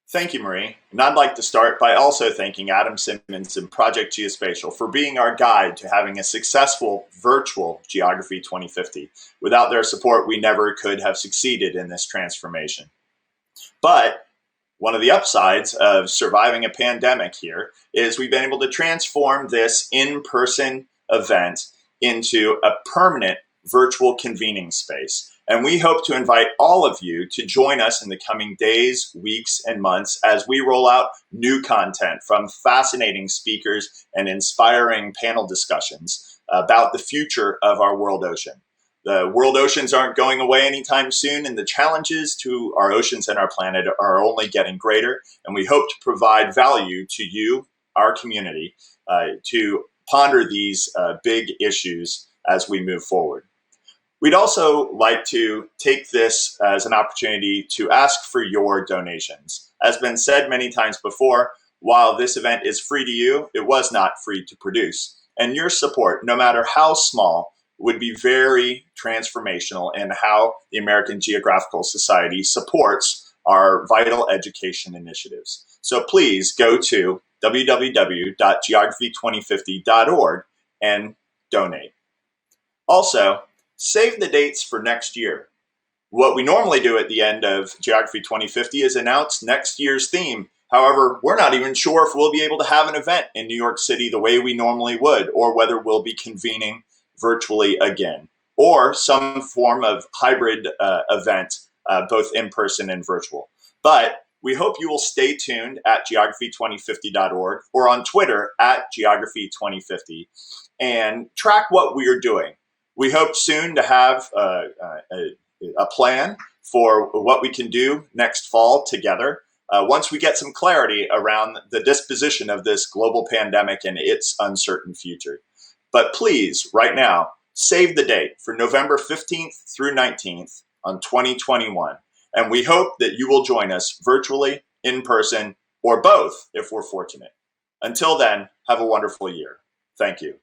Thank you, Marie. And I'd like to start by also thanking Adam Simmons and Project Geospatial for being our guide to having a successful virtual Geography 2050. Without their support, we never could have succeeded in this transformation. But one of the upsides of surviving a pandemic here is we've been able to transform this in-person event into a permanent virtual convening space. And we hope to invite all of you to join us in the coming days, weeks, and months as we roll out new content from fascinating speakers and inspiring panel discussions about the future of our world ocean. The world oceans aren't going away anytime soon, and the challenges to our oceans and our planet are only getting greater. And we hope to provide value to you, our community, to ponder these big issues as we move forward. We'd also like to take this as an opportunity to ask for your donations. As been said many times before, while this event is free to you, it was not free to produce. And your support, no matter how small, would be very transformational in how the American Geographical Society supports our vital education initiatives. So please go to www.geography2050.org and donate. Also, save the dates for next year. What we normally do at the end of Geography 2050 is announce next year's theme. However, we're not even sure if we'll be able to have an event in New York City the way we normally would, or whether we'll be convening virtually again, or some form of hybrid event, both in person and virtual. But we hope you will stay tuned at geography2050.org or on Twitter at geography2050 and track what we are doing. We hope soon to have a plan for what we can do next fall together once we get some clarity around the disposition of this global pandemic and its uncertain future. But please, right now, save the date for November 15th through 19th on 2021. And we hope that you will join us virtually, in person, or both if we're fortunate. Until then, have a wonderful year. Thank you.